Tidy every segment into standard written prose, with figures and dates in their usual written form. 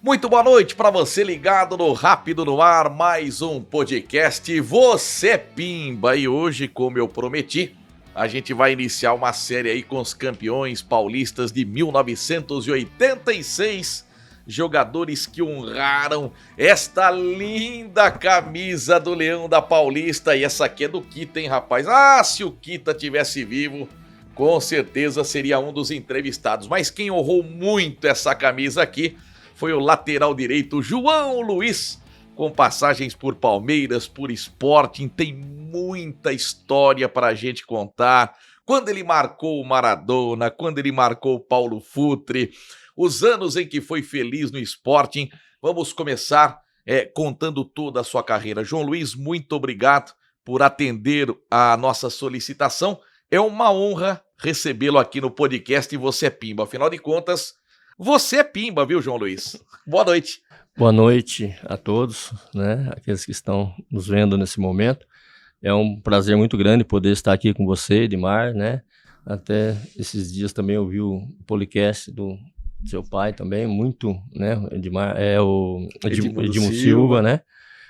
Muito boa noite para você ligado no Rápido no Ar, mais um podcast Você é Pimba. E hoje, como eu prometi, a gente vai iniciar uma série aí com os campeões paulistas de 1986, jogadores que honraram esta linda camisa do Leão da Paulista. E essa aqui é do Kita, hein, rapaz? Ah, se o Kita tivesse vivo, com certeza seria um dos entrevistados. Mas quem honrou muito essa camisa aqui foi o lateral direito João Luiz, com passagens por Palmeiras, por Sporting, tem muita história pra gente contar. Quando ele marcou o Maradona, quando ele marcou o Paulo Futre, os anos em que foi feliz no Sporting. Vamos começar contando toda a sua carreira. João Luiz, muito obrigado por atender a nossa solicitação. É uma honra recebê-lo aqui no podcast Você é Pimba. Afinal de contas, você é Pimba, viu, João Luiz? Boa noite. Boa noite a todos, né? Aqueles que estão nos vendo nesse momento. É um prazer muito grande poder estar aqui com você, Edmar, né? Até esses dias também ouvi o podcast do seu pai também, muito, né? Edmar, o Edmundo Silva, né?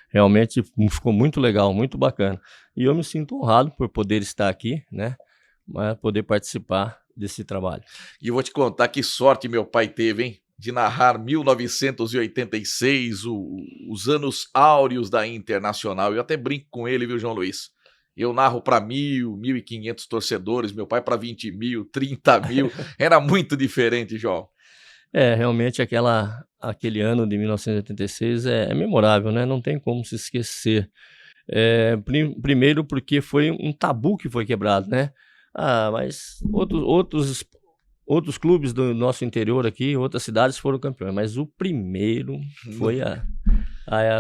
Realmente ficou muito legal, muito bacana. E eu me sinto honrado por poder estar aqui, né? Mas poder participar desse trabalho. E eu vou te contar que sorte meu pai teve, hein? De narrar 1986, os anos áureos da Internacional. Eu até brinco com ele, viu, João Luiz? Eu narro para 1.500 torcedores, meu pai para 20 mil, 30 mil. Era muito diferente, João. Realmente aquele ano de 1986 é memorável, né? Não tem como se esquecer. Primeiro porque foi um tabu que foi quebrado, né? Mas outros clubes do nosso interior aqui, outras cidades foram campeões, mas o primeiro foi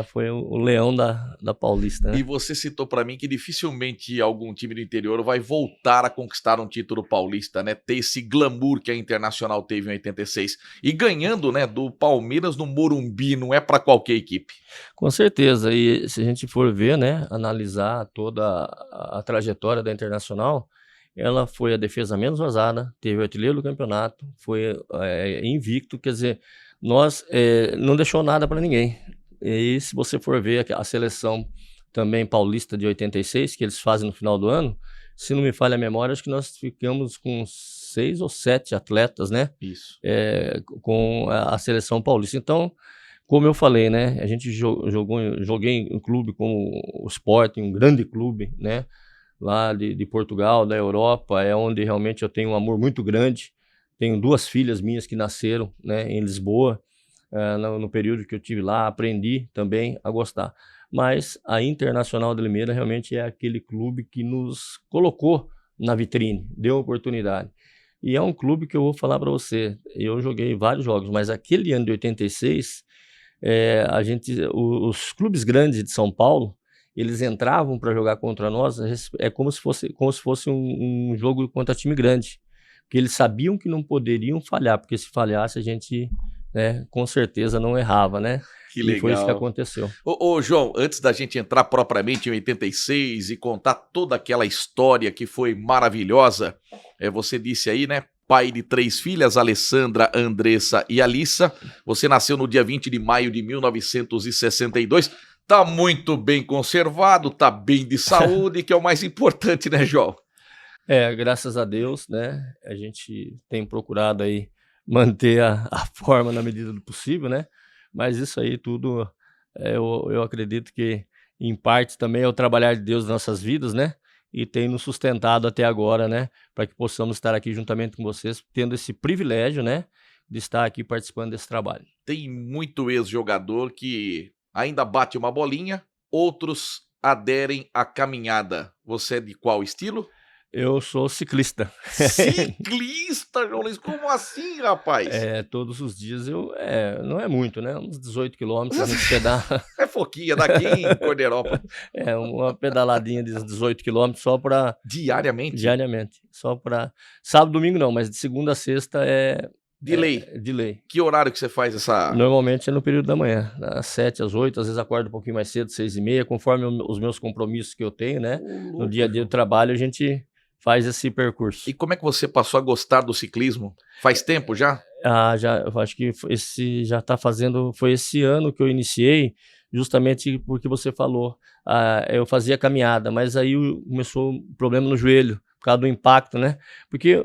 foi o Leão da Paulista, né? E você citou para mim que dificilmente algum time do interior vai voltar a conquistar um título paulista, né? Ter esse glamour que a Internacional teve em 86. E ganhando, né, do Palmeiras no Morumbi, não é para qualquer equipe. Com certeza, e se a gente for ver, né, analisar toda a trajetória da Internacional, ela foi a defesa menos vazada, teve o artilheiro do campeonato, foi invicto, quer dizer, nós não deixou nada para ninguém. E se você for ver a seleção também paulista de 86, que eles fazem no final do ano, se não me falha a memória, acho que nós ficamos com 6 ou 7 atletas, né? Isso. Com a seleção paulista. Então, como eu falei, né? A gente joguei em um clube como o Sporting, um grande clube, né? Lá de Portugal, da Europa, é onde realmente eu tenho um amor muito grande. Tenho 2 filhas minhas que nasceram, né, em Lisboa, no período que eu tive lá, aprendi também a gostar. Mas a Internacional de Limeira realmente é aquele clube que nos colocou na vitrine, deu oportunidade. E é um clube que eu vou falar para você, eu joguei vários jogos, mas aquele ano de 86, os clubes grandes de São Paulo, eles entravam para jogar contra nós, como se fosse um jogo contra time grande, porque eles sabiam que não poderiam falhar, porque se falhasse a gente, né, com certeza não errava, né? Que legal. E foi isso que aconteceu. Ô João, antes da gente entrar propriamente em 86 e contar toda aquela história que foi maravilhosa, você disse aí, né? Pai de 3 filhas, Alessandra, Andressa e Alissa. Você nasceu no dia 20 de maio de 1962. Tá muito bem conservado, tá bem de saúde, que é o mais importante, né, João? Graças a Deus, né? A gente tem procurado aí manter a forma na medida do possível, né? Mas isso aí tudo, eu acredito que, em parte, também é o trabalhar de Deus nas nossas vidas, né? E tem nos sustentado até agora, né? Para que possamos estar aqui juntamente com vocês, tendo esse privilégio, né? De estar aqui participando desse trabalho. Tem muito ex-jogador que ainda bate uma bolinha, outros aderem à caminhada. Você é de qual estilo? Eu sou ciclista. Ciclista, João Luiz? Como assim, rapaz? Todos os dias não é muito, né? Uns 18 quilômetros a gente pedala. É foquinha daqui em Cordeirópolis. Uma pedaladinha de 18 quilômetros só para... Diariamente? Diariamente. Só para... Sábado, domingo não, mas de segunda a sexta De lei? De lei. Que horário que você faz essa... Normalmente é no período da manhã, das 7 às 8, às vezes acordo um pouquinho mais cedo, 6h30, conforme os meus compromissos que eu tenho, né? No dia a dia do trabalho a gente faz esse percurso. E como é que você passou a gostar do ciclismo? Faz tempo já? Eu acho que foi esse ano que eu iniciei, justamente porque você falou, eu fazia caminhada, mas aí começou um problema no joelho, por causa do impacto, né? Porque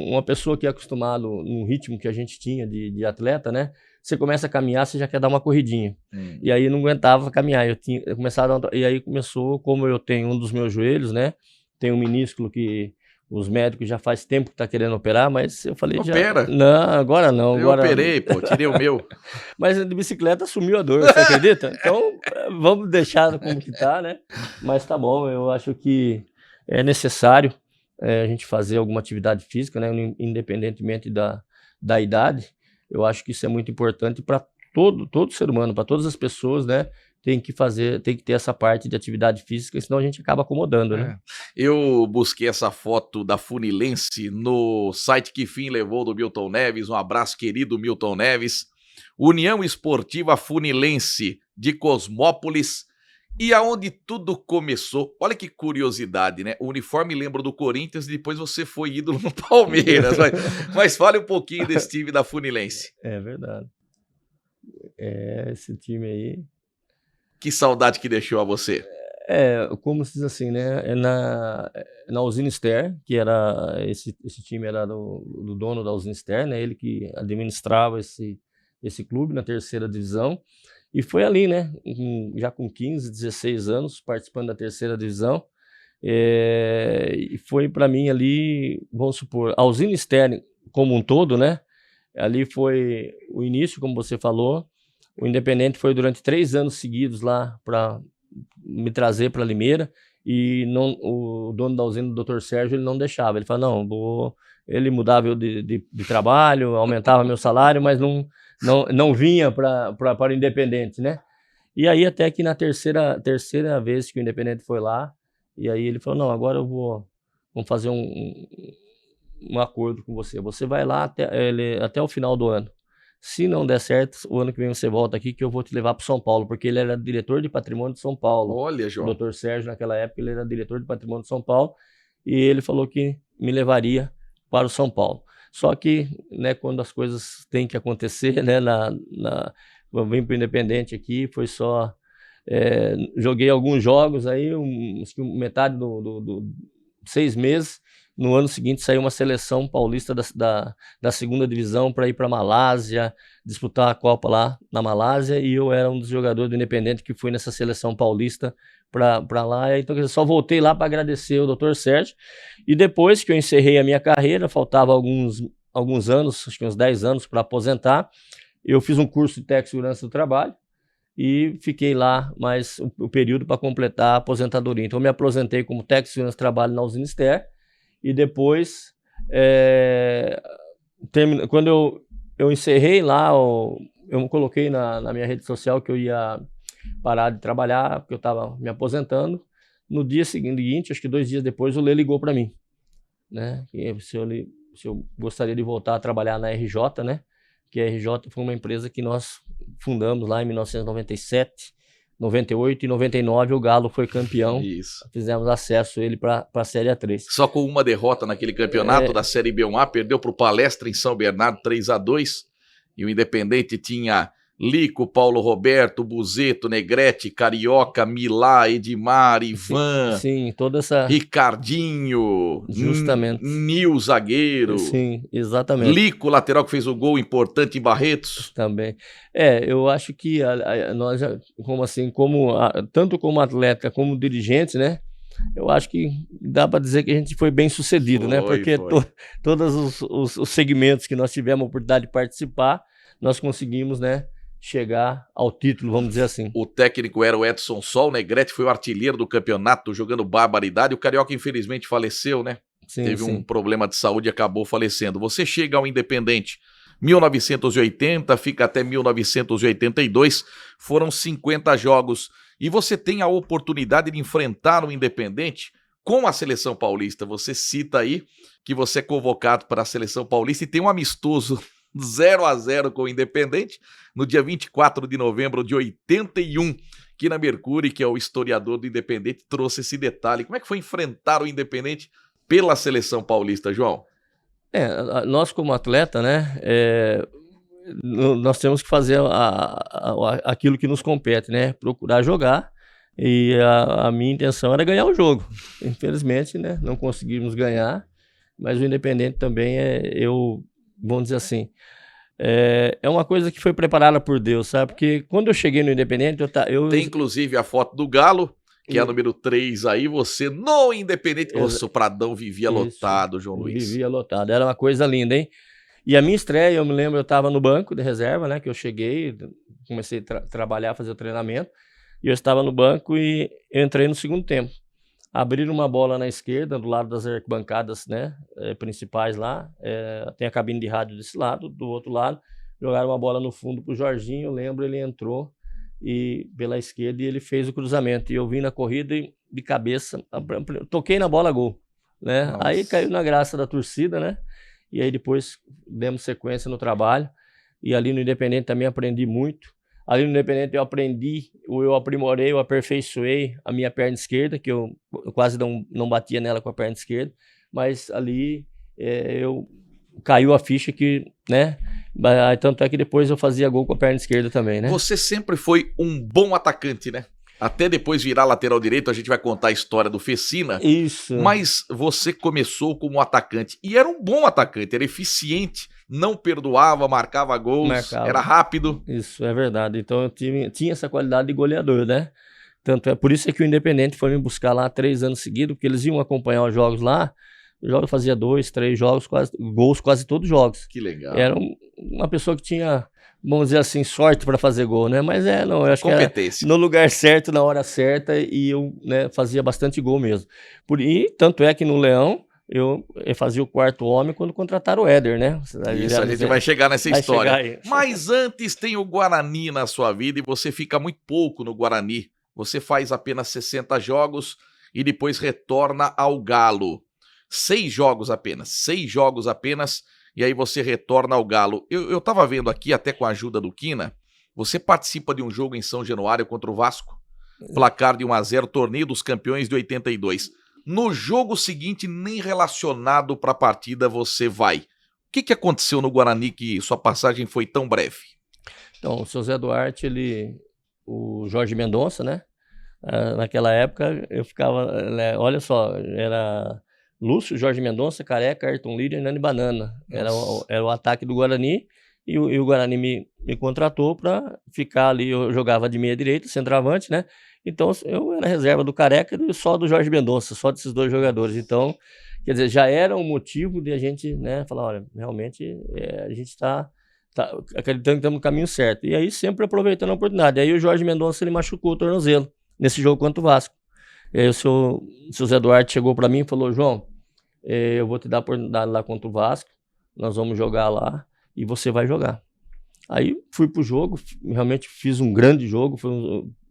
uma pessoa que é acostumado num ritmo que a gente tinha de atleta, né? Você começa a caminhar, você já quer dar uma corridinha. E aí não aguentava caminhar, eu começava e aí começou, como eu tenho um dos meus joelhos, né? Tem um minúsculo que os médicos já faz tempo que tá querendo operar, mas eu falei Opera. não, agora não. Eu operei, pô, tirei o meu. Mas de bicicleta sumiu a dor, você acredita? Então, vamos deixar como que tá, né? Mas tá bom, eu acho que é necessário a gente fazer alguma atividade física, né? Independentemente da idade. Eu acho que isso é muito importante para todo ser humano, para todas as pessoas, né? Tem que ter essa parte de atividade física, senão a gente acaba acomodando, né? Eu busquei essa foto da Funilense no site Que Fim Levou do Milton Neves. Um abraço, querido Milton Neves. União Esportiva Funilense de Cosmópolis. E aonde tudo começou, olha que curiosidade, né? O uniforme lembra do Corinthians e depois você foi ídolo no Palmeiras. Mas fale um pouquinho desse time da Funilense. É verdade. Esse time aí... Que saudade que deixou a você. Como se diz assim, né? Na Usinister, que era esse time era do dono da Usinister, né? Ele que administrava esse clube na terceira divisão. E foi ali, né? Já com 15, 16 anos, participando da terceira divisão. E foi para mim ali, vamos supor, a Usinister como um todo, né? Ali foi o início, como você falou. O Independente foi durante 3 anos seguidos lá para me trazer para Limeira, e o dono da usina, o Dr. Sérgio, ele não deixava. Ele falava, ele mudava eu de trabalho, aumentava meu salário, mas não vinha para o Independente, né? E aí até que na terceira vez que o Independente foi lá, e aí ele falou, não, agora vamos fazer um acordo com você. Você vai lá até o final do ano. Se não der certo, o ano que vem você volta aqui que eu vou te levar para São Paulo, porque ele era diretor de patrimônio de São Paulo. Olha, João. O Dr. Sérgio, naquela época, ele era diretor de patrimônio de São Paulo, e ele falou que me levaria para o São Paulo. Só que, né, quando as coisas têm que acontecer, né, eu vim para o Independente aqui, foi só... joguei alguns jogos aí, metade 6 meses. No ano seguinte saiu uma seleção paulista da segunda divisão para ir para a Malásia, disputar a Copa lá na Malásia, e eu era um dos jogadores do Independente que fui nessa seleção paulista para lá. Então eu só voltei lá para agradecer o Dr. Sérgio, e depois que eu encerrei a minha carreira, faltava alguns anos, acho que uns 10 anos para aposentar, eu fiz um curso de técnico de segurança do trabalho, e fiquei lá mais o período para completar a aposentadoria. Então eu me aposentei como técnico de segurança do trabalho na Usinister. E depois, quando eu encerrei lá, eu coloquei na minha rede social que eu ia parar de trabalhar, porque eu estava me aposentando. No dia seguinte, acho que 2 dias depois, o Lê ligou para mim, né? Se eu gostaria de voltar a trabalhar na RJ, né? Que a RJ foi uma empresa que nós fundamos lá em 1997. 98 e 99 o Galo foi campeão. Isso. Fizemos acesso ele para a Série A3. Só com uma derrota naquele campeonato da Série B1A, perdeu para o Palestra em São Bernardo 3-2. E o Independente tinha Lico, Paulo Roberto, Buzeto, Negrete, Carioca, Milá, Edmar, Ivan. Sim, toda essa... Ricardinho. Justamente. Nil, zagueiro. Sim, exatamente. Lico, lateral, que fez o gol importante em Barretos. Também. Eu acho que nós, tanto como atleta como dirigente, né? Eu acho que dá para dizer que a gente foi bem sucedido, né? Porque todos os segmentos que nós tivemos a oportunidade de participar, nós conseguimos, né, chegar ao título, vamos dizer assim. O técnico era o Edson Sol, o Negrete foi o artilheiro do campeonato, jogando barbaridade. O Carioca, infelizmente, faleceu, né? Teve um problema de saúde e acabou falecendo. Você chega ao Independente 1980, fica até 1982, foram 50 jogos. E você tem a oportunidade de enfrentar o Independente com a Seleção Paulista. Você cita aí que você é convocado para a Seleção Paulista e tem um amistoso 0-0 com o Independente, no dia 24 de novembro de 81, que na Mercury, que é o historiador do Independente, trouxe esse detalhe. Como é que foi enfrentar o Independente pela Seleção Paulista, João? Nós como atleta, né, nós temos que fazer aquilo que nos compete, né, procurar jogar, e a minha intenção era ganhar o jogo. Infelizmente, né, não conseguimos ganhar, mas o Independente também vamos dizer assim, é uma coisa que foi preparada por Deus, sabe? Porque quando eu cheguei no Independente, Tem inclusive a foto do Galo, que é a número 3 aí, você no Independente. Nossa, o Pradão vivia lotado, João Luiz. Vivia lotado, era uma coisa linda, hein? E a minha estreia, eu me lembro, eu estava no banco de reserva, né? Que eu cheguei, comecei a trabalhar, fazer o treinamento, e eu estava no banco e eu entrei no segundo tempo. Abriram uma bola na esquerda, do lado das arquibancadas, né, principais lá, tem a cabine de rádio desse lado, do outro lado, jogaram uma bola no fundo pro Jorginho, eu lembro, ele entrou pela esquerda e ele fez o cruzamento, e eu vim na corrida e de cabeça, toquei na bola, gol, né, Nossa. Aí caiu na graça da torcida, né, e aí depois demos sequência no trabalho, e ali no Independente também aprendi muito. Ali no Independente eu aprendi, eu aprimorei, eu aperfeiçoei a minha perna esquerda, que eu quase não batia nela com a perna esquerda, mas ali caiu a ficha que, né, tanto é que depois eu fazia gol com a perna esquerda também, né. Você sempre foi um bom atacante, né? Até depois virar lateral direito, a gente vai contar a história do Fecina. Isso. Mas você começou como atacante, e era um bom atacante, era eficiente, não perdoava, marcava gols, era rápido. Isso, é verdade. Então eu tinha essa qualidade de goleador, né? Tanto é por isso que o Independente foi me buscar lá 3 anos seguidos, porque eles iam acompanhar os jogos lá. Eu fazia 2, 3 jogos, gols quase todos os jogos. Que legal. Era uma pessoa que tinha, vamos dizer assim, sorte para fazer gol, né? Mas eu acho competência. Que era no lugar certo, na hora certa, e eu, né, fazia bastante gol mesmo. E tanto é que no Leão, eu fazia o quarto homem quando contrataram o Éder, né? Isso, a gente vai chegar nessa história. Chegar Mas antes tem o Guarani na sua vida, e você fica muito pouco no Guarani. Você faz apenas 60 jogos e depois retorna ao Galo. 6 jogos apenas, e aí você retorna ao Galo. Eu tava vendo aqui, até com a ajuda do Quina, você participa de um jogo em São Januário contra o Vasco, placar de 1-0, torneio dos campeões de 82. No jogo seguinte, nem relacionado para a partida você vai. O que aconteceu no Guarani que sua passagem foi tão breve? Então, o seu Zé Duarte, o Jorge Mendonça, né? Naquela época eu ficava, né, olha só, era Lúcio, Jorge Mendonça, Careca, Ayrton Líder e Nani Banana. Era o ataque do Guarani, e o Guarani me contratou para ficar ali. Eu jogava de meia direita, centroavante, né? Então eu era reserva do Careca e só do Jorge Mendonça, só desses 2 jogadores. Então, quer dizer, já era um motivo de a gente, né, falar, olha, realmente a gente está acreditando que estamos no caminho certo. E aí sempre aproveitando a oportunidade. Aí o Jorge Mendonça, ele machucou o tornozelo nesse jogo contra o Vasco. E aí o seu Zé Duarte chegou para mim e falou, João, eu vou te dar a oportunidade lá contra o Vasco, nós vamos jogar lá e você vai jogar. Aí fui pro jogo, realmente fiz um grande jogo,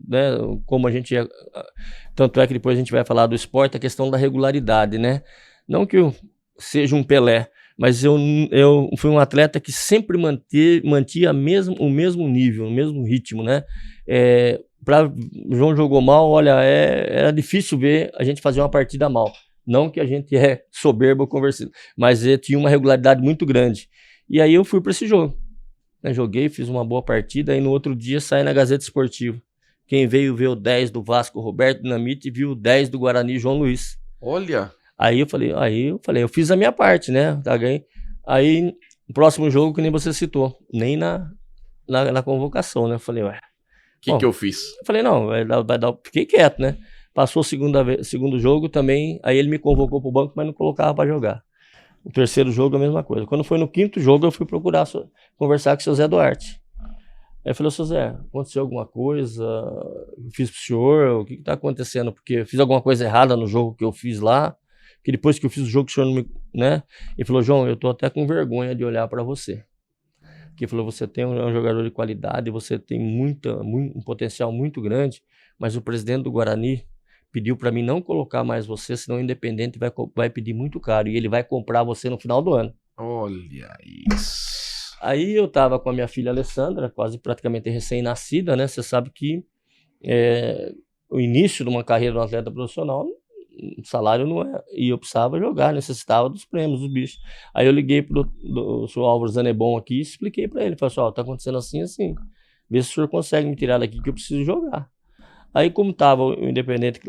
né, como a gente tanto é que depois a gente vai falar do esporte, a questão da regularidade, né? Não que eu seja um Pelé, mas eu fui um atleta que sempre mantia o mesmo nível, o mesmo ritmo, né? O João jogou mal, olha, era difícil ver a gente fazer uma partida mal. Não que a gente é soberbo ou conversível, mas tinha uma regularidade muito grande. E aí eu fui para esse jogo. Joguei, fiz uma boa partida, aí no outro dia saí na Gazeta Esportiva. Quem veio ver o 10 do Vasco, Roberto Dinamite, viu o 10 do Guarani, João Luiz. Olha! Aí eu falei, eu fiz a minha parte, né? Aí, o próximo jogo, que nem você citou, nem na convocação, né? Eu falei, ué. O que eu fiz? Eu falei, não, fiquei quieto, né? Passou o segundo jogo também, aí ele me convocou pro banco, mas não colocava para jogar. O terceiro jogo, a mesma coisa. Quando foi no 5º jogo, eu fui procurar conversar com o seu Zé Duarte. Aí eu falei, seu Zé, aconteceu alguma coisa? Eu fiz pro senhor? O que tá acontecendo? Porque eu fiz alguma coisa errada no jogo que eu fiz lá, que depois que eu fiz o jogo, o senhor não me... né? Ele falou, João, eu tô até com vergonha de olhar para você. Que falou, você tem um jogador de qualidade, você tem um potencial muito grande, mas o presidente do Guarani pediu para mim não colocar mais você, senão o Independente vai pedir muito caro, e ele vai comprar você no final do ano. Olha isso. Aí eu tava com a minha filha Alessandra, quase praticamente recém-nascida, né? Você sabe que o início de uma carreira de um atleta profissional salário não é, e eu precisava jogar, necessitava dos prêmios, dos bichos. Aí eu liguei pro senhor Álvaro Zanebon aqui e expliquei para ele, falei assim, ó, tá acontecendo assim, assim, vê se o senhor consegue me tirar daqui que eu preciso jogar. Aí como tava o Independente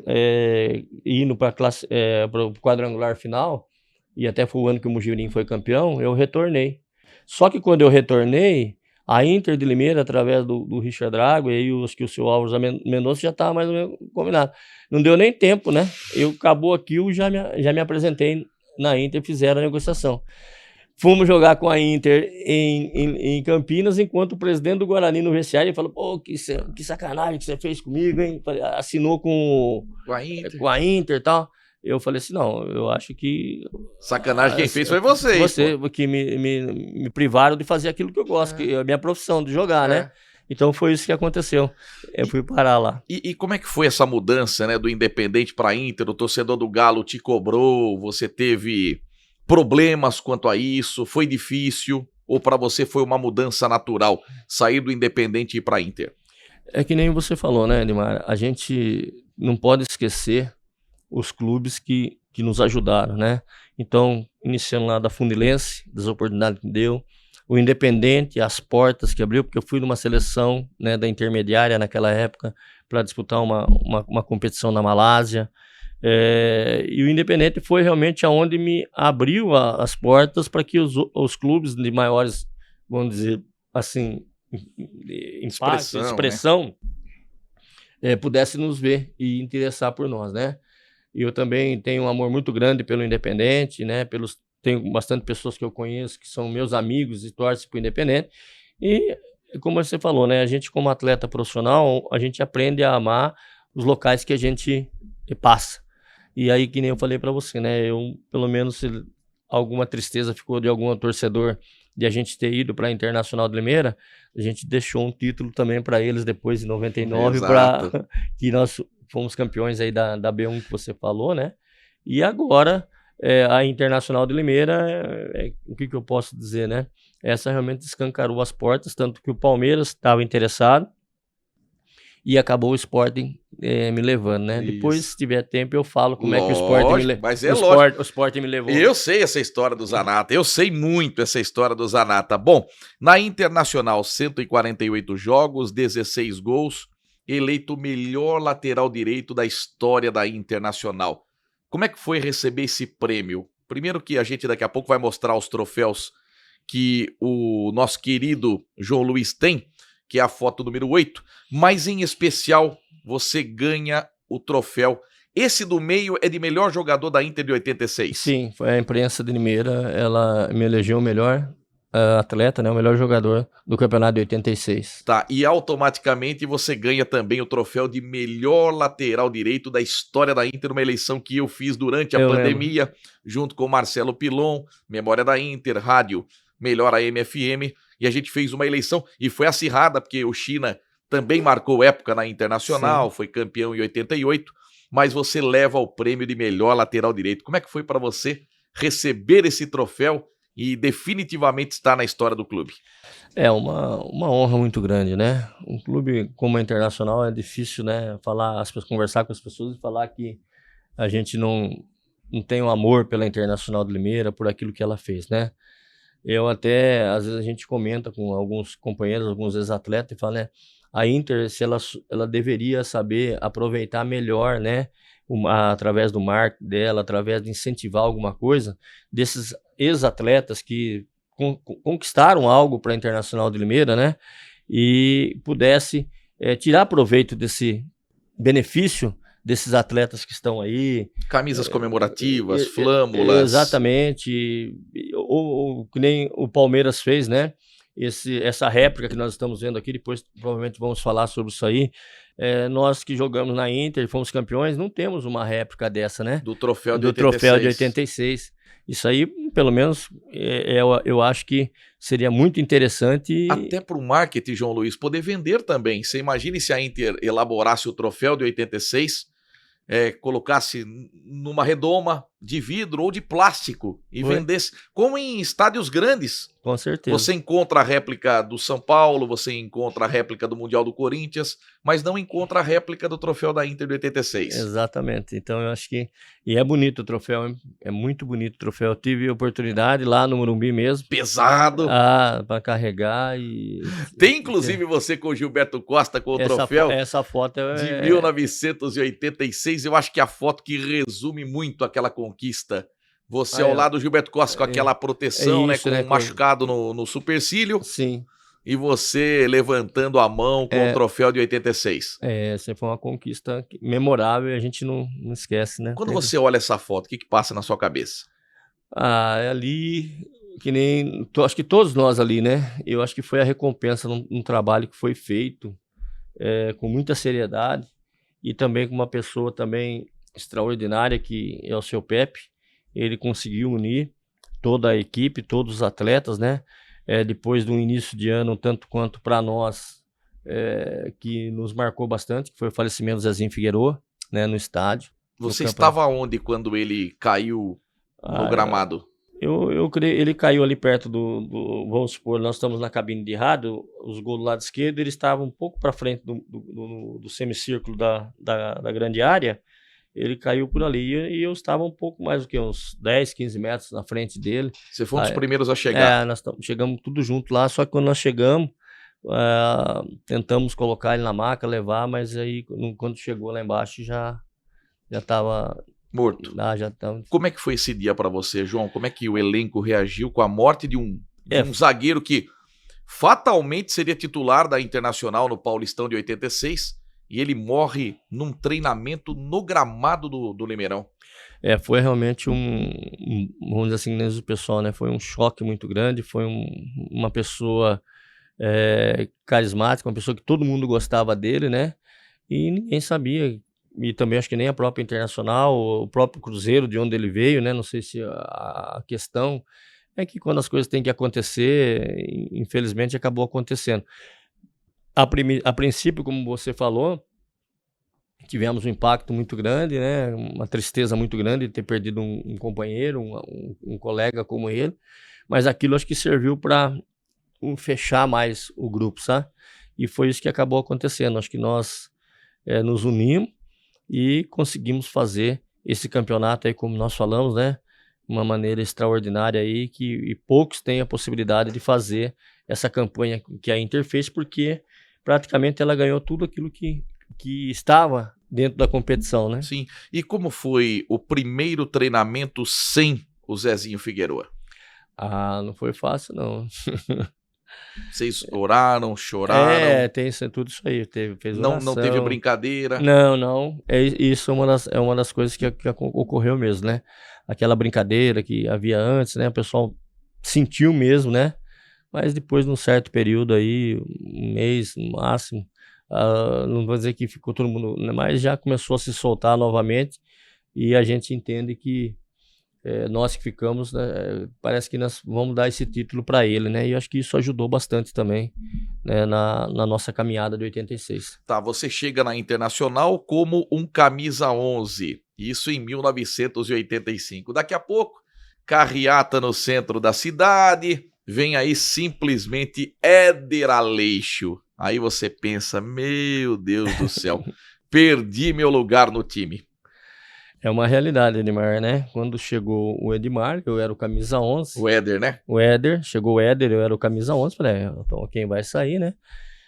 indo para o quadrangular final, e até foi o ano que o Mogirim foi campeão, eu retornei. Só que quando eu retornei, a Inter de Limeira, através do Richard Drago, e aí que o seu Álvaro Mendonça já estava mais ou menos combinado. Não deu nem tempo, né? Acabou aquilo, já me apresentei na Inter, fizeram a negociação. Fomos jogar com a Inter em Campinas, enquanto o presidente do Guarani no vestiário falou, pô, que sacanagem que você fez comigo, hein? Assinou com a Inter e tal. Eu falei assim, não, eu acho que... Sacanagem quem fez foi você. Você, que me privaram de fazer aquilo que eu gosto, que é a minha profissão, de jogar, né? Então foi isso que aconteceu. Eu fui parar lá. E como é que foi essa mudança, né, do Independente para Inter? O torcedor do Galo te cobrou, você teve problemas quanto a isso? Foi difícil? Ou para você foi uma mudança natural, sair do Independente e ir para Inter? É que nem você falou, né, Edmar? A gente não pode esquecer os clubes que nos ajudaram, né? Então, iniciando lá da Fundilense, das oportunidades que deu, o Independente, as portas que abriu, porque eu fui numa seleção, né, da intermediária naquela época para disputar uma competição na Malásia, e o Independente foi realmente aonde me abriu as portas para que os clubes de maiores, vamos dizer assim, expressão, né? Pudessem nos ver e interessar por nós, né? E eu também tenho um amor muito grande pelo Independente, né? Tenho bastante pessoas que eu conheço que são meus amigos e torcem para o Independente. E, como você falou, né? A gente, como atleta profissional, a gente aprende a amar os locais que a gente passa. E aí, que nem eu falei para você, né? Pelo menos, se alguma tristeza ficou de algum torcedor de a gente ter ido para a Internacional de Limeira, a gente deixou um título também para eles depois, em 99, para que nós fomos campeões aí da B1 que você falou, né? E agora, a Internacional de Limeira, o que eu posso dizer, né? Essa realmente escancarou as portas, tanto que o Palmeiras estava interessado e acabou o Sporting me levando, né? Isso. Depois, se tiver tempo, eu falo como é que o Sporting me levou. Mas o Sporting me levou. Eu sei essa história do Zanata, eu sei muito essa história do Zanata. Bom, na Internacional, 148 jogos, 16 gols, eleito o melhor lateral direito da história da Internacional. Como é que foi receber esse prêmio? Primeiro que a gente daqui a pouco vai mostrar os troféus que o nosso querido João Luiz tem, que é a foto número 8, mas em especial você ganha o troféu. Esse do meio é de melhor jogador da Inter de 86. Sim, foi a imprensa de Limeira, ela me elegeu o melhor atleta, né, o melhor jogador do campeonato de 86. Tá, e automaticamente você ganha também o troféu de melhor lateral direito da história da Inter, uma eleição que eu fiz durante a pandemia, junto com o Marcelo Pilon, Memória da Inter, Rádio Melhor AM/FM, e a gente fez uma eleição e foi acirrada, porque o China também marcou época na Internacional, foi campeão em 88, mas você leva o prêmio de melhor lateral direito. Como é que foi para você receber esse troféu e definitivamente estar na história do clube? É uma honra muito grande, né? Um clube como a Internacional é difícil, né? Conversar com as pessoas e falar que a gente não tem um amor pela Internacional de Limeira, por aquilo que ela fez, né? Às vezes a gente comenta com alguns companheiros, alguns ex-atletas e fala, né? A Inter, se ela deveria saber aproveitar melhor, né? Através do marketing dela, através de incentivar alguma coisa, desses ex-atletas que conquistaram algo para a Internacional de Limeira, né? E pudesse tirar proveito desse benefício desses atletas que estão aí. Camisas comemorativas, flâmulas. Exatamente. Ou que nem o Palmeiras fez, né? Essa réplica que nós estamos vendo aqui, depois provavelmente vamos falar sobre isso aí. Nós que jogamos na Inter e fomos campeões, não temos uma réplica dessa, né? Do troféu de 86. Troféu de 86. Isso aí, pelo menos, eu acho que seria muito interessante. Até para o marketing, João Luiz, poder vender também. Você imagine se a Inter elaborasse o troféu de 86, colocasse numa redoma, de vidro ou de plástico e Foi. vendesse, como em estádios grandes. Com certeza. Você encontra a réplica do São Paulo, você encontra a réplica do Mundial do Corinthians, mas não encontra a réplica do troféu da Inter de 86. Exatamente. Então eu acho que... E é bonito o troféu, hein? É muito bonito o troféu. Eu tive a oportunidade lá no Morumbi mesmo. Pesado. Para carregar e... Tem inclusive você com o Gilberto Costa com o troféu Essa foto de 1986. Eu acho que é a foto que resume muito aquela conquista. Você ao lado do Gilberto Costa com aquela proteção, isso, né, com um machucado no supercílio. Sim. E você levantando a mão com o troféu de 86. Essa foi uma conquista memorável e a gente não esquece, né? Quando você olha essa foto, o que passa na sua cabeça? É ali, que nem... Acho que todos nós ali, né? Eu acho que foi a recompensa num trabalho que foi feito com muita seriedade e também com uma pessoa também extraordinária, que é o seu Pepe. Ele conseguiu unir toda a equipe, todos os atletas, né? Depois de um início de ano, tanto quanto para nós, que nos marcou bastante, que foi o falecimento do Zezinho Figueroa, né, no estádio. Você estava onde quando ele caiu no gramado? Eu creio, ele caiu ali perto vamos supor, nós estamos na cabine de rádio, os gols do lado esquerdo, ele estava um pouco para frente do semicírculo da grande área. Ele caiu por ali e eu estava um pouco mais do que uns 10, 15 metros na frente dele. Você foi um dos primeiros a chegar? Nós chegamos tudo junto lá, só que quando nós chegamos, tentamos colocar ele na maca, levar, mas aí quando chegou lá embaixo já estava... Morto. Já tava... Como é que foi esse dia para você, João? Como é que o elenco reagiu com a morte de um zagueiro que fatalmente seria titular da Internacional no Paulistão de 86... E ele morre num treinamento no gramado do Limeirão. Foi realmente vamos dizer assim, o pessoal, né? Foi um choque muito grande, foi uma pessoa carismática, uma pessoa que todo mundo gostava dele, né? E ninguém sabia, e também acho que nem a própria Internacional, o próprio Cruzeiro, de onde ele veio, né? Não sei se a questão é que quando as coisas têm que acontecer, infelizmente acabou acontecendo. A princípio, como você falou, tivemos um impacto muito grande, né? Uma tristeza muito grande de ter perdido um companheiro, um colega como ele, mas aquilo acho que serviu para fechar mais o grupo, sabe? E foi isso que acabou acontecendo. Acho que nós nos unimos e conseguimos fazer esse campeonato aí, como nós falamos, né? Uma maneira extraordinária aí, e poucos têm a possibilidade de fazer essa campanha que a Inter fez, porque praticamente ela ganhou tudo aquilo que estava dentro da competição, né? Sim. E como foi o primeiro treinamento sem o Zezinho Figueroa? Não foi fácil, não. Vocês oraram, choraram? Tem tudo isso aí. Fez não teve brincadeira? Não. Isso é uma das coisas que ocorreu mesmo, né? Aquela brincadeira que havia antes, né? O pessoal sentiu mesmo, né? Mas depois, num certo período aí, um mês no máximo, não vou dizer que ficou todo mundo, mas já começou a se soltar novamente, e a gente entende que nós que ficamos, né, parece que nós vamos dar esse título para ele, né? E eu acho que isso ajudou bastante também, né, na nossa caminhada de 86. Tá, você chega na Internacional como um camisa 11, isso em 1985. Daqui a pouco, carreata no centro da cidade, vem aí simplesmente Éder Aleixo. Aí você pensa, meu Deus do céu, perdi meu lugar no time. É uma realidade, Edmar, né? Quando chegou o Edmar, eu era o camisa 11. O Éder, né? Chegou o Éder, eu era o camisa 11. Falei, então quem vai sair, né?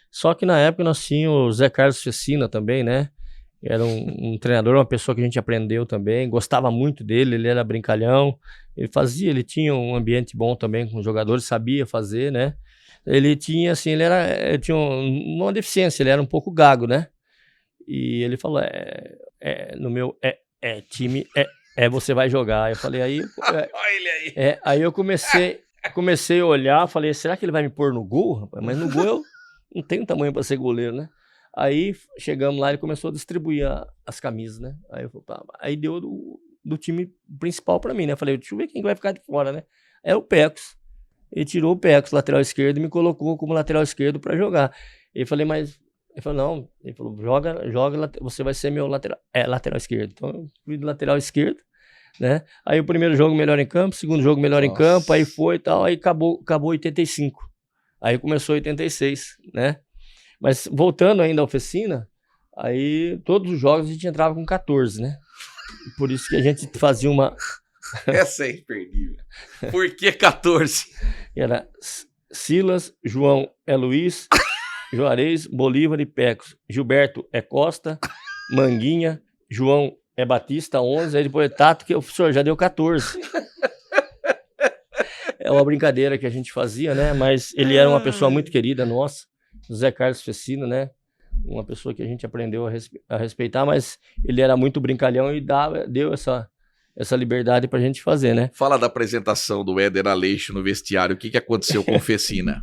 Só que na época nós tínhamos o Zé Carlos Fecina também, né? Era um treinador, uma pessoa que a gente aprendeu também, gostava muito dele, ele era brincalhão, ele tinha um ambiente bom também com os jogadores, sabia fazer, né? Ele tinha, assim, ele tinha uma deficiência, ele era um pouco gago, né? E ele falou, no meu time, você vai jogar. Eu falei, aí... Olha ele aí. Aí eu comecei a olhar, falei, será que ele vai me pôr no gol, rapaz? Mas no gol eu não tenho tamanho para ser goleiro, né? Aí chegamos lá, ele começou a distribuir as camisas, né? Aí eu falei, aí deu do time principal para mim, né? Eu falei, deixa eu ver quem vai ficar de fora, né? É o Pecos. Ele tirou o Pecos, lateral esquerdo, e me colocou como lateral esquerdo para jogar. Ele falou, não. Ele falou, joga, você vai ser meu lateral esquerdo. Então eu fui do lateral esquerdo. né? Aí o primeiro jogo melhor em campo, segundo jogo melhor em campo, aí foi e tal, aí acabou 85. Aí começou 86, né? Mas voltando ainda à oficina, aí todos os jogos a gente entrava com 14, né? Por isso que a gente fazia uma... Essa é imperdível. Por que 14? Era Silas, João é Luiz, Juarez, Bolívar e Pecos. Gilberto é Costa, Manguinha, João é Batista, 11. Aí depois Tato, que o senhor já deu 14. É uma brincadeira que a gente fazia, né? Mas ele era uma pessoa muito querida nossa, José Carlos Fecino, né? Uma pessoa que a gente aprendeu a respeitar, mas ele era muito brincalhão e deu essa liberdade pra gente fazer, né? Fala da apresentação do Éder Aleixo no vestiário. O que aconteceu com o Fecina?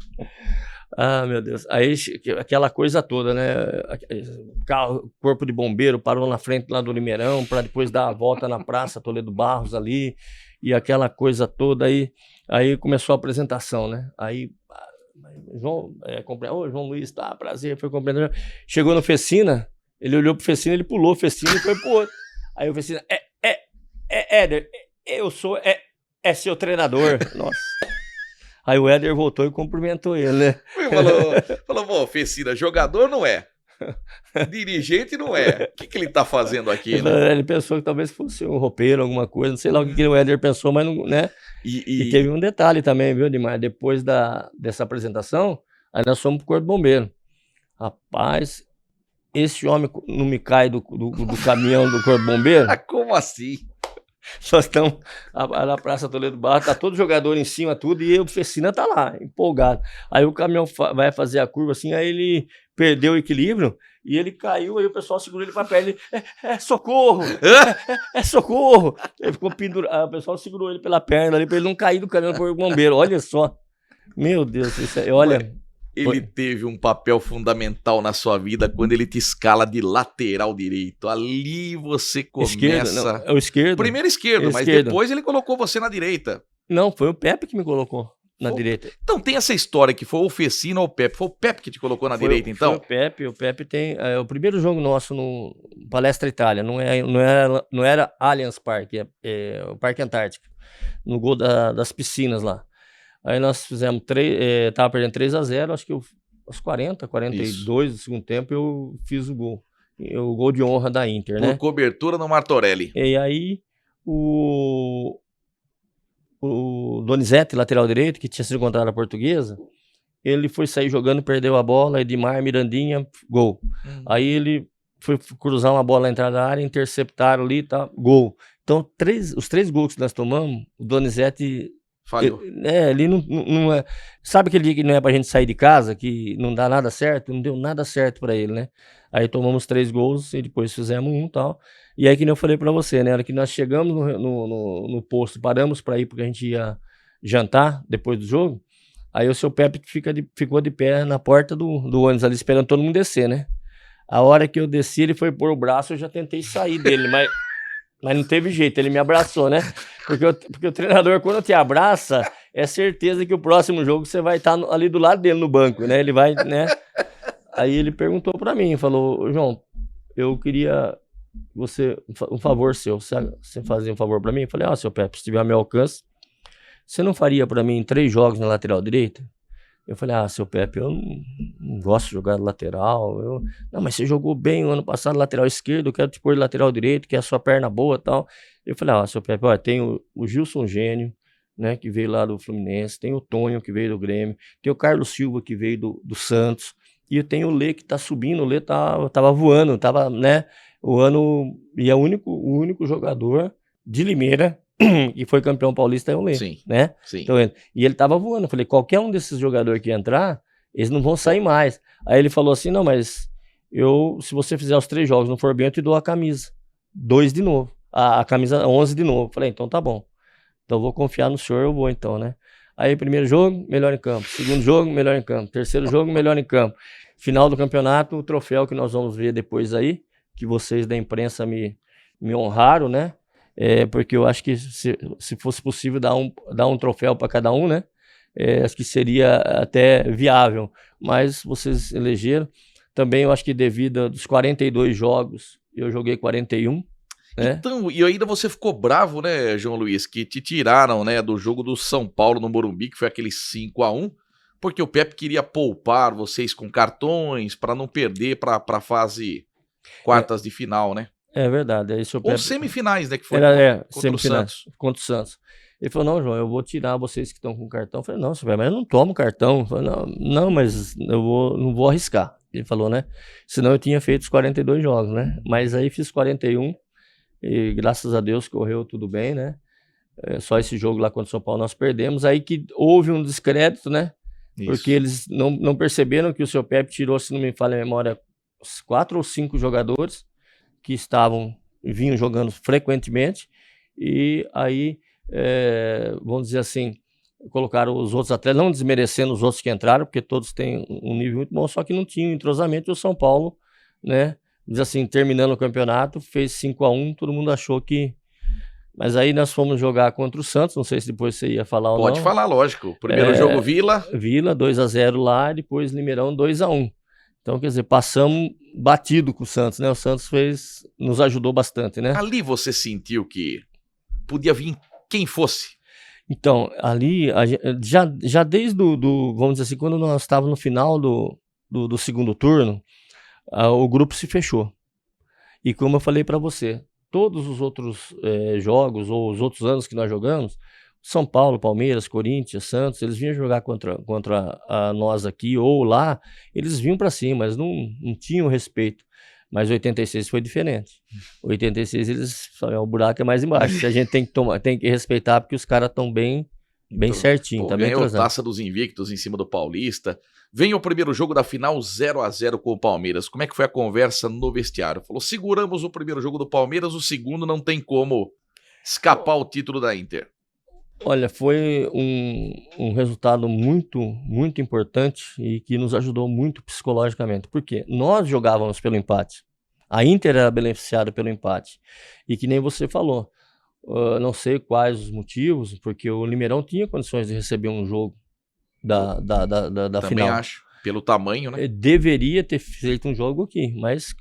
Ah, meu Deus. Aí aquela coisa toda, né? Carro, corpo de bombeiro parou na frente lá do Limeirão para depois dar a volta na Praça Toledo Barros ali e aquela coisa toda aí começou a apresentação, né? Aí João Luiz, tá, prazer, foi compreendendo. Chegou no Fecina, ele olhou pro Fecina, ele pulou o Fecina e foi pro outro. Aí o Fecina, Éder, eu sou, seu treinador. Nossa. Aí o Éder voltou e cumprimentou ele, né? Falou, pô, Fecina, jogador não é. Dirigente não é. O que ele tá fazendo aqui, né? Ele pensou que talvez fosse um roupeiro, alguma coisa, não sei lá o que o Éder pensou, mas não, né? E teve um detalhe também, viu, Dimar? Depois dessa apresentação, aí nós fomos pro Corpo de Bombeiro. Rapaz, esse homem não me cai do caminhão do Corpo de Bombeiro? Como assim? Nós estamos na Praça Toledo Barros, tá todo jogador em cima, tudo, e o Fecina tá lá, empolgado. Aí o caminhão vai fazer a curva assim, aí ele perdeu o equilíbrio e ele caiu, aí o pessoal segurou ele pra perna, ele, socorro! Socorro! Ele ficou pendurado, o pessoal segurou ele pela perna ali pra ele não cair do caminhão do bombeiro, olha só. Meu Deus, olha... Ele teve um papel fundamental na sua vida quando ele te escala de lateral direito. Ali você começa... Esquerdo, não, é o esquerdo. Primeiro esquerdo, mas depois ele colocou você na direita. Não, foi o Pepe que me colocou na direita. Então tem essa história que foi o Fecina ou o Pepe. Foi o Pepe que te colocou na direita, então? Foi o Pepe tem... o primeiro jogo nosso no Palestra Itália, não era Allianz Parque, é o Parque Antártica, no gol das piscinas lá. Aí nós fizemos tava perdendo 3-0, acho que aos 42 do segundo tempo eu fiz o gol de honra da Inter, né? Por cobertura no Martorelli. E aí o Donizete, lateral direito, que tinha sido contratado na Portuguesa, ele foi sair jogando, perdeu a bola, Edmar, Mirandinha, gol. Aí ele foi cruzar uma bola na entrada da área, interceptaram ali, tá, gol. Então os 3 gols que nós tomamos, o Donizete... Falhou. Ele não é. Sabe aquele dia que não é pra gente sair de casa, que não dá nada certo? Não deu nada certo pra ele, né? Aí tomamos 3 gols e depois fizemos 1 e tal. E aí que nem eu falei pra você, né? Na hora que nós chegamos no posto, paramos pra ir porque a gente ia jantar depois do jogo. Aí o seu Pepe ficou de pé na porta do ônibus ali, esperando todo mundo descer, né? A hora que eu desci, ele foi pôr o braço, eu já tentei sair dele, mas não teve jeito, ele me abraçou, né? Porque o treinador, quando te abraça, é certeza que o próximo jogo você vai estar ali do lado dele no banco, né? Ele vai, né? Aí ele perguntou pra mim, falou, João, eu queria um favor seu, você fazia um favor pra mim? Eu falei, seu Pepe, se tiver ao meu alcance, você não faria pra mim 3 jogos na lateral direita? Eu falei, seu Pepe, eu não gosto de jogar lateral. Não, mas você jogou bem o ano passado lateral esquerdo, eu quero te pôr de lateral direito, que é a sua perna boa e tal. Eu falei, seu Pepe, tem o Gilson Gênio, né, que veio lá do Fluminense, tem o Tonho, que veio do Grêmio, tem o Carlos Silva, que veio do Santos, e tem o Lê, que tá subindo, o Lê tava voando, né, e é o único jogador de Limeira que foi campeão paulista é o Lê, né? Sim. Então, e ele tava voando. Eu falei, qualquer um desses jogadores que entrar, eles não vão sair mais. Aí ele falou assim, não, mas se você fizer os 3 jogos, não for bem, eu te dou a camisa. 2 de novo. A camisa 11 de novo. Eu falei, então tá bom. Então eu vou confiar no senhor, eu vou então, né? Aí primeiro jogo, melhor em campo. Segundo jogo, melhor em campo. Terceiro jogo, melhor em campo. Final do campeonato, o troféu que nós vamos ver depois aí, que vocês da imprensa me honraram, né? Porque eu acho que se fosse possível dar um troféu para cada um, né? Acho que seria até viável, mas vocês elegeram. Também eu acho que devido aos 42 jogos, eu joguei 41. né? Então, e ainda você ficou bravo, né, João Luiz, que te tiraram, né, do jogo do São Paulo no Morumbi, que foi aquele 5-1, porque o Pepe queria poupar vocês com cartões para não perder para a fase É, quartas de final, né? é verdade. Aí o seu Ou Pepe semifinais, né, que foi era contra o semifinais Santos. contra o Santos. Ele falou, não, João, eu vou tirar vocês que estão com cartão. Eu falei, não, seu Pepe, mas eu não tomo cartão. Eu falei, não, mas não vou arriscar. Ele falou, né? Senão eu tinha feito os 42 jogos, né? Mas aí fiz 41 e graças a Deus correu tudo bem, né? Só esse jogo lá contra o São Paulo nós perdemos. Aí que houve um descrédito, né? Porque Isso. eles não perceberam que o seu Pepe tirou, se não me falha a memória, 4 ou 5 jogadores que vinham jogando frequentemente, e aí, vamos dizer assim, colocaram os outros atletas, não desmerecendo os outros que entraram, porque todos têm um nível muito bom, só que não tinham entrosamento, e o São Paulo, né, diz assim, terminando o campeonato, fez 5-1, todo mundo achou que... Mas aí nós fomos jogar contra o Santos, não sei se depois você ia falar ou não. Pode falar, lógico. Primeiro jogo Vila. Vila, 2-0 lá, depois Limeirão, 2-1. Então, quer dizer, passamos batido com o Santos, né? O Santos nos ajudou bastante, né? Ali você sentiu que podia vir quem fosse? Então, ali, já desde vamos dizer assim, quando nós estávamos no final do segundo turno, o grupo se fechou. E como eu falei para você, todos os outros jogos, ou os outros anos que nós jogamos, São Paulo, Palmeiras, Corinthians, Santos, eles vinham jogar contra nós aqui ou lá, eles vinham para cima, mas não tinham respeito. Mas 86 foi diferente. 86 eles falaram, o buraco é mais embaixo. A gente tem que respeitar porque os caras estão bem certinho, tá bem ganhou a entrosado. Taça dos Invictos em cima do Paulista. Vem o primeiro jogo da final 0-0 com o Palmeiras. Como é que foi a conversa no vestiário? Falou, seguramos o primeiro jogo do Palmeiras, o segundo não tem como escapar o título da Inter. Olha, foi um resultado muito, muito importante e que nos ajudou muito psicologicamente. Por quê? Nós jogávamos pelo empate. A Inter era beneficiada pelo empate. E que nem você falou, não sei quais os motivos, porque o Limeirão tinha condições de receber um jogo da Também final. acho, pelo tamanho, né? Deveria ter feito um jogo aqui, mas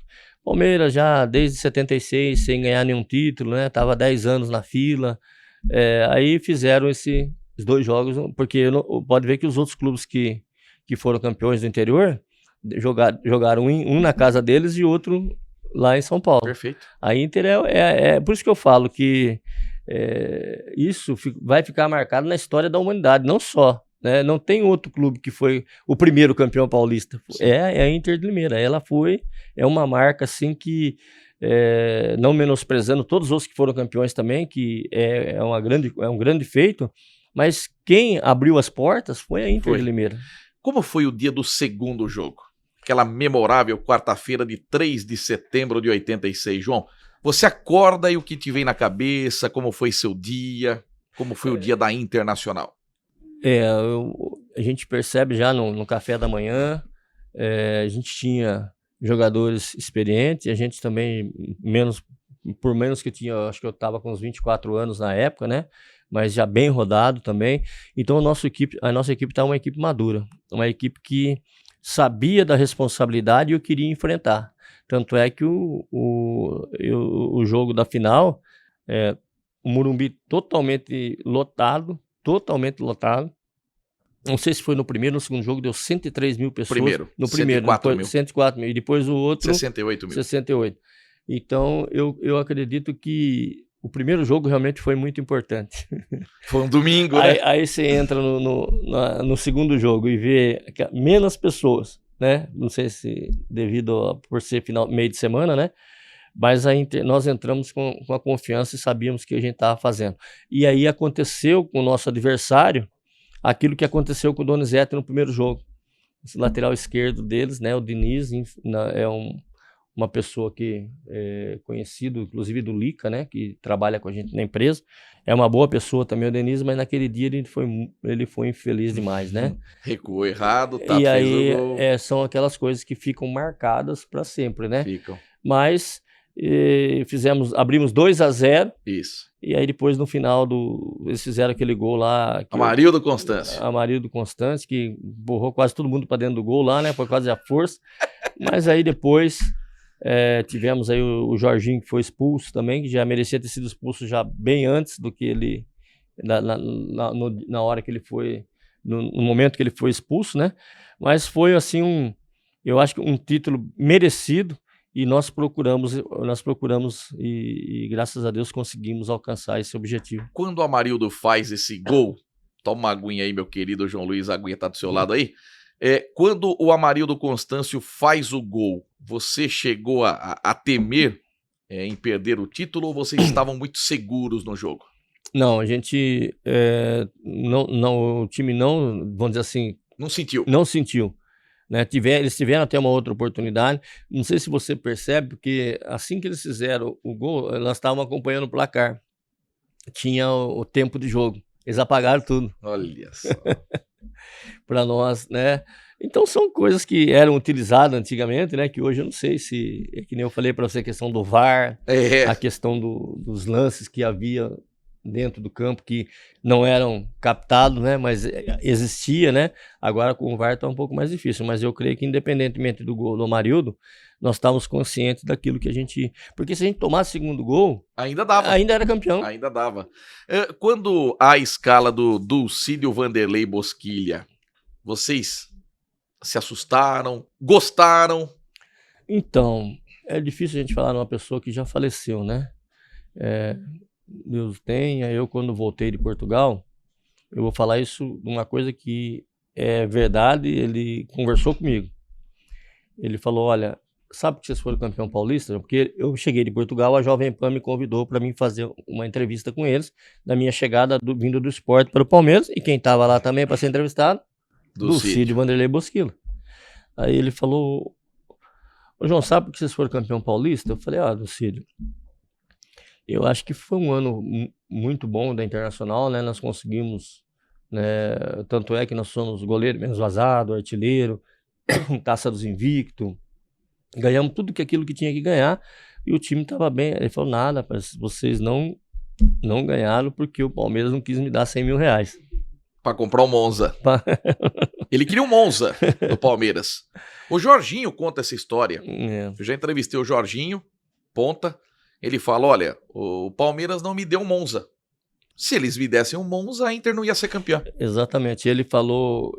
Palmeiras já desde 76 sem ganhar nenhum título, né? Tava 10 anos na fila. Aí fizeram esses 2 jogos, porque pode ver que os outros clubes que foram campeões do interior jogaram um na casa deles e outro lá em São Paulo. Perfeito. A Inter por isso que eu falo que isso vai ficar marcado na história da humanidade, não só, né? Não tem outro clube que foi o primeiro campeão paulista. É a Inter de Limeira. Ela é uma marca assim que não menosprezando todos os outros que foram campeões também, que é um grande feito, mas quem abriu as portas foi a Inter de Limeira. Como foi o dia do segundo jogo? Aquela memorável quarta-feira de 3 de setembro de 86, João. Você acorda e o que te vem na cabeça? Como foi seu dia? Como foi o dia da Internacional? A gente percebe já no café da manhã, a gente tinha jogadores experientes, a gente também, por menos que tinha, acho que eu estava com uns 24 anos na época, né? Mas já bem rodado também. Então a nossa equipe está uma equipe madura, uma equipe que sabia da responsabilidade e eu queria enfrentar. Tanto é que o jogo da final, o Morumbi totalmente lotado. Não sei se foi no primeiro ou no segundo jogo, deu 103 mil pessoas. No primeiro, 104 mil. E depois o outro... 68 mil. 68. Então, eu acredito que o primeiro jogo realmente foi muito importante. Foi um domingo, né? Aí você entra no segundo jogo e vê menos pessoas, né? Não sei se por ser meio de semana, né? Mas nós entramos com a confiança e sabíamos o que a gente estava fazendo. E aí aconteceu com o nosso adversário aquilo que aconteceu com o Donizete no primeiro jogo. Esse lateral esquerdo deles, né, o Diniz, é uma pessoa que é conhecido, inclusive do Lica, né, que trabalha com a gente na empresa. É uma boa pessoa também o Diniz, mas naquele dia ele foi infeliz demais, né? Recuou errado, e aí fez o gol. São aquelas coisas que ficam marcadas para sempre, né? Ficam. Mas abrimos 2-0. Isso. E aí depois no final eles fizeram aquele gol lá. Amarildo Constâncio. Amarildo Constâncio, que borrou quase todo mundo para dentro do gol lá, né? Foi quase a força. Mas aí depois Tivemos aí o Jorginho, que foi expulso também, que já merecia ter sido expulso já bem antes do que ele, na hora que ele foi, no momento que ele foi expulso, né? Mas foi assim eu acho que um título merecido, e nós procuramos e graças a Deus conseguimos alcançar esse objetivo. Quando o Amarildo faz esse gol, toma uma aguinha aí, meu querido João Luiz, a aguinha tá do seu lado aí. Quando o Amarildo Constâncio faz o gol, você chegou a temer em perder o título, ou vocês estavam muito seguros no jogo? Não, a gente o time não, vamos dizer assim, Não sentiu? Não sentiu. Né? Eles tiveram até uma outra oportunidade. Não sei se você percebe, porque assim que eles fizeram o gol, nós estávamos acompanhando o placar. Tinha o tempo de jogo. Eles apagaram tudo. Olha só. Para nós, né? Então são coisas que eram utilizadas antigamente, né? Que hoje eu não sei se, que nem eu falei para você, a questão do VAR, a questão dos lances que havia dentro do campo que não eram captados, né? Mas existia, né? Agora com o VAR está um pouco mais difícil, mas eu creio que independentemente do gol do Amarildo, nós estávamos conscientes daquilo que a gente... Porque se a gente tomasse o segundo gol... Ainda dava. Ainda era campeão. Ainda dava. Quando a escala do Dulcídio Vanderlei Bosquilha, vocês se assustaram? Gostaram? Então, é difícil a gente falar numa pessoa que já faleceu, né? Deus tenha. Eu, quando voltei de Portugal, eu vou falar isso de uma coisa que é verdade. Ele conversou comigo. Ele falou: olha, sabe que vocês foram campeão paulista? Porque eu cheguei de Portugal, a Jovem Pan me convidou para mim fazer uma entrevista com eles, da minha chegada vindo do esporte para o Palmeiras, e quem estava lá também para ser entrevistado, Dulcídio Vanderlei Bosquilha. Aí ele falou: ô João, sabe que vocês foram campeão paulista? Eu falei: Dulcídio, eu acho que foi um ano muito bom da Internacional, né? Nós conseguimos, né? Tanto é que nós somos goleiro menos vazado, artilheiro, taça dos invictos, ganhamos tudo aquilo que tinha que ganhar, e o time estava bem. Ele falou: nada, vocês não ganharam porque o Palmeiras não quis me dar 100 mil reais. Para comprar um Monza. Ele queria um Monza do Palmeiras. O Jorginho conta essa história. Eu já entrevistei o Jorginho, ponta. Ele fala: olha, o Palmeiras não me deu um Monza. Se eles me dessem um Monza, a Inter não ia ser campeã. Exatamente. Ele falou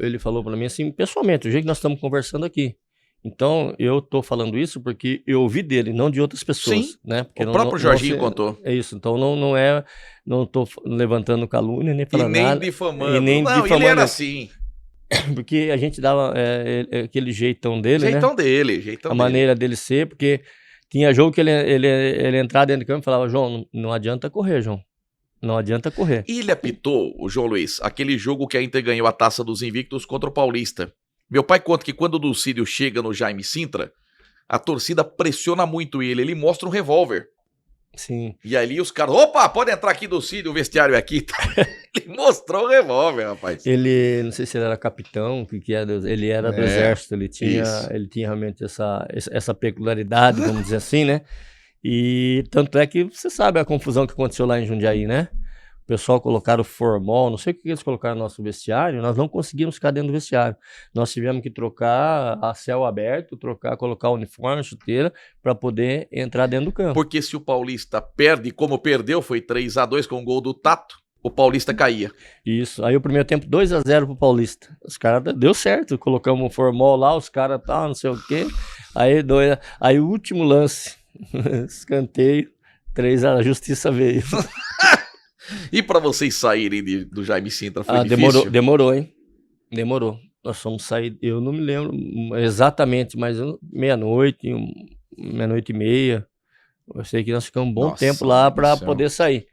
para mim assim, pessoalmente, o jeito que nós estamos conversando aqui. Então, eu tô falando isso porque eu ouvi dele, não de outras pessoas. Sim, né? Porque o próprio Jorginho contou. É isso. Então, não tô levantando calúnia, nem falando nada. E nem difamando. Não, ele era assim. Porque a gente dava aquele jeitão dele, jeitão né? dele. Maneira dele ser, porque tinha jogo que ele entrava dentro do campo e falava: João, não adianta correr, João. Não adianta correr. E ele apitou, o João Luiz, aquele jogo que a Inter ganhou a Taça dos Invictos contra o Paulista. Meu pai conta que quando o Dulcídio chega no Jaime Sintra, a torcida pressiona muito ele mostra um revólver. Sim. E ali os caras: opa, pode entrar aqui, Dulcídio, o vestiário é aqui. Ele mostrou o revólver, rapaz. Ele, não sei se ele era capitão, ele era do exército, ele tinha realmente essa peculiaridade, vamos dizer assim, né? E tanto é que você sabe a confusão que aconteceu lá em Jundiaí, né? O pessoal colocaram formol, não sei o que eles colocaram no nosso vestiário, nós não conseguimos ficar dentro do vestiário. Nós tivemos que trocar a céu aberto, colocar o uniforme, a chuteira, para poder entrar dentro do campo. Porque se o Paulista perde, como perdeu, foi 3-2 com o gol do Tato, o Paulista caía. Isso, aí o primeiro tempo 2-0 pro Paulista. Os caras, deu certo, colocamos o formol lá, os caras, não sei o quê. Aí o último lance, escanteio, 3-0, a justiça veio. E para vocês saírem do Jaime Sintra foi difícil? Demorou, hein? Demorou. Nós fomos sair, eu não me lembro exatamente, mas meia-noite, meia-noite e meia. Eu sei que nós ficamos um bom tempo lá para poder sair.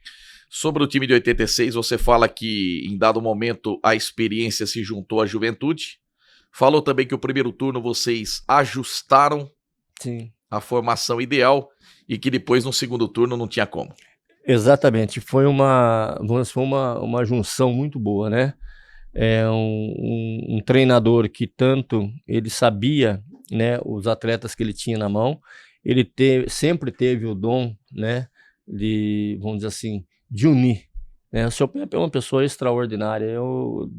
Sobre o time de 86, você fala que em dado momento a experiência se juntou à juventude. Falou também que o primeiro turno vocês ajustaram a formação ideal e que depois no segundo turno não tinha como. Exatamente, foi uma junção muito boa, né? Um treinador que tanto ele sabia, né, os atletas que ele tinha na mão, ele sempre teve o dom, né, de, vamos dizer assim, de unir, né? O seu Pepe é uma pessoa extraordinária. Eu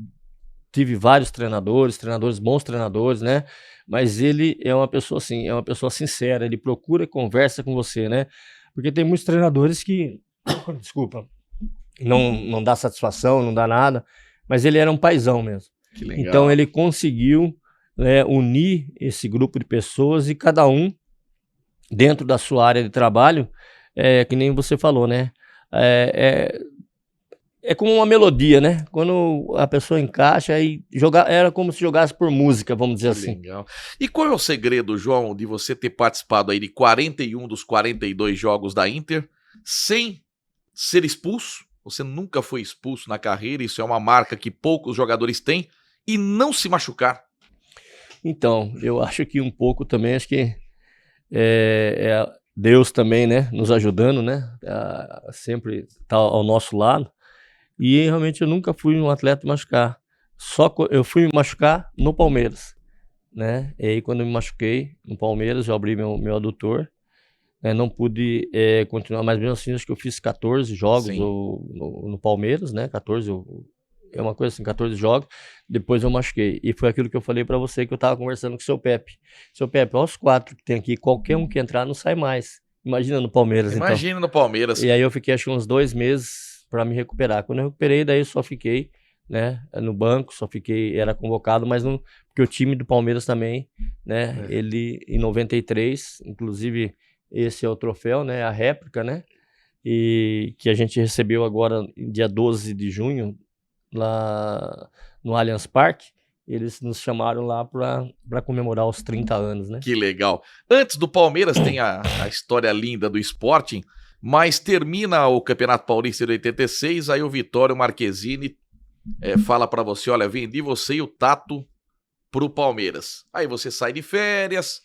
tive vários treinadores, bons treinadores, né? Mas ele é uma pessoa assim, é uma pessoa sincera, ele procura e conversa com você, né? Porque tem muitos treinadores que, desculpa, não dá satisfação, não dá nada, mas ele era um paizão mesmo. Que legal. Então ele conseguiu, né, unir esse grupo de pessoas e cada um dentro da sua área de trabalho, que nem você falou, né? É como uma melodia, né? Quando a pessoa encaixa e era como se jogasse por música, vamos dizer assim. Legal. E qual é o segredo, João, de você ter participado aí de 41 dos 42 jogos da Inter sem ser expulso? Você nunca foi expulso na carreira, isso é uma marca que poucos jogadores têm, e não se machucar. Então, eu acho que um pouco também, acho que Deus também, né, nos ajudando, né, sempre tá ao nosso lado. E realmente eu nunca fui um atleta machucar. Eu fui me machucar no Palmeiras, né? E aí quando eu me machuquei no Palmeiras, eu abri meu adutor, né? Não pude continuar, mas mesmo assim acho que eu fiz 14 jogos no Palmeiras, né? 14, é uma coisa assim, 14 jogos, depois eu machuquei. E foi aquilo que eu falei pra você, que eu tava conversando com o seu Pepe. Seu Pepe, olha os 4 que tem aqui, qualquer um que entrar não sai mais. Imagina no Palmeiras, Imagina então. no Palmeiras. E aí eu fiquei acho que uns 2 meses para me recuperar. Quando eu recuperei, daí eu só fiquei, né, no banco, era convocado, mas não, porque o time do Palmeiras também, né, ele em 93, inclusive esse é o troféu, né, a réplica, né, e que a gente recebeu agora dia 12 de junho, lá no Allianz Parque, eles nos chamaram lá para comemorar os 30 anos, né. Que legal. Antes do Palmeiras tem a história linda do Sporting, mas termina o Campeonato Paulista de 86, aí o Vitório Marquezine fala pra você, olha, vendi você e o Tato pro Palmeiras. Aí você sai de férias,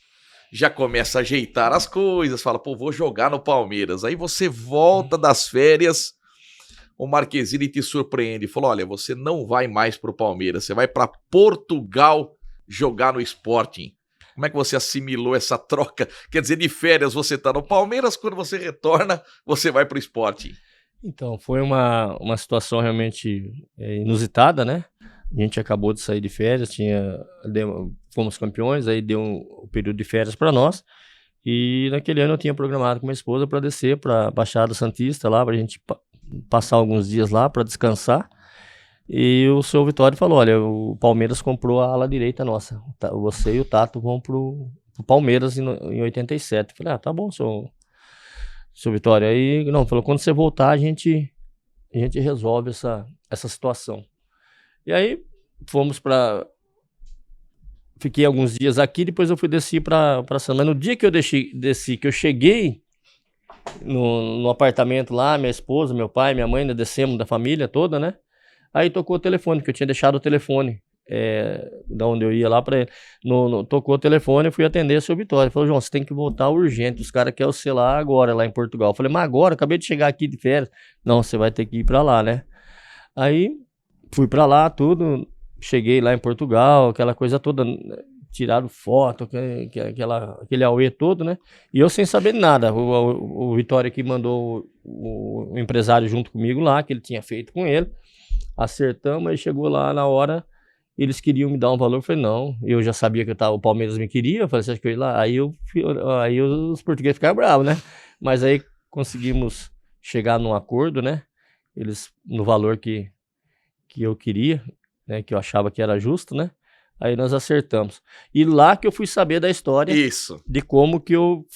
já começa a ajeitar as coisas, fala, pô, vou jogar no Palmeiras. Aí você volta das férias, o Marquezine te surpreende, falou, olha, você não vai mais pro Palmeiras, você vai pra Portugal jogar no Sporting. Como é que você assimilou essa troca? Quer dizer, de férias você tá no Palmeiras, quando você retorna, você vai pro Sporting. Então, foi uma situação realmente inusitada, né? A gente acabou de sair de férias, fomos campeões, aí deu um período de férias para nós. E naquele ano eu tinha programado com minha esposa para descer para Baixada Santista, lá para a gente passar alguns dias lá para descansar. E o seu Vitório falou, olha, o Palmeiras comprou a ala direita nossa, você e o Tato vão pro Palmeiras em 87. Eu falei, tá bom, seu Vitório. Aí, não, falou, quando você voltar a gente resolve essa situação. E aí, fiquei alguns dias aqui, depois eu desci para São. Mas no dia que eu desci, que eu cheguei no apartamento lá, minha esposa, meu pai, minha mãe, descemos da família toda, né? Aí tocou o telefone, porque eu tinha deixado o telefone da onde eu ia lá para ele. Tocou o telefone, eu fui atender o seu Vitória. Ele falou, João, você tem que voltar urgente, os caras querem você lá agora, lá em Portugal. Eu falei, mas agora, acabei de chegar aqui de férias. Não, você vai ter que ir para lá, né? Aí fui para lá, tudo, cheguei lá em Portugal, aquela coisa toda, tiraram foto, aquele auê todo, né? E eu sem saber de nada. O Vitória que mandou o empresário junto comigo lá, que ele tinha feito com ele. Acertamos, aí chegou lá na hora, eles queriam me dar um valor, eu falei, não, eu já sabia que o Palmeiras me queria, eu falei, você acha que eu ia lá? Aí os portugueses ficaram bravos, né? Mas aí conseguimos chegar num acordo, né? Eles, no valor que eu queria, né? Que eu achava que era justo, né? Aí nós acertamos. E lá que eu fui saber da história de como que eu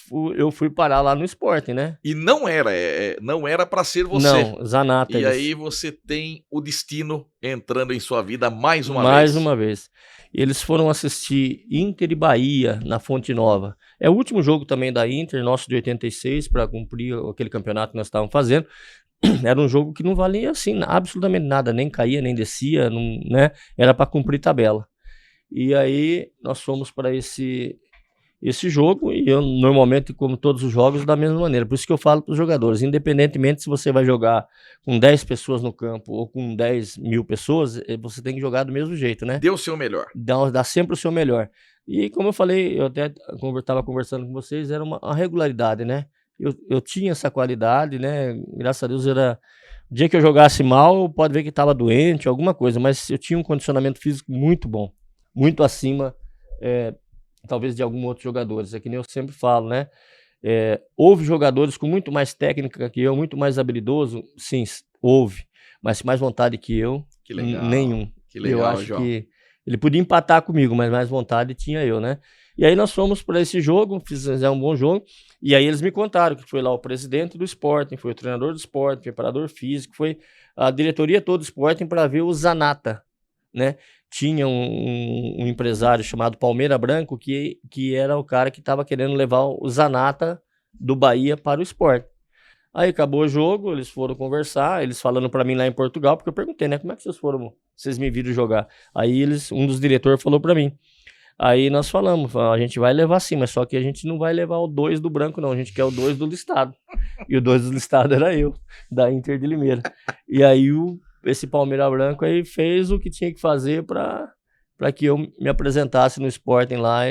fui parar lá no Sporting, né? E não era para ser você. Não, Zanata. E aí você tem o destino entrando em sua vida mais uma vez. Mais uma vez. Eles foram assistir Inter e Bahia na Fonte Nova. É o último jogo também da Inter, nosso de 86, para cumprir aquele campeonato que nós estávamos fazendo. Era um jogo que não valia assim absolutamente nada, nem caía, nem descia, não, né? Era para cumprir tabela. E aí nós fomos para esse jogo, e eu normalmente, como todos os jogos, da mesma maneira. Por isso que eu falo para os jogadores, independentemente se você vai jogar com 10 pessoas no campo ou com 10 mil pessoas, você tem que jogar do mesmo jeito, né? Dê o seu melhor. Dá sempre o seu melhor. E como eu falei, eu até estava conversando com vocês, era uma regularidade, né? Eu tinha essa qualidade, né? Graças a Deus era O dia que eu jogasse mal, pode ver que estava doente, alguma coisa, mas eu tinha um condicionamento físico muito bom, muito acima, talvez de alguns outros jogadores. É que nem eu sempre falo, né? Houve jogadores com muito mais técnica que eu, muito mais habilidoso, sim, houve, mas mais vontade que eu, Que legal. nenhum. Que legal, eu acho João. que ele podia empatar comigo, mas mais vontade tinha eu, né? E aí nós fomos para esse jogo, fizemos um bom jogo, e aí eles me contaram que foi lá o presidente do Sporting, foi o treinador do Sporting, preparador físico, foi a diretoria toda do Sporting para ver o Zanata, né? Tinha um empresário chamado Palmeira Branco que era o cara que estava querendo levar o Zanata do Bahia para o Sporting. Aí acabou o jogo, eles foram conversar, eles falando para mim lá em Portugal, porque eu perguntei, né, como é que vocês me viram jogar? Aí um dos diretores falou para mim. Aí nós falamos, a gente vai levar sim, mas só que a gente não vai levar o 2 do Branco não, a gente quer o 2 do listado. E o 2 do listado era eu, da Inter de Limeira. E aí esse Palmeira Branco aí fez o que tinha que fazer para que eu me apresentasse no Sporting lá.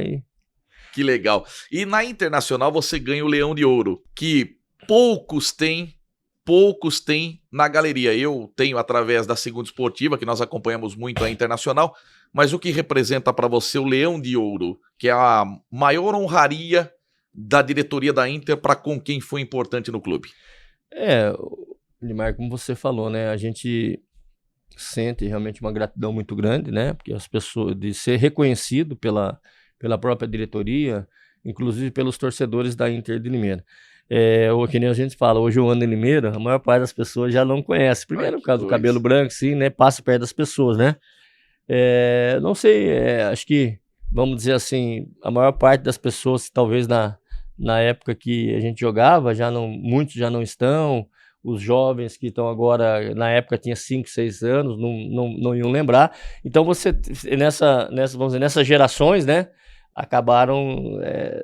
Que legal. E na Internacional você ganha o Leão de Ouro, que poucos têm na galeria. Eu tenho através da Segunda Esportiva, que nós acompanhamos muito a Internacional, mas o que representa para você o Leão de Ouro, que é a maior honraria da diretoria da Inter para com quem foi importante no clube? Edmar, como você falou, né, a gente sente realmente uma gratidão muito grande, né, porque as pessoas, de ser reconhecido pela própria diretoria, inclusive pelos torcedores da Inter de Limeira. O que nem a gente fala, hoje eu ando em Limeira, a maior parte das pessoas já não conhece. Primeiro, por causa do cabelo branco, sim, né? Passa perto das pessoas, né? Não sei, acho que, vamos dizer assim, a maior parte das pessoas, talvez na época que a gente jogava, muitos já não estão. Os jovens que estão agora, na época tinha 5, 6 anos, não iam lembrar. Então você, vamos dizer, nessas gerações, né? Acabaram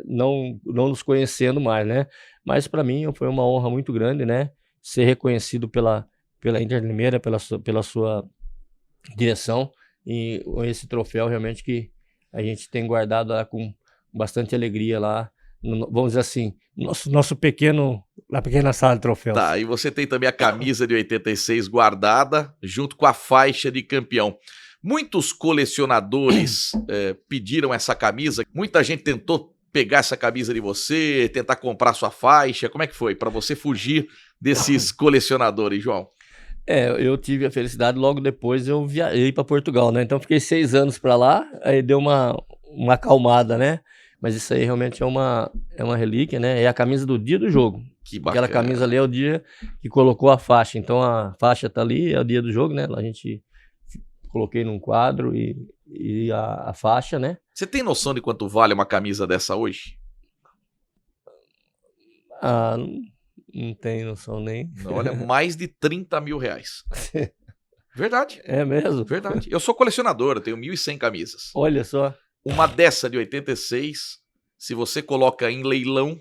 não nos conhecendo mais, né? Mas para mim foi uma honra muito grande, né? Ser reconhecido pela Inter de Limeira, pela sua direção, e esse troféu realmente que a gente tem guardado lá com bastante alegria lá, vamos dizer assim, na pequena sala de troféus. Tá, e você tem também a camisa de 86 guardada, junto com a faixa de campeão. Muitos colecionadores pediram essa camisa, muita gente tentou pegar essa camisa de você, tentar comprar sua faixa. Como é que foi para você fugir desses colecionadores, João? Eu tive a felicidade, logo depois eu viajei para Portugal, né? Então fiquei 6 anos para lá, aí deu uma acalmada, né? Mas isso aí realmente é uma relíquia, né? É a camisa do dia do jogo. Que bacana. Aquela camisa ali é o dia que colocou a faixa. Então a faixa tá ali, é o dia do jogo, né? A gente coloquei num quadro e a faixa, né? Você tem noção de quanto vale uma camisa dessa hoje? Não tenho noção nem. Olha, mais de 30 mil reais. Verdade. É mesmo? Verdade. Eu sou colecionador, eu tenho 1.100 camisas. Olha só. Uma dessa de 86, se você coloca em leilão,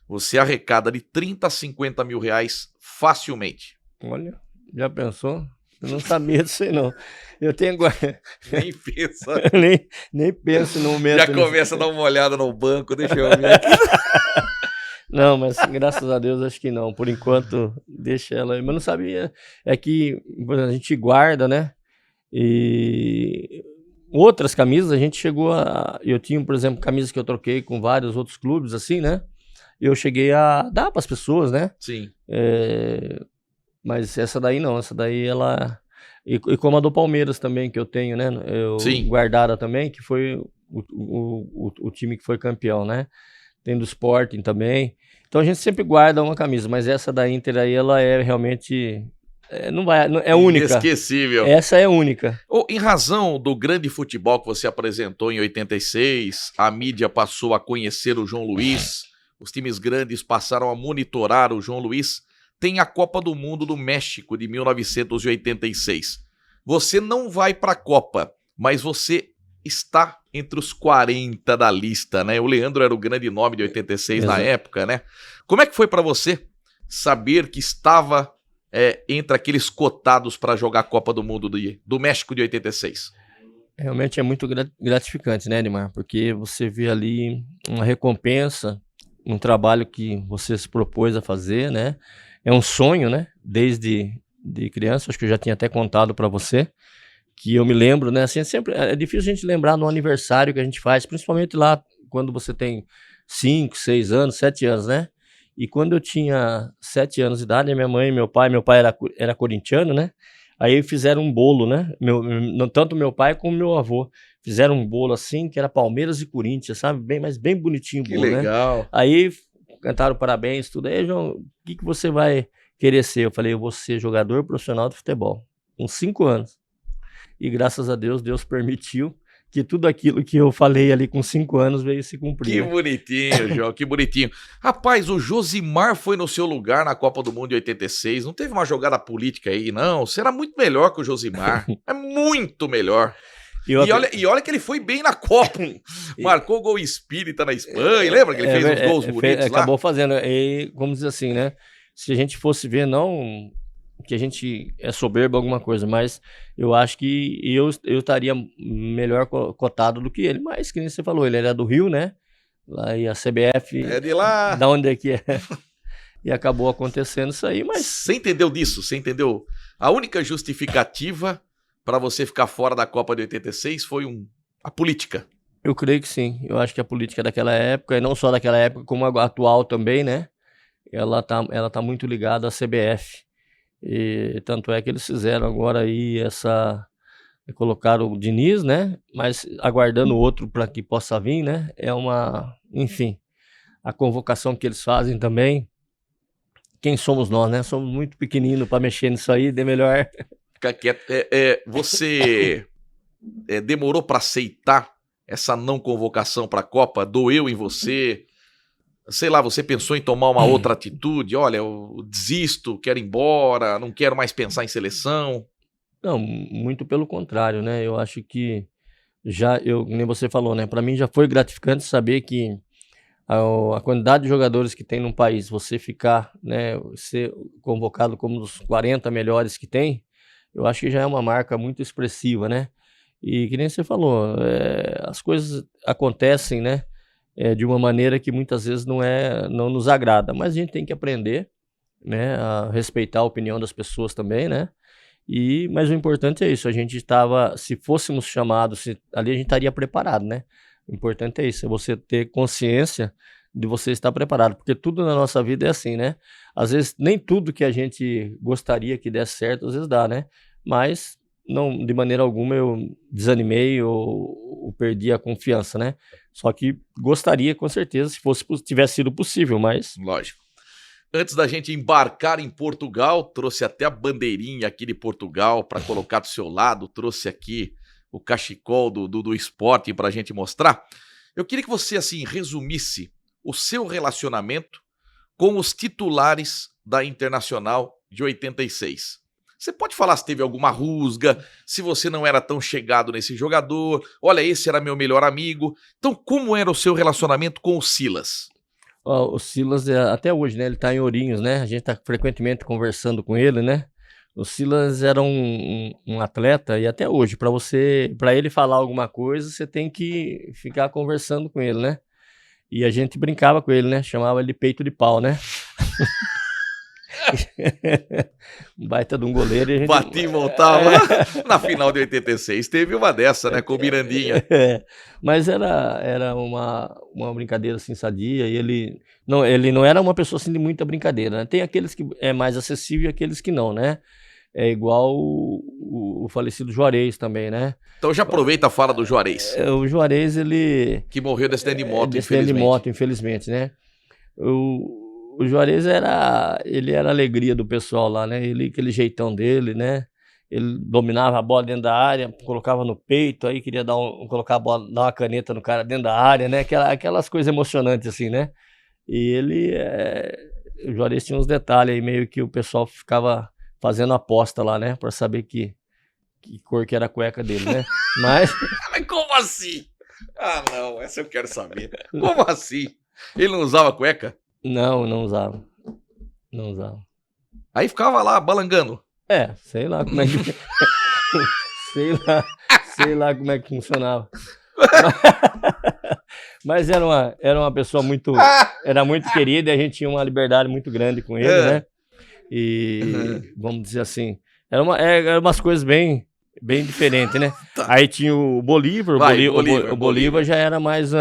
você arrecada de 30 a 50 mil reais facilmente. Olha, já pensou? Eu não sabia disso aí, não. Eu tenho... Nem pensa. nem penso no momento. Já começa a dar uma olhada no banco, deixa eu ver aqui. Não, mas graças a Deus acho que não. Por enquanto, deixa ela aí. Mas não sabia. É que a gente guarda, né? E outras camisas a gente chegou a... Eu tinha, por exemplo, camisas que eu troquei com vários outros clubes, assim, né? Eu cheguei a dar para as pessoas, né? Sim. Mas essa daí não. Essa daí ela... E como a do Palmeiras também, que eu tenho, né? Sim. Guardada também, que foi o time que foi campeão, né? Tem do Sporting também. Então a gente sempre guarda uma camisa, mas essa da Inter aí, ela é realmente... é única. Inesquecível. Essa é única. Em razão do grande futebol que você apresentou em 86, a mídia passou a conhecer o João Luiz, os times grandes passaram a monitorar o João Luiz. Tem a Copa do Mundo do México de 1986. Você não vai para a Copa, mas você está entre os 40 da lista, né? O Leandro era o grande nome de 86 na época, né? Como é que foi para você saber que estava entre aqueles cotados para jogar a Copa do Mundo do México de 86? Realmente é muito gratificante, né, Edmar? Porque você vê ali uma recompensa, um trabalho que você se propôs a fazer, né? é um sonho, né? Desde de criança, acho que eu já tinha até contado para você, que eu me lembro, né? Assim, sempre é difícil a gente lembrar no aniversário que a gente faz, principalmente lá quando você tem 5, 6 anos, 7 anos, né? E quando eu tinha 7 anos de idade, minha mãe e meu pai era corintiano, né? Aí fizeram um bolo, né? Tanto meu pai como meu avô fizeram um bolo assim, que era Palmeiras e Corinthians, sabe? Mas bem bonitinho o Que bolo, né? legal. Aí cantaram parabéns, tudo. Aí, João, o que você vai querer ser? Eu falei, eu vou ser jogador profissional de futebol, com 5 anos. E graças a Deus, Deus permitiu que tudo aquilo que eu falei ali com 5 anos veio se cumprir. Que né? bonitinho, João, que bonitinho. Rapaz, o Josimar foi no seu lugar na Copa do Mundo de 86. Não teve uma jogada política aí, não. Você era muito melhor que o Josimar. É muito melhor. E olha que ele foi bem na Copa. Marcou gol espírita na Espanha. Lembra que ele fez uns gols bonitos lá? Acabou fazendo. E, como diz assim, né? Se a gente fosse ver, não que a gente é soberbo alguma coisa, mas eu acho que eu estaria melhor cotado do que ele. Mas, que nem você falou, ele era do Rio, né? Lá e a CBF... É de lá. Da onde é que é? E acabou acontecendo isso aí, mas... Você entendeu disso? Você entendeu? A única justificativa para você ficar fora da Copa de 86 foi a política. Eu creio que sim. Eu acho que a política daquela época, e não só daquela época, como a atual também, né? Ela tá muito ligada à CBF. E tanto é que eles fizeram agora aí colocaram o Diniz, né? Mas aguardando outro para que possa vir, né? Enfim, a convocação que eles fazem também. Quem somos nós, né? Somos muito pequeninos para mexer nisso aí, de melhor. Fica quieto. Você demorou para aceitar essa não convocação para a Copa? Doeu em você? Sei lá, você pensou em tomar uma outra atitude? Olha, eu desisto, quero ir embora, não quero mais pensar em seleção. Não, muito pelo contrário, né? Eu acho que nem você falou, né? Para mim já foi gratificante saber que a quantidade de jogadores que tem no país, você ficar, né, ser convocado como um dos 40 melhores que tem, eu acho que já é uma marca muito expressiva, né? E que nem você falou, as coisas acontecem, né? De uma maneira que muitas vezes não nos agrada, mas a gente tem que aprender, né, a respeitar a opinião das pessoas também, né? Mas o importante é isso, se fôssemos chamados, ali a gente estaria preparado, né? O importante é isso, é você ter consciência de você estar preparado, porque tudo na nossa vida é assim, né? Às vezes nem tudo que a gente gostaria que desse certo, às vezes dá, né? Mas não, de maneira alguma eu desanimei ou perdi a confiança, né? Só que gostaria, com certeza, se tivesse sido possível, mas... Lógico. Antes da gente embarcar em Portugal, trouxe até a bandeirinha aqui de Portugal para colocar do seu lado, trouxe aqui o cachecol do esporte para a gente mostrar. Eu queria que você, assim, resumisse o seu relacionamento com os titulares da Internacional de 86. Você pode falar se teve alguma rusga, se você não era tão chegado nesse jogador, olha, esse era meu melhor amigo. Então, como era o seu relacionamento com o Silas? O Silas, até hoje, né? Ele tá em Ourinhos, né? A gente tá frequentemente conversando com ele, né? O Silas era um atleta e até hoje, para ele falar alguma coisa, você tem que ficar conversando com ele, né? E a gente brincava com ele, né? Chamava ele de peito de pau, né? Um baita de um goleiro. E a gente... Batia e voltava. Na final de 86 teve uma dessa, né? Com o Mirandinha. Mas era uma brincadeira assim sadia. E ele não era uma pessoa assim de muita brincadeira, né? Tem aqueles que é mais acessível e aqueles que não, né? É igual o falecido Juarez também, né? Então já aproveita a fala do Juarez. O Juarez, ele... Que morreu de acidente de moto, infelizmente. De moto, infelizmente, né? O Juarez ele era a alegria do pessoal lá, né? Aquele jeitão dele, né? Ele dominava a bola dentro da área, colocava no peito, aí queria colocar a bola, dar uma caneta no cara dentro da área, né? Aquelas coisas emocionantes assim, né? E o Juarez tinha uns detalhes aí, meio que o pessoal ficava fazendo aposta lá, né? Pra saber que cor que era a cueca dele, né? Mas como assim? Ah, não, essa eu quero saber. Como assim? Ele não usava cueca? Não usava. Não usava. Aí ficava lá balangando. Sei lá como é que... sei lá como é que funcionava. Mas era uma pessoa era muito querida e a gente tinha uma liberdade muito grande com ele, né? E, vamos dizer assim, eram umas coisas bem diferentes, né? Tá. Aí tinha o Bolívar, o Bolívar já era mais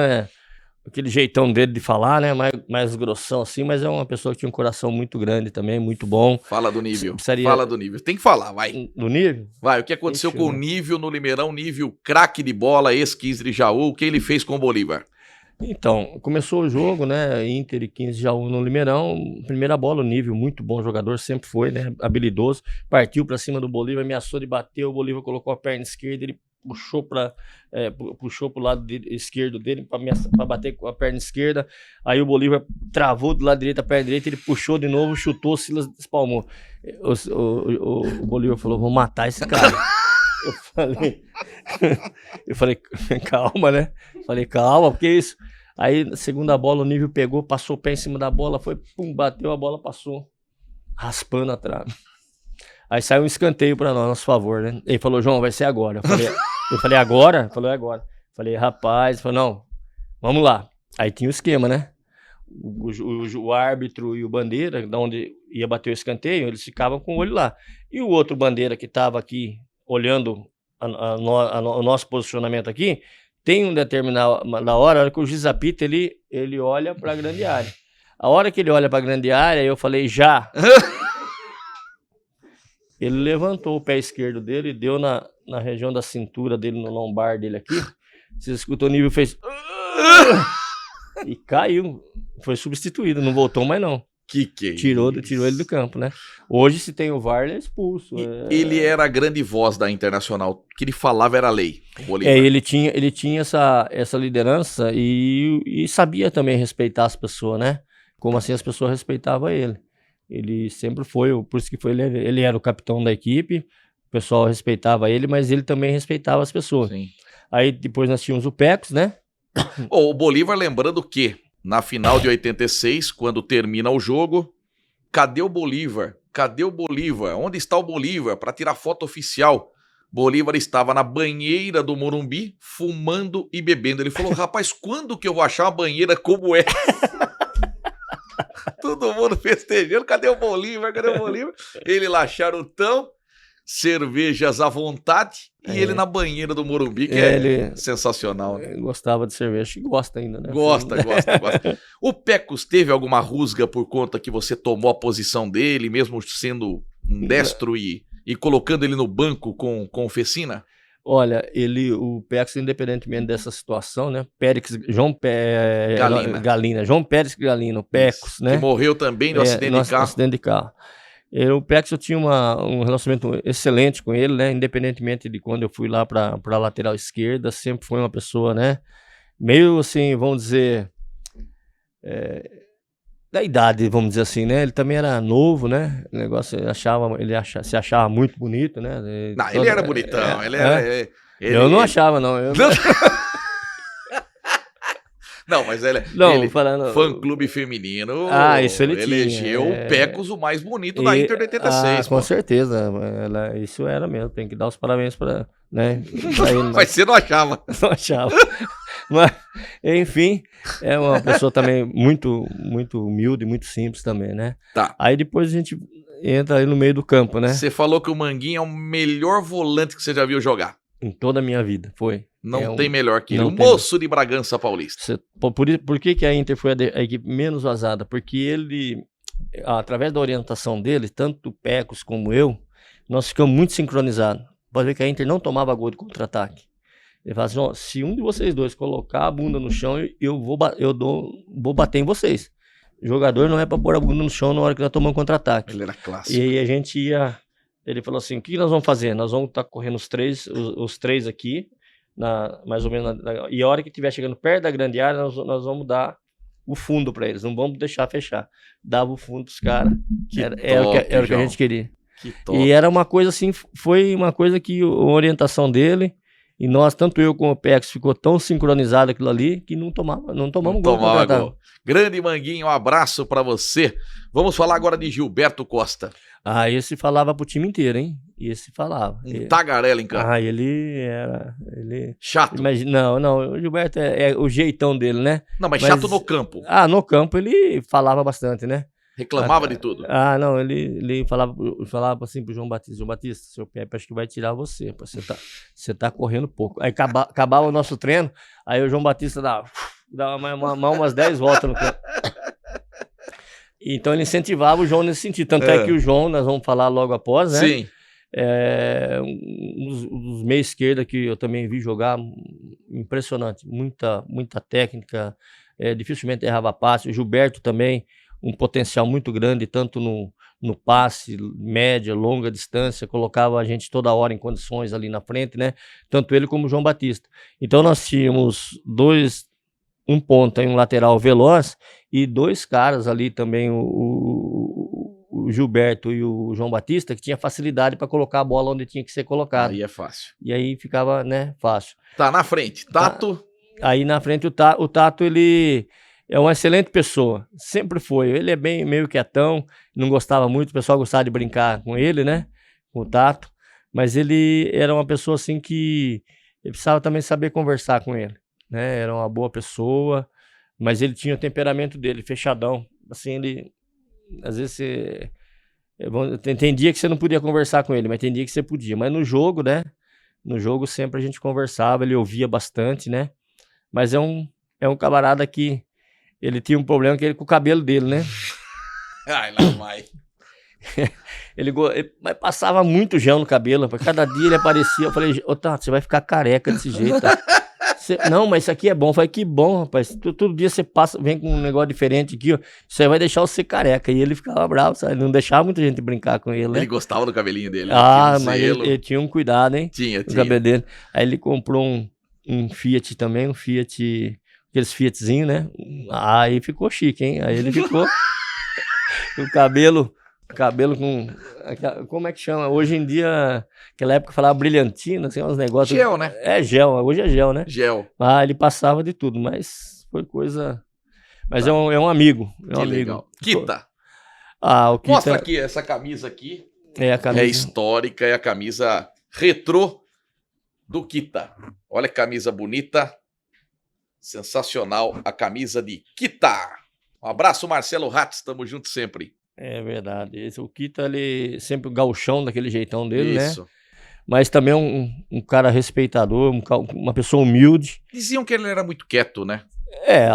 aquele jeitão dele de falar, né? Mais grossão assim, mas é uma pessoa que tinha um coração muito grande também, muito bom. Fala do nível. Precisaria- Fala do nível. Tem que falar, vai. No nível? Vai, o que aconteceu Deixa eu com o ver. Nível no Limeirão, Nível craque de bola, ex-15 de Jaú, o que ele fez com o Bolívar? Então, começou o jogo, né? Inter e 15 Jaú no Limeirão. Primeira bola, o Nível, muito bom jogador, sempre foi, né? Habilidoso. Partiu pra cima do Bolívar, ameaçou de bater. O Bolívar colocou a perna esquerda, ele puxou pro lado esquerdo dele pra bater com a perna esquerda. Aí o Bolívar travou do lado direito a perna direita, ele puxou de novo, chutou, o Silas espalmou. O Bolívar falou: vou matar esse cara. Eu falei, calma, né? Falei, calma, porque isso. Aí, na segunda bola, o Nível pegou, passou o pé em cima da bola, foi, pum, bateu a bola, passou, raspando a trave. Aí saiu um escanteio pra nós, nosso favor, né? Ele falou: João, vai ser agora. Eu falei, agora? Ele falou, é agora. Falei, rapaz, ele falou, não, vamos lá. Aí tinha o esquema, né? O árbitro e o bandeira, da onde ia bater o escanteio, eles ficavam com o olho lá. E o outro bandeira que estava aqui, olhando o nosso posicionamento aqui, tem um determinado, na hora que o juiz apita, ele olha para a grande área. A hora que ele olha para a grande área, eu falei, já. Ele levantou o pé esquerdo dele, deu na região da cintura dele, no lombar dele aqui. Você escutou o Nível, fez... E caiu. Foi substituído, não voltou mais não. Que é Tirou isso? ele do campo, né? Hoje, se tem o VAR, ele é expulso. Ele era a grande voz da Internacional. O que ele falava era lei. O Bolívar. Ele tinha essa liderança e sabia também respeitar as pessoas, né? Como assim as pessoas respeitavam ele. Ele sempre foi, por isso que ele era o capitão da equipe, o pessoal respeitava ele, mas ele também respeitava as pessoas. Sim. Aí depois nós tínhamos o Pecos, né? O Bolívar, lembrando que na final de 86, quando termina o jogo, cadê o Bolívar? Cadê o Bolívar? Onde está o Bolívar? Para tirar foto oficial. Bolívar estava na banheira do Morumbi, fumando e bebendo. Ele falou, rapaz, quando que eu vou achar uma banheira como essa? Todo mundo festejando, cadê o Bolívar? Cadê o Bolívar? Ele lá charutão, cervejas à vontade, e ele na banheira do Morumbi, que é sensacional, né? Gostava de cerveja, e gosta ainda, né? Gosta. O Pecos teve alguma rusga por conta que você tomou a posição dele, mesmo sendo um destro e colocando ele no banco com o Fecina? Olha, o Pecos, independentemente dessa situação, né? João Pérez Galina, o Pecos, né? Que morreu também no acidente de carro. O Pecos, eu tinha um relacionamento excelente com ele, né? Independentemente de quando eu fui lá para a lateral esquerda, sempre foi uma pessoa, né? Meio assim, vamos dizer, da idade, vamos dizer assim, né? Ele também era novo, né? O negócio, se achava muito bonito, né? Ele era bonitão, Eu não achava, não. Não, mas fã-clube feminino, isso ele elegeu tinha. O Pecos o mais bonito da Inter de 86. Com certeza, isso era mesmo, tem que dar os parabéns para ele. Mas você não achava. Não achava. Mas, enfim, é uma pessoa também muito, muito humilde, muito simples também, né? Tá. Aí depois a gente entra aí no meio do campo, né? Você falou que o Manguinho é o melhor volante que você já viu jogar. Em toda a minha vida, foi. Não tem melhor que ele. O moço de Bragança Paulista. Por que a Inter foi a equipe menos vazada? Porque ele, através da orientação dele, tanto o Pecos como eu, nós ficamos muito sincronizados. Pode ver que a Inter não tomava gol de contra-ataque. Ele fala assim, se um de vocês dois colocar a bunda no chão, eu vou bater em vocês. O jogador não é para pôr a bunda no chão na hora que nós tomamos contra-ataque. Ele era clássico. E aí a gente ia... Ele falou assim, o que nós vamos fazer? Nós vamos estar correndo os três aqui, mais ou menos, e a hora que estiver chegando perto da grande área, nós vamos dar o fundo para eles, não vamos deixar fechar. Dava o fundo pros caras, era o que a gente queria. Que top. E era uma coisa assim, foi uma coisa que a orientação dele, e nós, tanto eu como o Pecos, ficou tão sincronizado aquilo ali, que não tomamos gol. Grande Manguinho, um abraço para você. Vamos falar agora de Gilberto Costa. Esse falava pro time inteiro, hein? Esse falava. Tagarela em campo. Ele era... Chato. Não, o Gilberto é o jeitão dele, né? Não, mas chato no campo. No campo ele falava bastante, né? Reclamava de tudo. Não, ele falava assim pro João Batista, seu Pepe, acho que vai tirar você, pô, você tá correndo pouco. Aí acabava o nosso treino, aí o João Batista dava umas 10 voltas no campo. Então ele incentivava o João nesse sentido, tanto é que o João, nós vamos falar logo após, né? Sim. Um dos meia esquerda que eu também vi jogar, impressionante, muita técnica, dificilmente errava passe. O Gilberto também, um potencial muito grande, tanto no passe, média, longa distância, colocava a gente toda hora em condições ali na frente, né? Tanto ele como o João Batista. Então nós tínhamos um ponta e um lateral veloz e 2 caras ali também, o Gilberto e o João Batista, que tinha facilidade para colocar a bola onde tinha que ser colocada. Aí é fácil. E aí ficava, né, fácil. Tá na frente, Tato. Aí na frente o Tato, ele é uma excelente pessoa, sempre foi. Ele é bem meio quietão, não gostava muito, o pessoal gostava de brincar com ele, né, com o Tato, mas ele era uma pessoa assim que eu precisava também saber conversar com ele, né, era uma boa pessoa, mas ele tinha o temperamento dele, fechadão, assim, ele, às vezes tem dia que você não podia conversar com ele, mas tem dia que você podia, mas no jogo, né, no jogo sempre a gente conversava, ele ouvia bastante, né, mas é um camarada que ele tinha um problema com o cabelo dele, né? Ai, lá vai. Ele passava muito gel no cabelo, cada dia ele aparecia, eu falei, Tato, você vai ficar careca desse jeito, tá? Não, mas isso aqui é bom. Eu falei, que bom, rapaz, todo dia você vem com um negócio diferente aqui, ó, isso aí vai deixar você careca, e ele ficava bravo, sabe? Não deixava muita gente brincar com ele, né? Ele gostava do cabelinho dele. Mas ele tinha um cuidado, hein? Tinha. O cabelo dele. Aí ele comprou um Fiat também, aqueles Fiatzinho, né? Aí ficou chique, hein? Aí ele ficou o cabelo com... Como é que chama? Hoje em dia, naquela época falava brilhantina, assim, uns negócios... Gel, né? Gel. Hoje é gel, né? Gel. Ele passava de tudo, mas foi coisa... Mas é um amigo. Um amigo. Legal. Kita. O Kita... Mostra aqui, essa camisa aqui. A camisa... É histórica, é a camisa retrô do Kita. Olha que camisa bonita. Sensacional a camisa de Kita. Um abraço, Marcelo Ratz, estamos juntos sempre. É verdade. O Kita, ele sempre o gauchão daquele jeitão dele, Isso. né? Mas também um cara respeitador, uma pessoa humilde. Diziam que ele era muito quieto, né? É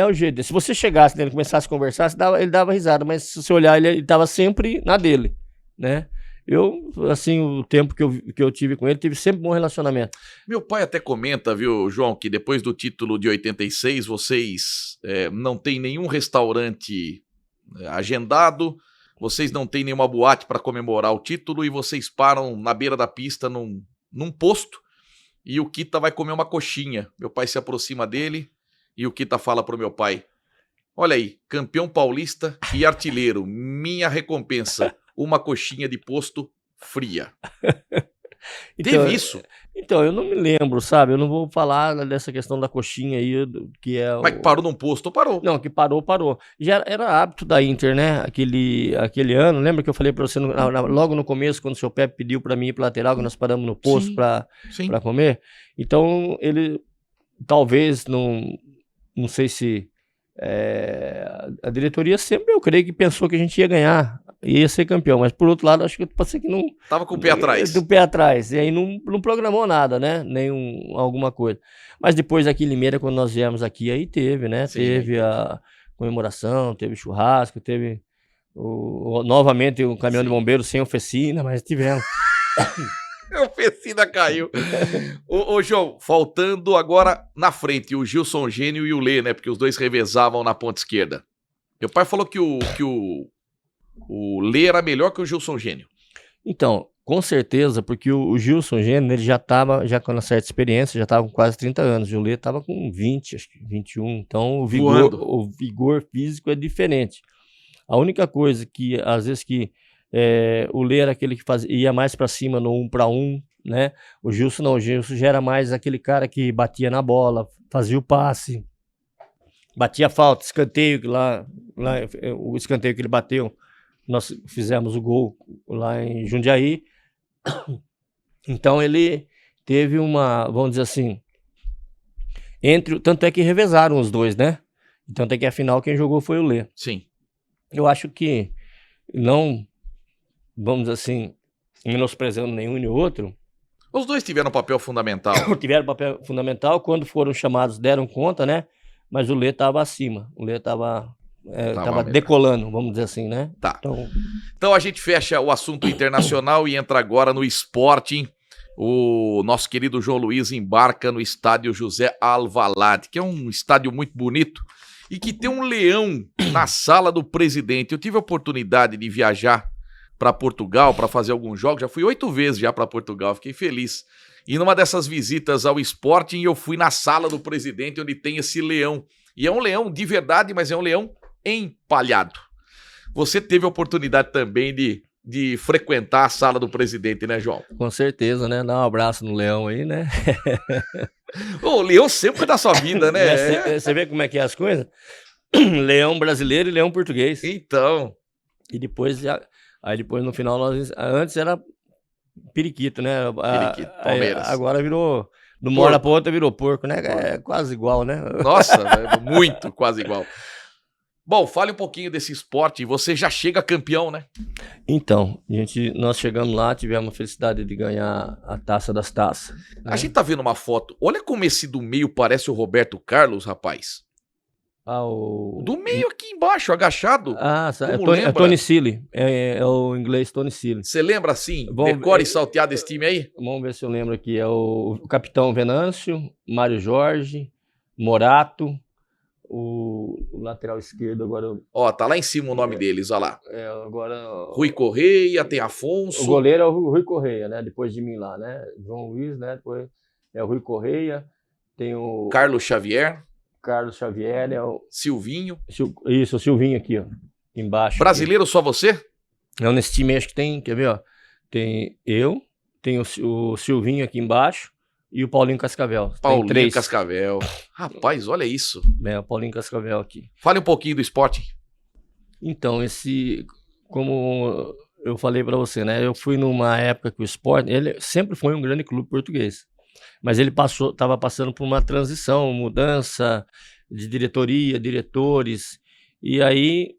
o jeito dele. Se você chegasse nele e começasse a conversar, ele dava risada, mas se você olhar, ele estava sempre na dele, né? Eu, assim, o tempo que eu tive com ele, tive sempre bom relacionamento. Meu pai até comenta, viu, João, que depois do título de 86, vocês não tem nenhum restaurante agendado, vocês não tem nenhuma boate para comemorar o título e vocês param na beira da pista num posto e o Kita vai comer uma coxinha. Meu pai se aproxima dele e o Kita fala pro meu pai, olha aí, campeão paulista e artilheiro, minha recompensa. Uma coxinha de posto fria. Teve isso? Então, eu não me lembro, sabe? Eu não vou falar dessa questão da coxinha aí, que é... Mas que parou num posto ou parou? Não, que parou. Já era hábito da Inter, né? Aquele ano, lembra que eu falei pra você logo no começo, quando o seu Pepe pediu pra mim ir pro lateral, que nós paramos no posto pra comer? Então, ele talvez não sei se... a diretoria sempre, eu creio que pensou que a gente ia ganhar, ia ser campeão, mas por outro lado, acho que pode ser que não... Tava com o pé atrás. Do pé atrás, e aí não programou nada, né, alguma coisa. Mas depois aqui em Limeira, quando nós viemos aqui, aí teve, né, teve a comemoração, teve churrasco, teve novamente um caminhão de bombeiro sem oficina, mas tivemos. A oficina caiu. Ô, João, faltando agora na frente o Gilson Gênio e o Lê, né? Porque os dois revezavam na ponta esquerda. Meu pai falou que o Lê era melhor que o Gilson Gênio. Então, com certeza, porque o Gilson Gênio, ele já com uma certa experiência, já estava com quase 30 anos. E o Lê estava com 20, acho que 21. Então, o vigor físico é diferente. A única coisa que, às vezes, o Lê era aquele que ia mais para cima no 1 para 1, né? O Gilson não, o Gilson já era mais aquele cara que batia na bola, fazia o passe, batia a falta, escanteio, lá o escanteio que ele bateu, nós fizemos o gol lá em Jundiaí. Então ele teve vamos dizer assim, tanto é que revezaram os dois, né? Tanto é que a final quem jogou foi o Lê. Sim. Eu acho que não, vamos dizer assim, menosprezando nenhum nem outro, Os dois tiveram um papel fundamental. tiveram papel fundamental, quando foram chamados deram conta, né? Mas o Lê estava acima, o Lê estava Tava mesmo. decolando, vamos dizer assim, né? Tá. Então a gente fecha o assunto internacional e entra agora no Sporting. O nosso querido João Luiz embarca no estádio José Alvalade, que é um estádio muito bonito e que tem um leão na sala do presidente. Eu tive a oportunidade de viajar para Portugal para fazer alguns jogos, já fui 8 vezes já para Portugal, fiquei feliz. E numa dessas visitas ao Sporting, eu fui na sala do presidente, onde tem esse leão. E é um leão de verdade, mas é um leão empalhado. Você teve a oportunidade também de frequentar a sala do presidente, né, João? Com certeza, né? Dá um abraço no leão aí, né? O leão sempre da sua vida, né? Você vê como é que é as coisas? Leão brasileiro e leão português. Então. E depois, aí depois no final, antes era periquito, né? Periquito, Palmeiras. Agora virou, de uma hora pra outra virou porco, né? É quase igual, né? Nossa, muito quase igual. Bom, fale um pouquinho desse esporte. Você já chega campeão, né? Então, nós chegamos lá, tivemos a felicidade de ganhar a taça das taças. Né? A gente tá vendo uma foto. Olha como esse do meio parece o Roberto Carlos, rapaz. Do meio aqui embaixo, agachado. É Tony Seeley. É o inglês Tony Seeley. Você lembra assim? Decore e saltear desse time aí? Vamos ver se eu lembro aqui. É o capitão Venâncio, Mário Jorge, Morato. O lateral esquerdo agora... Ó, tá lá em cima o nome deles, ó lá. Agora... Rui Correia, tem Afonso. O goleiro é o Rui Correia, né? Depois de mim lá, né? João Luiz, né? Depois é o Rui Correia. Tem o... Carlos Xavier, é o... Silvinho. Isso, o Silvinho aqui, ó. Embaixo. Brasileiro aqui. Só você? Não, nesse time acho que tem, quer ver, ó. Tem eu, tem o Silvinho aqui embaixo. E o Paulinho Cascavel. Paulinho Cascavel. Rapaz, olha isso. O Paulinho Cascavel aqui. Fale um pouquinho do Sporting. Então, como eu falei para você, né? Eu fui numa época que o Sporting, ele sempre foi um grande clube português. Mas ele estava passando por uma transição, mudança de diretoria, diretores. E aí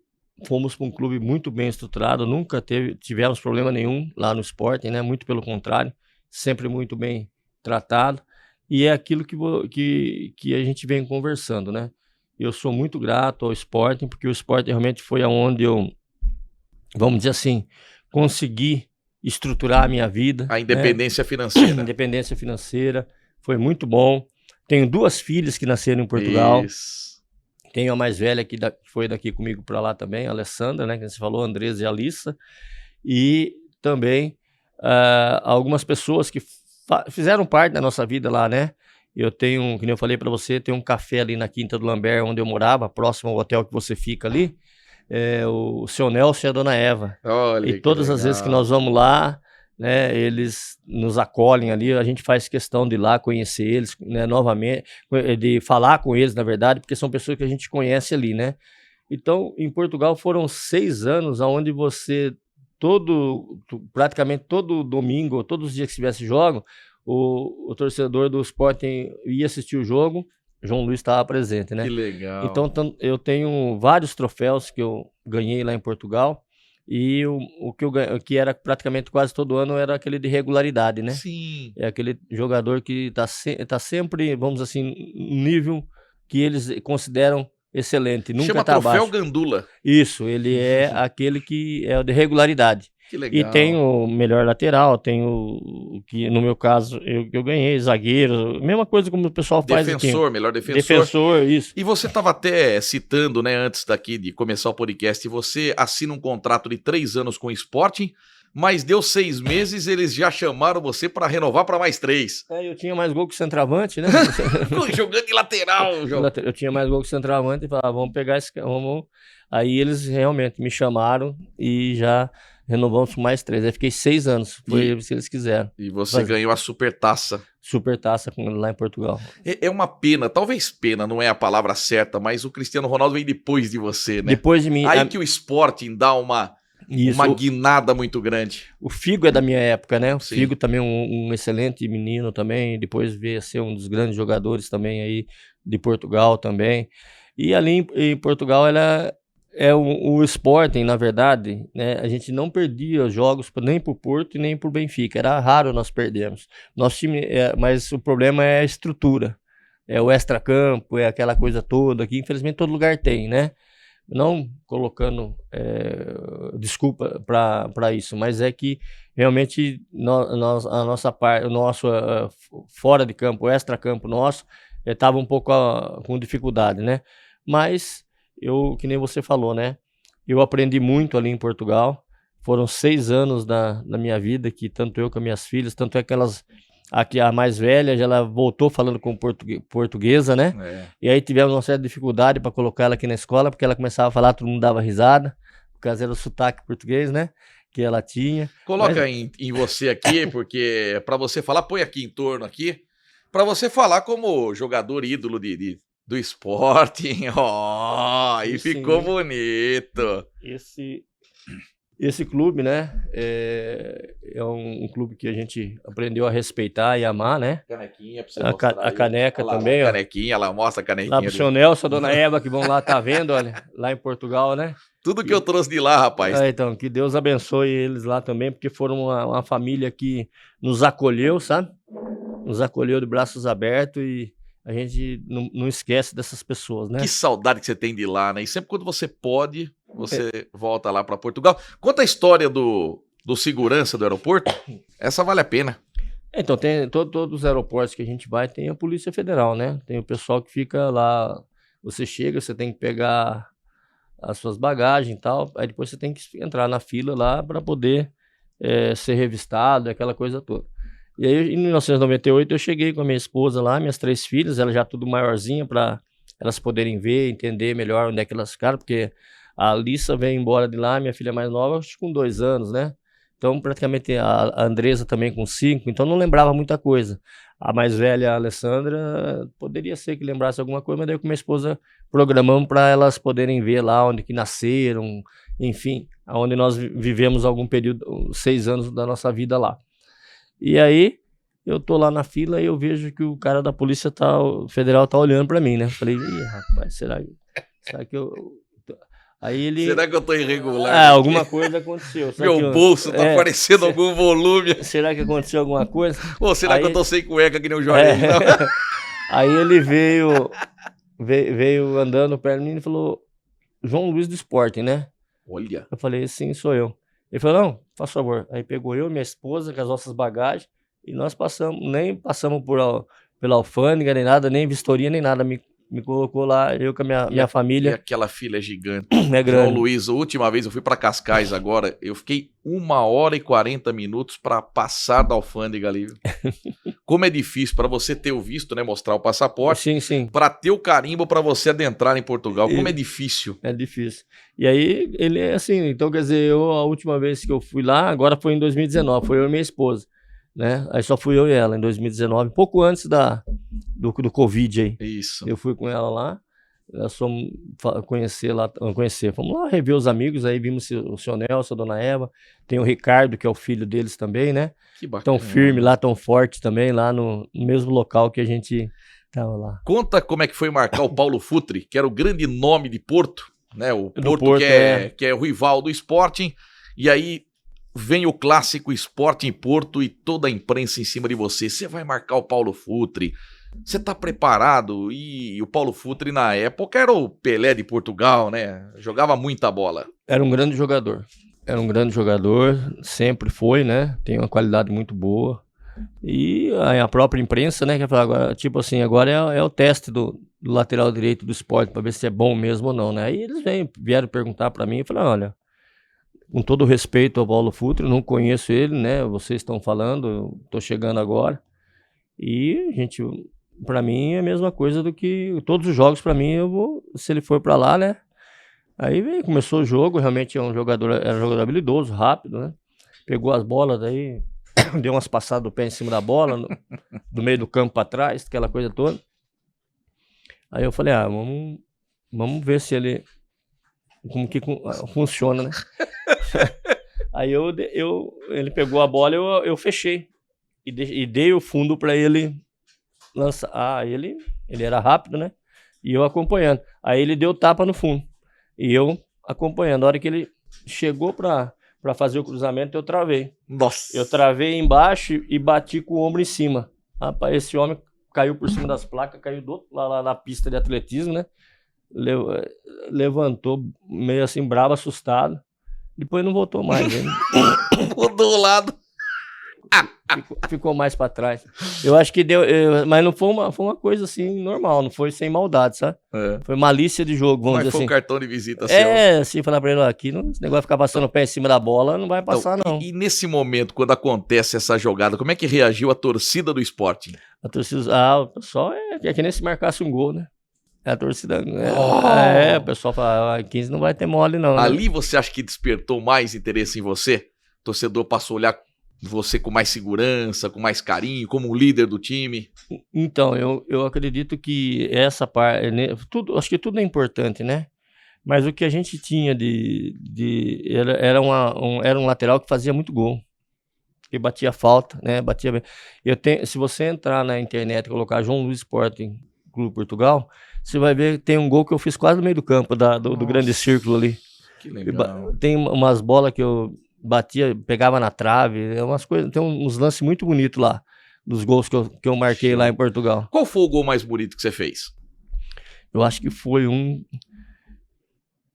fomos para um clube muito bem estruturado, nunca tivemos problema nenhum lá no Sporting, né? Muito pelo contrário, sempre muito bem tratado, e é aquilo que a gente vem conversando, né? Eu sou muito grato ao Sporting, porque o Sporting realmente foi aonde eu, vamos dizer assim, consegui estruturar a minha vida. A independência financeira. Independência financeira, foi muito bom. Tenho 2 filhas que nasceram em Portugal. Isso. Tenho a mais velha que foi daqui comigo para lá também, a Alessandra, né? Que você falou, Andresa e Alissa. E também algumas pessoas que fizeram parte da nossa vida lá, né? Eu tenho, como eu falei para você, tem um café ali na Quinta do Lambert, onde eu morava, próximo ao hotel que você fica ali. O seu Nelson e a dona Eva. Olha, e todas as vezes que nós vamos lá, né, eles nos acolhem ali, a gente faz questão de ir lá conhecer eles, né, novamente, de falar com eles, na verdade, porque são pessoas que a gente conhece ali, né? Então, em Portugal foram 6 anos onde você... praticamente todo domingo, todos os dias que tivesse jogo, o torcedor do Sporting ia assistir o jogo, João Luiz estava presente, né? Que legal. Então eu tenho vários troféus que eu ganhei lá em Portugal, e o que era praticamente quase todo ano era aquele de regularidade, né? Sim. É aquele jogador que tá sempre, vamos assim, no nível que eles consideram excelente, nunca Chama tá troféu abaixo. Gandula. Isso, ele é aquele que é o de regularidade. Que legal. E tem o melhor lateral, tem o que no meu caso eu ganhei, zagueiro, mesma coisa como o pessoal faz defensor, aqui. Melhor defensor. Defensor, isso. E você estava até citando, né, antes daqui de começar o podcast, você assina um contrato de 3 anos com o Sporting, mas deu 6 meses, eles já chamaram você para renovar para mais 3. Eu tinha mais gol que centroavante, né? Jogando de lateral, João. Eu tinha mais gol que centroavante e falava, vamos pegar esse... Aí eles realmente me chamaram e já renovamos por mais 3. Aí fiquei 6 anos, foi o que eles quiseram. E você ganhou a Supertaça. Supertaça lá em Portugal. É uma pena, talvez pena não é a palavra certa, mas o Cristiano Ronaldo vem depois de você, né? Depois de mim. Aí que o Sporting dá uma guinada muito grande. O Figo é da minha época, né? O Sim. Figo também um excelente menino também, depois veio a ser um dos grandes jogadores também aí de Portugal também. E ali em Portugal o Sporting, na verdade, né, a gente não perdia jogos nem pro Porto e nem pro Benfica. Era raro nós perdermos. Nosso time, mas o problema é a estrutura. É o extracampo, é aquela coisa toda que infelizmente todo lugar tem, né? Não colocando desculpa para isso, mas é que realmente a nossa parte, o nosso fora de campo, o extracampo nosso, estava um pouco com dificuldade, né? Mas que nem você falou, né? Eu aprendi muito ali em Portugal. Foram 6 anos da minha vida que tanto eu como minhas filhas, tanto é que elas, aqui a mais velha, já ela voltou falando com portuguesa, né? E aí tivemos uma certa dificuldade para colocar ela aqui na escola, porque ela começava a falar, todo mundo dava risada, por causa do sotaque português, né? Que ela tinha. Coloca em você aqui, porque para você falar, põe aqui em torno aqui, para você falar como jogador ídolo do Sporting. E ficou bonito. Esse clube, né, é um clube que a gente aprendeu a respeitar e amar, né? Canequinha pra você mostrar a caneca lá, também, ó. Canequinha, ela mostra a canequinha. Lá pro seu Nelson, a dona Eva, que vão lá, tá vendo, olha, lá em Portugal, né? Tudo que eu trouxe de lá, rapaz. Então, que Deus abençoe eles lá também, porque foram uma família que nos acolheu, sabe? Nos acolheu de braços abertos e a gente não esquece dessas pessoas, né? Que saudade que você tem de lá, né? E sempre quando você pode, você volta lá para Portugal. Conta a história do segurança do aeroporto. Essa vale a pena. Então, tem todos os aeroportos que a gente vai, tem a Polícia Federal, né? Tem o pessoal que fica lá. Você chega, você tem que pegar as suas bagagens e tal. Aí depois você tem que entrar na fila lá para poder ser revistado, aquela coisa toda. E aí, em 1998, eu cheguei com a minha esposa lá, minhas 3 filhas, ela já tudo maiorzinha, para elas poderem ver, entender melhor onde é que elas ficaram, porque a Alissa veio embora de lá, minha filha mais nova, acho que com 2 anos, né? Então, praticamente, a Andresa também com 5, então não lembrava muita coisa. A mais velha, a Alessandra, poderia ser que lembrasse alguma coisa, mas daí eu com minha esposa programamos para elas poderem ver lá onde que nasceram, enfim, onde nós vivemos algum período, 6 anos da nossa vida lá. E aí, eu tô lá na fila e eu vejo que o cara da Polícia Federal tá olhando pra mim, né? Falei, ih, rapaz, será que eu... Aí ele... Será que eu tô irregular? Alguma coisa aconteceu. Meu bolso tá aparecendo algum volume. Será que aconteceu alguma coisa? Ou será que eu tô sem cueca que nem o Jorge? Aí ele veio andando perto de mim e falou, João Luiz do Sporting, né? Olha. Eu falei, sim, sou eu. Ele falou, não, faz favor. Aí pegou eu e minha esposa com as nossas bagagens e nós nem passamos pela alfândega, nem nada, nem vistoria, nem nada. Me colocou lá, eu com a minha família. E aquela fila é gigante. É grande. João Luiz, a última vez eu fui para Cascais agora, eu fiquei 1h40 para passar da alfândega ali. Como é difícil para você ter o visto, né, mostrar o passaporte. Sim, sim. Para ter o carimbo para você adentrar em Portugal. Como é difícil. É difícil. E aí, ele é assim, então quer dizer, a última vez que eu fui lá, agora foi em 2019, foi eu e minha esposa, né? Aí só fui eu e ela em 2019, pouco antes do Covid aí. Isso. Eu fui com ela lá, nós fomos fomos lá rever os amigos, aí vimos o seu Nelson, a dona Eva, tem o Ricardo, que é o filho deles também, né? Que bacana. Tão firme lá, tão forte também, lá no mesmo local que a gente tava lá. Conta como é que foi marcar o Paulo Futre, que era o grande nome de Porto, né? O Porto, que é o rival do Sporting, e aí vem o clássico Sporting Porto e toda a imprensa em cima de você. Você vai marcar o Paulo Futre, você tá preparado? E o Paulo Futre na época era o Pelé de Portugal, né? Jogava muita bola. Era um grande jogador. Sempre foi, né? Tem uma qualidade muito boa. E a própria imprensa, né? Que fala agora, tipo assim, agora é o teste do lateral direito do Sport para ver se é bom mesmo ou não, né? Aí eles vieram perguntar para mim e falaram, olha, com todo o respeito ao Paulo Futre, não conheço ele, né? Vocês estão falando, eu tô chegando agora. E, gente, para mim é a mesma coisa do que todos os jogos, para mim, se ele for para lá, né? Aí começou o jogo, realmente era um jogador habilidoso, rápido, né? Pegou as bolas, daí deu umas passadas do pé em cima da bola, do meio do campo para trás, aquela coisa toda. Aí eu falei, vamos ver se ele, como que funciona, né? Aí ele pegou a bola, eu fechei e dei o fundo para ele lançar. Ele era rápido, né? E eu acompanhando. Aí ele deu tapa no fundo. E eu acompanhando. A hora que ele chegou para fazer o cruzamento, eu travei. Nossa. Eu travei embaixo e bati com o ombro em cima. Rapaz, esse homem caiu por cima das placas, caiu do outro lá na pista de atletismo, né? Levantou meio assim, bravo, assustado. Depois não voltou mais. Mudou o lado. Ficou mais pra trás. Eu acho que deu. Mas não foi uma coisa assim normal, não foi sem maldade, sabe? Foi malícia de jogo, vamos dizer assim. Mas foi um cartão de visita seu. Assim, falar pra ele, ó, aqui, esse negócio de ficar passando o pé em cima da bola não vai passar, não. E nesse momento, quando acontece essa jogada, como é que reagiu a torcida do Sporting? A torcida. O pessoal é que nem se marcasse um gol, né? A torcida. O pessoal fala, 15 não vai ter mole, não. Ali você acha que despertou mais interesse em você? O torcedor passou a olhar você com mais segurança, com mais carinho, como um líder do time? Então, eu acredito que essa parte, acho que tudo é importante, né? Mas o que a gente tinha era um lateral que fazia muito gol, que batia falta, né? Batia bem. Se você entrar na internet e colocar João Luís Sporting Clube Portugal, você vai ver que tem um gol que eu fiz quase no meio do campo, do grande círculo ali. Que legal. Tem umas bolas que eu batia, pegava na trave, umas coisas, tem uns lances muito bonitos lá, dos gols que eu marquei lá em Portugal. Qual foi o gol mais bonito que você fez? Eu acho que foi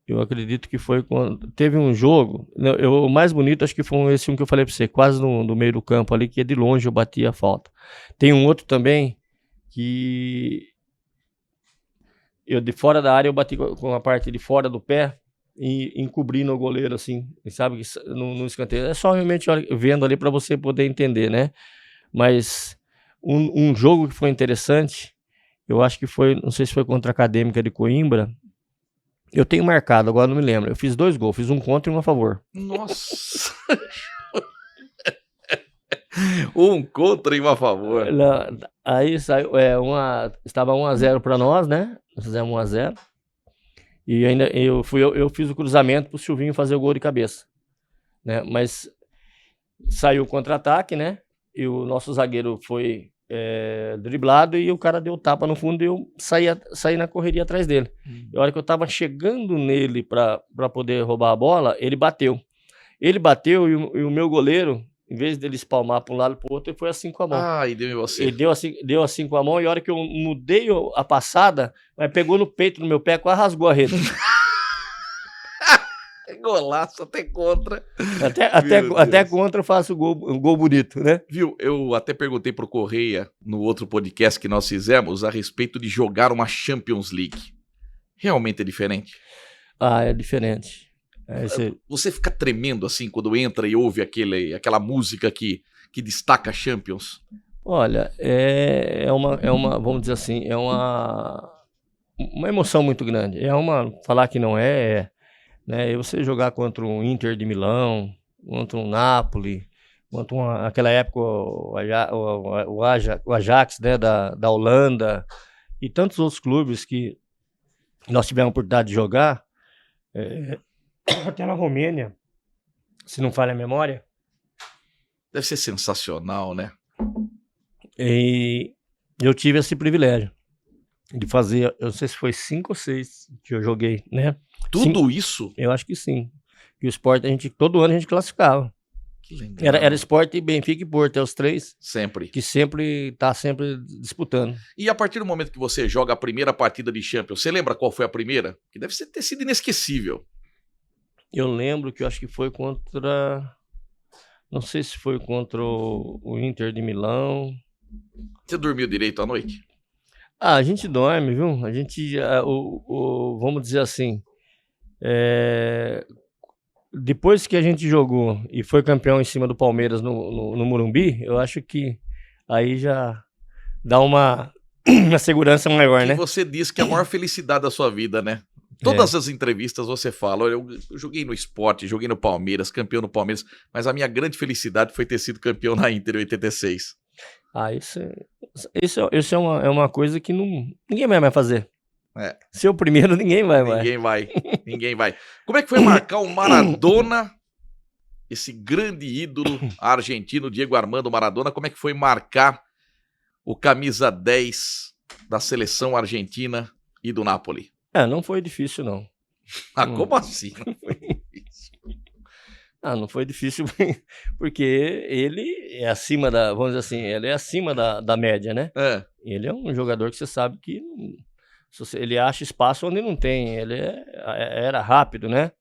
eu acredito que foi quando teve um jogo, o mais bonito acho que foi esse que eu falei pra você, quase no meio do campo ali, que de longe eu bati a falta. Tem um outro também, que eu de fora da área eu bati com a parte de fora do pé, e encobrindo o goleiro, assim, sabe, no escanteio. É só realmente vendo ali para você poder entender, né? Mas um jogo que foi interessante, eu acho que foi, não sei se foi contra a Acadêmica de Coimbra, eu tenho marcado, agora não me lembro. Eu fiz 2 gols, fiz um contra e um a favor. Nossa! Um contra e um a favor. Aí saiu, estava 1-0 para nós, né? Nós fizemos 1-0. E ainda eu fiz o cruzamento pro Silvinho fazer o gol de cabeça, né? Mas saiu o contra-ataque, né? E o nosso zagueiro foi driblado e o cara deu tapa no fundo e eu saí na correria atrás dele. E a hora que eu tava chegando nele para poder roubar a bola, ele bateu. Ele bateu e o meu goleiro, em vez dele espalmar para um lado e para o outro, ele foi assim com a mão. E deu em você. Ele deu assim com a mão, e a hora que eu mudei a passada, mas pegou no peito, no meu pé, quase rasgou a rede. Golaço, até contra. Até contra eu faço um gol bonito, né? Viu, eu até perguntei pro Correia, no outro podcast que nós fizemos, a respeito de jogar uma Champions League. Realmente é diferente? É diferente. Você fica tremendo assim quando entra e ouve aquela música que destaca a Champions? Olha, vamos dizer assim, é uma emoção muito grande. Falar que não né? E você jogar contra um Inter de Milão, contra um Napoli, contra aquela época o Ajax, né, da Holanda, e tantos outros clubes que nós tivemos a oportunidade de jogar, até na Romênia, se não falha a memória. Deve ser sensacional, né? E eu tive esse privilégio de fazer, eu não sei se foi 5 ou 6 que eu joguei, né? Tudo isso? Eu acho que sim. E o Sport, todo ano a gente classificava. Que legal. Era Sport, Benfica e Porto, os 3. Sempre. Que sempre disputando. E a partir do momento que você joga a primeira partida de Champions, você lembra qual foi a primeira? Que deve ter sido inesquecível. Eu lembro que eu acho que foi contra... Não sei se foi contra o Inter de Milão. Você dormiu direito à noite? A gente dorme, viu? A gente, vamos dizer assim, depois que a gente jogou e foi campeão em cima do Palmeiras no Morumbi, eu acho que aí já dá uma segurança maior, né? E você disse que é a maior felicidade da sua vida, né? Todas as entrevistas você fala, olha, eu joguei no Sport, joguei no Palmeiras, campeão no Palmeiras, mas a minha grande felicidade foi ter sido campeão na Inter em 86. Isso é uma coisa que ninguém vai mais fazer. Ser o primeiro, ninguém vai mais. Ninguém vai. Como é que foi marcar o Maradona, esse grande ídolo argentino, Diego Armando Maradona, como é que foi marcar o camisa 10 da seleção argentina e do Napoli? Não foi difícil, não. Ah, como assim? Não foi difícil. Não foi difícil porque ele é acima da, vamos dizer assim, ele é acima da média, né? É. Ele é um jogador que você sabe que ele acha espaço onde não tem, era rápido, né?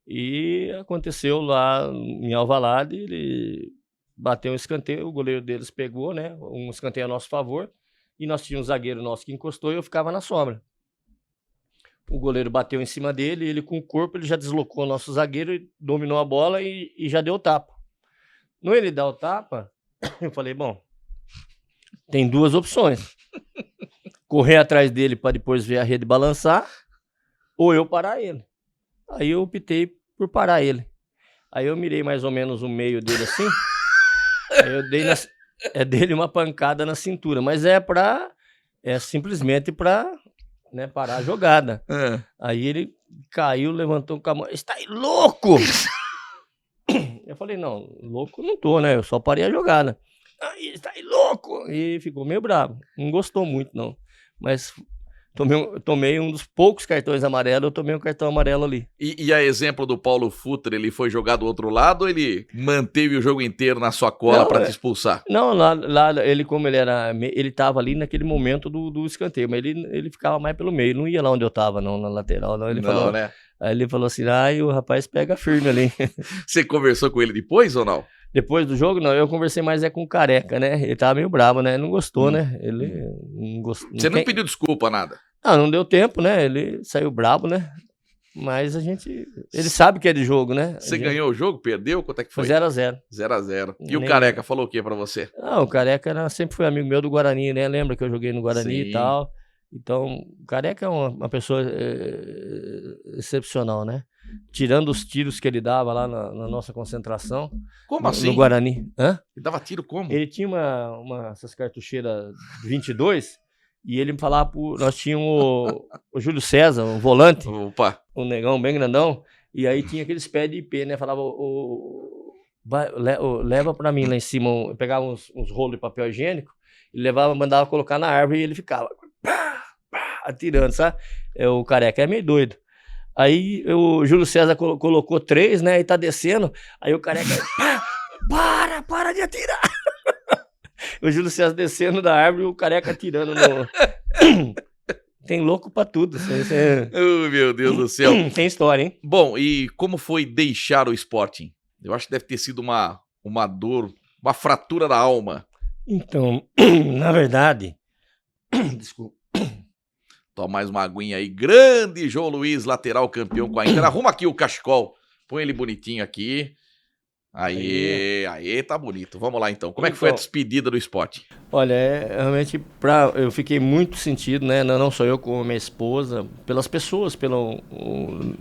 E aconteceu lá em Alvalade, ele bateu um escanteio, o goleiro deles pegou, né? Um escanteio a nosso favor, e nós tínhamos um zagueiro nosso que encostou e eu ficava na sobra. O goleiro bateu em cima dele, ele com o corpo, ele já deslocou o nosso zagueiro, dominou a bola e já deu o tapa. No ele dar o tapa, eu falei, bom, tem duas opções. Correr atrás dele para depois ver a rede balançar, ou eu parar ele. Aí eu optei por parar ele. Aí eu mirei mais ou menos o meio dele assim, aí eu dei dele uma pancada na cintura, mas simplesmente para, né, parar a jogada. Aí ele caiu, levantou com a mão, está aí louco! Eu falei, não, louco não tô, né? Eu só parei a jogada. Aí, está aí louco! E ficou meio bravo. Não gostou muito, não. Mas tomei um dos poucos cartões amarelos, eu tomei um cartão amarelo ali. E a exemplo do Paulo Futre, ele foi jogar do outro lado ou ele manteve o jogo inteiro na sua cola para te expulsar? Não, lá ele, como ele tava ali naquele momento do escanteio, mas ele ficava mais pelo meio, não ia lá onde eu tava, não, na lateral, não. Ele falou, né? Aí ele falou assim, o rapaz pega firme ali. Você conversou com ele depois ou não? Depois do jogo, não, eu conversei mais com o Careca, né? Ele tava meio bravo, né? Não gostou, né? Ele não gostou. Você não pediu desculpa, nada? Não deu tempo, né? Ele saiu bravo, né? Mas ele sabe que é de jogo, né? Você ganhou o jogo, perdeu? Quanto é que foi? Foi 0-0. 0-0. E o Careca falou o que pra você? O Careca sempre foi amigo meu do Guarani, né? Lembra que eu joguei no Guarani Sim. E tal. Então, o Careca é uma pessoa excepcional, né? Tirando os tiros que ele dava lá na nossa concentração. Como assim? No Guarani. Ele dava tiro como? Ele tinha essas cartucheiras 22 e ele me falava, nós tínhamos o Júlio César, um volante, Opa. um negão bem grandão, e aí tinha aqueles pés de IP, né? Falava, leva pra mim lá em cima, eu pegava uns rolos de papel higiênico, ele mandava colocar na árvore e ele ficava atirando, sabe? O Careca é meio doido. Aí o Júlio César colocou 3, né? E tá descendo. Aí o Careca, para de atirar. O Júlio César descendo da árvore e o Careca atirando no... Tem louco pra tudo. Oh, meu Deus do céu. Tem história, hein? Bom, e como foi deixar o Sporting? Eu acho que deve ter sido uma dor, uma fratura da alma. Então, na verdade... Desculpa. Toma mais uma aguinha aí. Grande João Luiz, lateral campeão com a Inter. Arruma aqui o cachecol. Põe ele bonitinho aqui. Aí, tá bonito. Vamos lá então. Como é que foi a despedida do Sporting? Olha, realmente eu fiquei muito sentido, né? Não só eu, como minha esposa, pelas pessoas,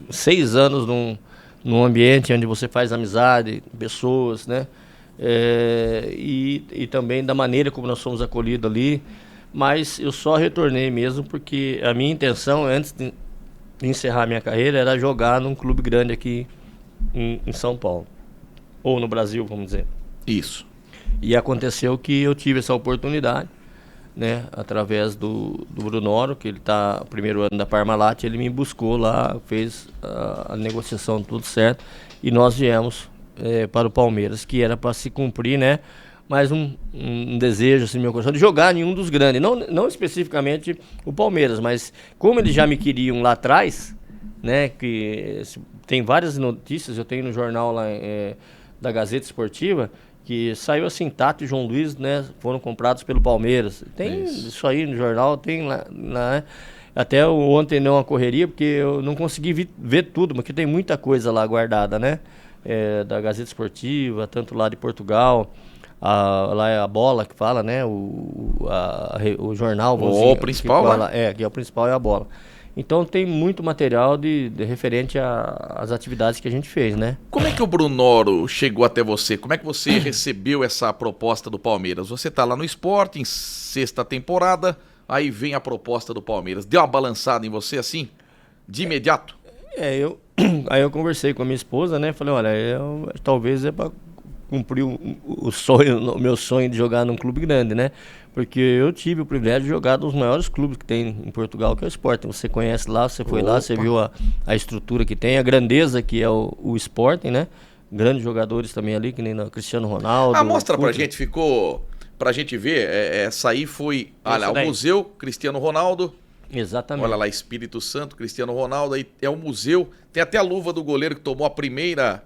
6 anos num ambiente onde você faz amizade, pessoas, né? E também da maneira como nós fomos acolhidos ali. Mas eu só retornei mesmo porque a minha intenção, antes de encerrar minha carreira, era jogar num clube grande aqui em São Paulo. Ou no Brasil, vamos dizer. Isso. E aconteceu que eu tive essa oportunidade, né? Através do Brunoro, que ele tá no primeiro ano da Parmalat, ele me buscou lá, fez a negociação tudo certo. E nós viemos para o Palmeiras, que era para se cumprir, né? Mais um desejo assim, no meu coração de jogar em um dos grandes, não especificamente o Palmeiras, mas como eles já me queriam lá atrás, né, que tem várias notícias, eu tenho no jornal lá da Gazeta Esportiva, que saiu assim, Tato e João Luiz, né, foram comprados pelo Palmeiras. Tem isso aí no jornal, tem lá, né? Até ontem não a correria, porque eu não consegui ver tudo, porque tem muita coisa lá guardada, né, da Gazeta Esportiva, tanto lá de Portugal. Lá é a Bola que fala, né? O jornal. O principal, fala, que é o principal, é a Bola. Então tem muito material de referente às atividades que a gente fez, né? Como é que o Brunoro chegou até você? Como é que você recebeu essa proposta do Palmeiras? Você tá lá no Sporting, 6ª temporada, aí vem a proposta do Palmeiras. Deu uma balançada em você assim, de imediato? Aí eu conversei com a minha esposa, né? Falei, olha, talvez é para cumprir o meu sonho de jogar num clube grande, né? Porque eu tive o privilégio de jogar nos maiores clubes que tem em Portugal, que é o Sporting. Você conhece lá, você foi lá, você viu a estrutura que tem, a grandeza que é o Sporting, né? Grandes jogadores também ali, que nem o Cristiano Ronaldo. Mostra pra gente, ficou pra gente ver. Essa aí foi, olha, o Museu Cristiano Ronaldo. Exatamente. Olha lá, Espírito Santo, Cristiano Ronaldo, aí é o museu. Tem até a luva do goleiro que tomou o primeiro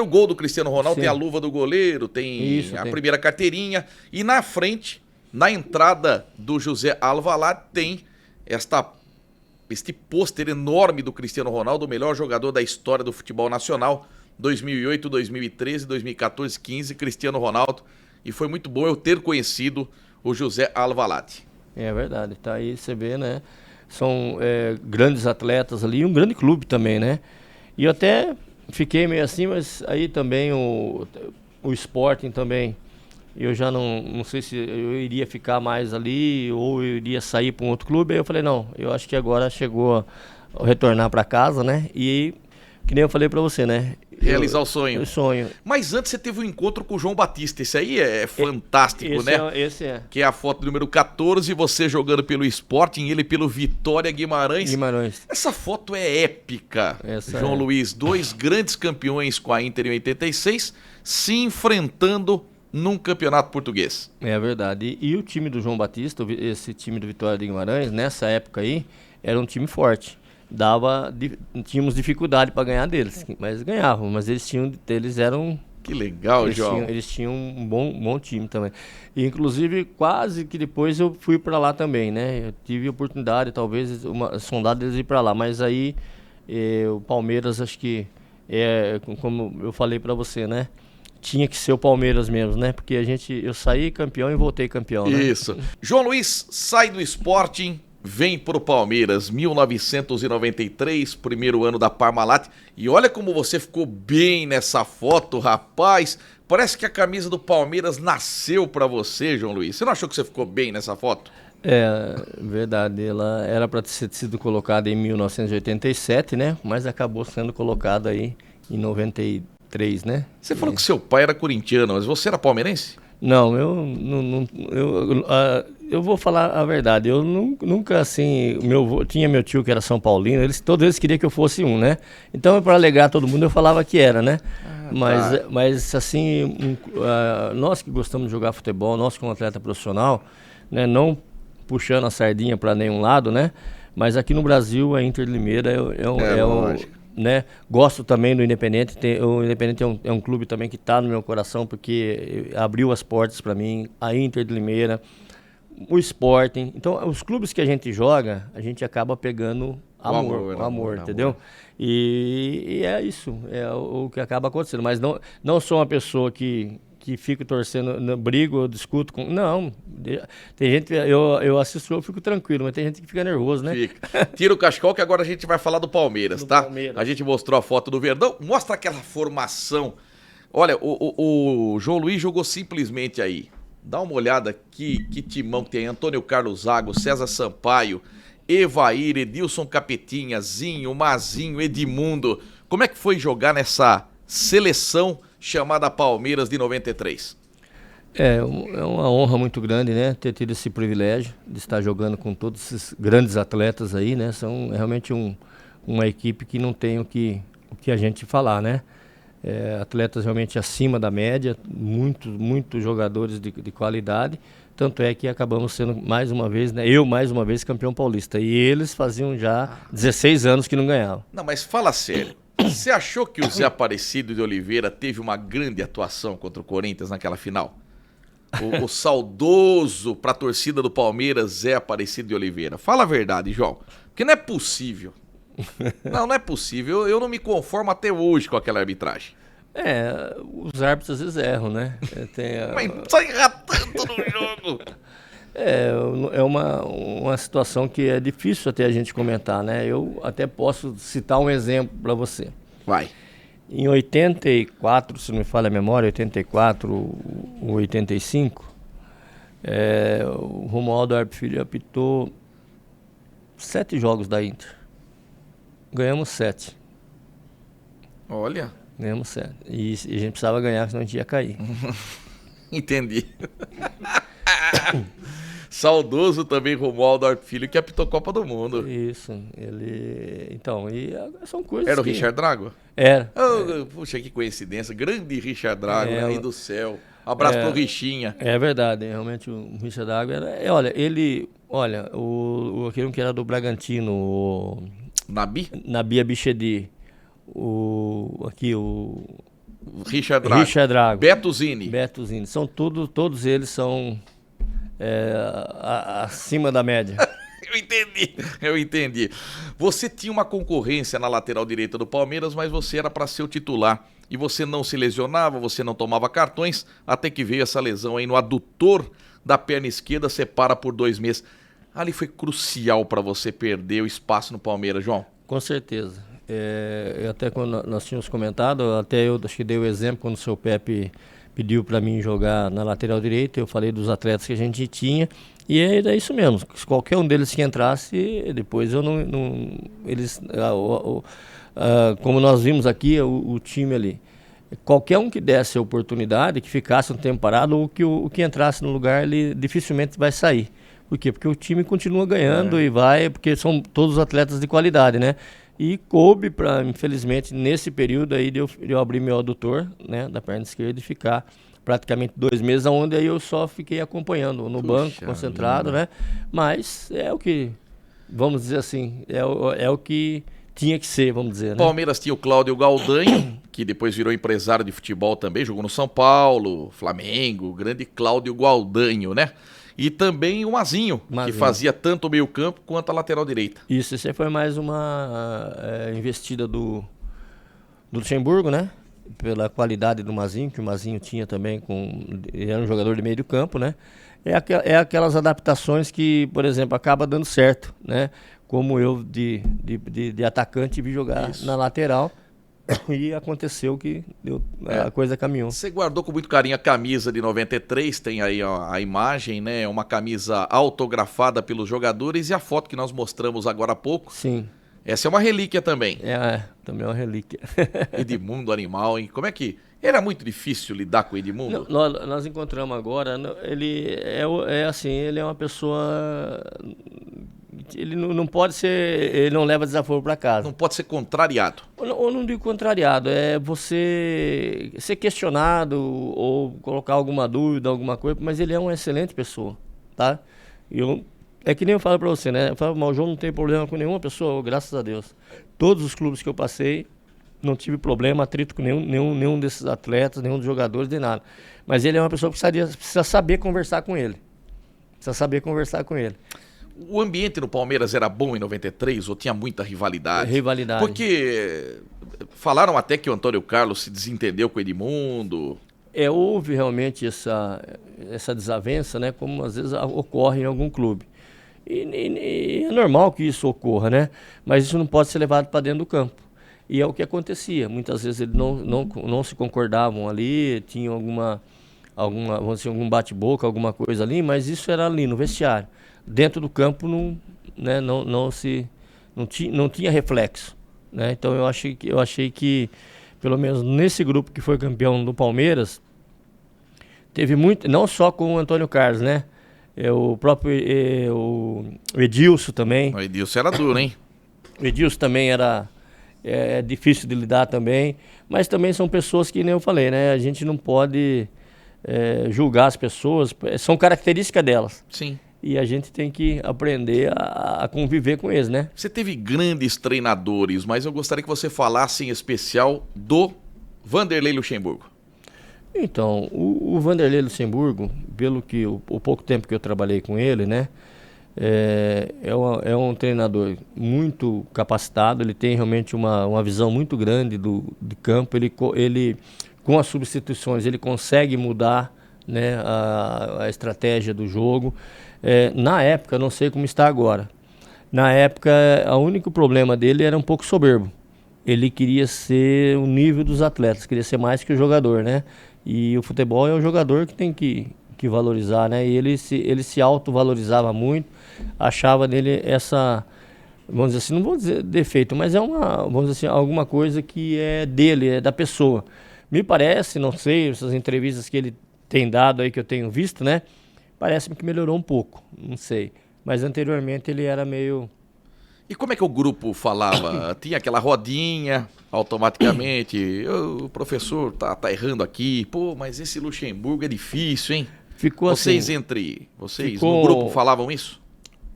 gol do Cristiano Ronaldo. Sim. Tem a luva do goleiro, tem primeira carteirinha. E na frente, na entrada do José Alvalade, tem este pôster enorme do Cristiano Ronaldo, o melhor jogador da história do futebol nacional, 2008, 2013, 2014, 15, Cristiano Ronaldo. E foi muito bom eu ter conhecido o José Alvalade. É verdade, tá aí, você vê, né? São grandes atletas ali, um grande clube também, né? E eu até fiquei meio assim, mas aí também o Sporting também, eu já não sei se eu iria ficar mais ali ou eu iria sair para um outro clube. Aí eu falei, não, eu acho que agora chegou a retornar para casa, né? E que nem eu falei para você, né? Realizar o sonho. O sonho. Mas antes você teve um encontro com o João Batista. Esse aí é fantástico, né? Esse é. Que é a foto número 14, você jogando pelo Sporting, ele pelo Vitória Guimarães. Essa foto é épica. João Luiz, 2 grandes campeões com a Inter em 86, se enfrentando num campeonato português. É verdade. E o time do João Batista, esse time do Vitória de Guimarães, nessa época aí, era um time forte. Tínhamos dificuldade para ganhar deles, mas ganhavam, mas eles eram... Que legal, João. Eles tinham um bom time também. E, inclusive, quase que depois eu fui para lá também, né? Eu tive oportunidade, talvez, uma sondada deles ir para lá, mas aí o Palmeiras, acho que, como eu falei para você, né? Tinha que ser o Palmeiras mesmo, né? Porque eu saí campeão e voltei campeão, né? Isso. João Luiz sai do Sporting, vem pro Palmeiras, 1993, primeiro ano da Parmalat. E olha como você ficou bem nessa foto, rapaz. Parece que a camisa do Palmeiras nasceu pra você, João Luiz. Você não achou que você ficou bem nessa foto? É, verdade. Ela era para ter sido colocada em 1987, né? Mas acabou sendo colocada aí em 93, né? Você falou que seu pai era corintiano, mas você era palmeirense? Não, eu vou falar a verdade. Eu nunca, assim, tinha meu tio que era São Paulino, todos eles queriam que eu fosse um, né? Então, para alegar todo mundo, eu falava que era, né? Mas assim, nós que gostamos de jogar futebol, nós como atleta profissional, né, não puxando a sardinha para nenhum lado, né? Mas aqui no Brasil, a Inter de Limeira né? Gosto também do Independente. O Independente é um clube também que está no meu coração, porque abriu as portas para mim, a Inter de Limeira, o Sporting. Então, os clubes que a gente joga, a gente acaba pegando amor, entendeu? E é isso, é o que acaba acontecendo. Mas não sou uma pessoa que fico torcendo, brigo, eu discuto com... Não, tem gente, eu assisto, eu fico tranquilo, mas tem gente que fica nervoso, né? Fica. Tira o cachecol que agora a gente vai falar do Palmeiras, tá? A gente mostrou a foto do Verdão, mostra aquela formação. Olha, o João Luiz jogou simplesmente aí. Dá uma olhada aqui, que timão que tem. Antônio Carlos Zago, César Sampaio, Evair, Edilson Capetinha, Zinho, Mazinho, Edmundo. Como é que foi jogar nessa seleção chamada Palmeiras de 93? É uma honra muito grande, né? Ter tido esse privilégio de estar jogando com todos esses grandes atletas aí, né? São realmente uma equipe que não tem o que a gente falar, né? Atletas realmente acima da média, muitos jogadores de qualidade. Tanto é que acabamos sendo mais uma vez, né? Eu mais uma vez campeão paulista. E eles faziam já 16 anos que não ganhavam. Não, mas fala sério. Você achou que o Zé Aparecido de Oliveira teve uma grande atuação contra o Corinthians naquela final? O saudoso pra torcida do Palmeiras, Zé Aparecido de Oliveira. Fala a verdade, João. Porque não é possível. Não é possível. Eu não me conformo até hoje com aquela arbitragem. Os árbitros às vezes erram, né? Mas sai ratando no jogo. É uma situação que é difícil até a gente comentar, né? Eu até posso citar um exemplo para você. Vai. Em 84, se não me falha a memória, 84 ou 85, o Romualdo Arp Filho apitou 7 jogos da Inter. Ganhamos 7. Olha. Ganhamos 7. E a gente precisava ganhar, senão a gente ia cair. Entendi. Saudoso também Romualdo Arte Filho, que apitou Copa do Mundo. Isso, ele... Então, são coisas Era o que... Richard Drago? Era. Puxa, que coincidência. Grande Richard Drago, aí do céu. Abraço pro Richinha. É verdade, realmente o Richard Drago era... Olha, aquele que era do Bragantino, o... Nabi Abichedi. O Richard Drago. Beto Zini. Todos eles são acima da média. Eu entendi. Você tinha uma concorrência na lateral direita do Palmeiras, mas você era para ser o titular. E você não se lesionava, você não tomava cartões, até que veio essa lesão aí no adutor da perna esquerda, separa por 2 meses. Ali foi crucial para você perder o espaço no Palmeiras, João? Com certeza. Até quando nós tínhamos comentado, até eu acho que dei o exemplo quando o seu Pepe pediu para mim jogar na lateral direita, eu falei dos atletas que a gente tinha, e é isso mesmo. Se qualquer um deles que entrasse, depois eu não eles, como nós vimos aqui, o time ali, qualquer um que desse a oportunidade, que ficasse um tempo parado, ou o que entrasse no lugar, ele dificilmente vai sair. Por quê? Porque o time continua ganhando e vai, porque são todos atletas de qualidade, né? E coube para, infelizmente, nesse período aí de eu abrir meu adutor, né, da perna esquerda e ficar praticamente 2 meses, onde aí eu só fiquei acompanhando no banco, concentrado, né? Mas é o que, vamos dizer assim, é o que tinha que ser, vamos dizer, né? Palmeiras tinha o Cláudio Galdanho, que depois virou empresário de futebol também, jogou no São Paulo, Flamengo, o grande Cláudio Galdanho, né? E também o Mazinho, que fazia tanto o meio campo quanto a lateral direita. Isso aí foi mais uma investida do Luxemburgo, né? Pela qualidade do Mazinho, que o Mazinho tinha também, ele era um jogador de meio de campo, né? É aquelas adaptações que, por exemplo, acaba dando certo, né? Como eu de atacante vi jogar na lateral. E aconteceu que a coisa caminhou. Você guardou com muito carinho a camisa de 93, tem aí a imagem, né? Uma camisa autografada pelos jogadores e a foto que nós mostramos agora há pouco. Sim. Essa é uma relíquia também. Também é uma relíquia. Edmundo Animal, hein? Como é que... Era muito difícil lidar com o Edmundo? Nós encontramos agora, ele ele é uma pessoa... Ele não pode ser, ele não leva desaforo para casa. Não pode ser contrariado. Ou não digo contrariado, é você ser questionado ou colocar alguma dúvida, alguma coisa, mas ele é uma excelente pessoa, tá? É que nem eu falo para você, né? Eu falo, mas o João não tem problema com nenhuma pessoa, graças a Deus. Todos os clubes que eu passei, não tive problema, atrito com nenhum desses atletas, nenhum dos jogadores, nem nada. Mas ele é uma pessoa que precisa saber conversar com ele. Precisa saber conversar com ele. O ambiente no Palmeiras era bom em 93 ou tinha muita rivalidade? Rivalidade. Porque falaram até que o Antônio Carlos se desentendeu com o Edmundo. Houve realmente essa desavença, né? Como às vezes ocorre em algum clube. E é normal que isso ocorra, né? Mas isso não pode ser levado para dentro do campo. E é o que acontecia. Muitas vezes eles não se concordavam ali, tinham vamos dizer, algum bate-boca, alguma coisa ali, mas isso era ali no vestiário. Dentro do campo não tinha reflexo, né? Então eu achei que pelo menos nesse grupo que foi campeão do Palmeiras teve muito, não só com o Antônio Carlos, né? O próprio o Edilson também. O Edilson era duro, hein? O Edilson também era difícil de lidar também, mas também são pessoas que, nem eu falei, né? A gente não pode julgar as pessoas, são características delas. Sim. E a gente tem que aprender a conviver com eles, né? Você teve grandes treinadores, mas eu gostaria que você falasse em especial do Vanderlei Luxemburgo. Então, o Vanderlei Luxemburgo, pelo que o pouco tempo que eu trabalhei com ele, né? É um treinador muito capacitado, ele tem realmente uma visão muito grande de campo, ele com as substituições ele consegue mudar, né, a estratégia do jogo. Na época, não sei como está agora, na época o único problema dele era um pouco soberbo. Ele queria ser o nível dos atletas, queria ser mais que o jogador, né? E o futebol é o jogador que tem que valorizar, né? E ele se autovalorizava muito, achava nele vamos dizer assim, não vou dizer defeito, mas vamos dizer assim, alguma coisa que é dele, é da pessoa. Me parece, não sei, essas entrevistas que ele tem dado aí, que eu tenho visto, né? Parece-me que melhorou um pouco, não sei. Mas anteriormente ele era meio... E como é que o grupo falava? Tinha aquela rodinha, automaticamente, o professor tá errando aqui, pô, mas esse Luxemburgo é difícil, hein? Ficou Vocês assim... vocês ficou... no grupo falavam isso?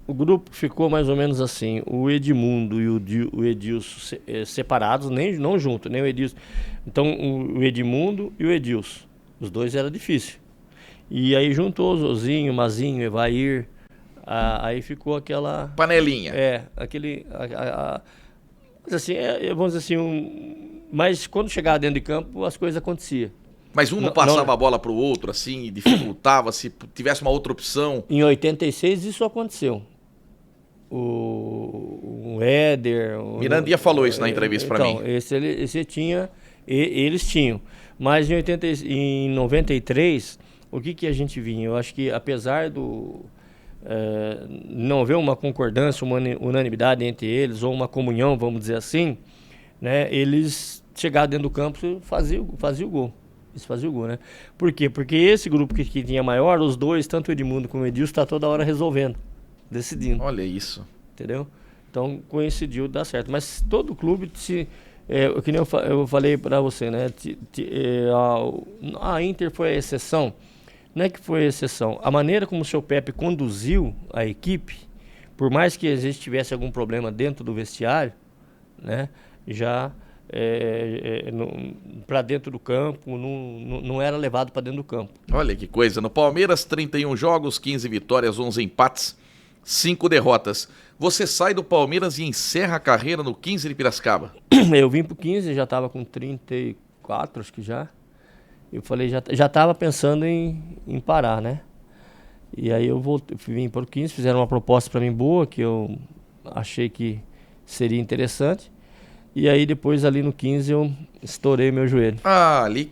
O grupo ficou mais ou menos assim, o Edmundo e o Edilson separados, não junto, nem o Edilson. Então o Edmundo e o Edilson, os dois era difícil. E aí juntou o Zozinho, o Mazinho, o Evair, aí ficou aquela... Panelinha. Aquele... mas assim, vamos dizer assim, mas quando chegava dentro de campo as coisas aconteciam. Mas um não passava a bola pro outro, assim, dificultava, se tivesse uma outra opção. Em 86 isso aconteceu. O Éder... Mirandinha falou isso na entrevista para mim. Esse tinha, eles tinham. Mas em 93, o que a gente vinha? Eu acho que apesar do... não haver uma concordância, uma unanimidade entre eles, ou uma comunhão, vamos dizer assim, né, eles chegavam dentro do campo e faziam o gol. Eles faziam o gol, né? Por quê? Porque esse grupo que tinha maior, os dois, tanto o Edmundo como o Edilson, está toda hora resolvendo, decidindo. Olha isso. Entendeu? Então coincidiu, dá certo. Mas todo clube, que nem eu falei para você, né? A Inter foi a exceção. Não é que foi a exceção. A maneira como o seu Pepe conduziu a equipe, por mais que a gente tivesse algum problema dentro do vestiário, né? Já para dentro do campo, não era levado para dentro do campo. Olha que coisa. No Palmeiras, 31 jogos, 15 vitórias, 11 empates, 5 derrotas. Você sai do Palmeiras e encerra a carreira no 15 de Piracicaba. Eu vim pro 15, já estava com 34, acho que já. Eu falei, já estava pensando em parar, né? E aí eu vim para o 15, fizeram uma proposta para mim boa, que eu achei que seria interessante. E aí depois ali no 15 eu estourei meu joelho. Ali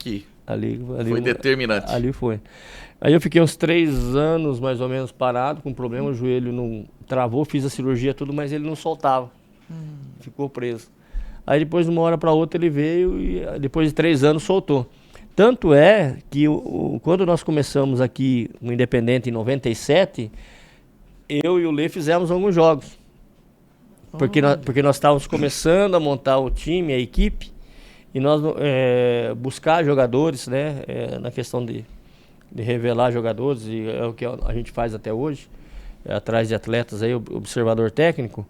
foi determinante. Ali foi. Aí eu fiquei uns 3 anos mais ou menos parado com problema, o joelho não travou, fiz a cirurgia tudo, mas ele não soltava. Ficou preso. Aí depois de uma hora para outra ele veio e depois de 3 anos soltou. Tanto é que quando nós começamos aqui no Independente em 97, eu e o Lê fizemos alguns jogos. Porque nós estávamos começando a montar o time, a equipe, e nós buscar jogadores, né, na questão de revelar jogadores, e é o que a gente faz até hoje, atrás de atletas, aí, observador técnico.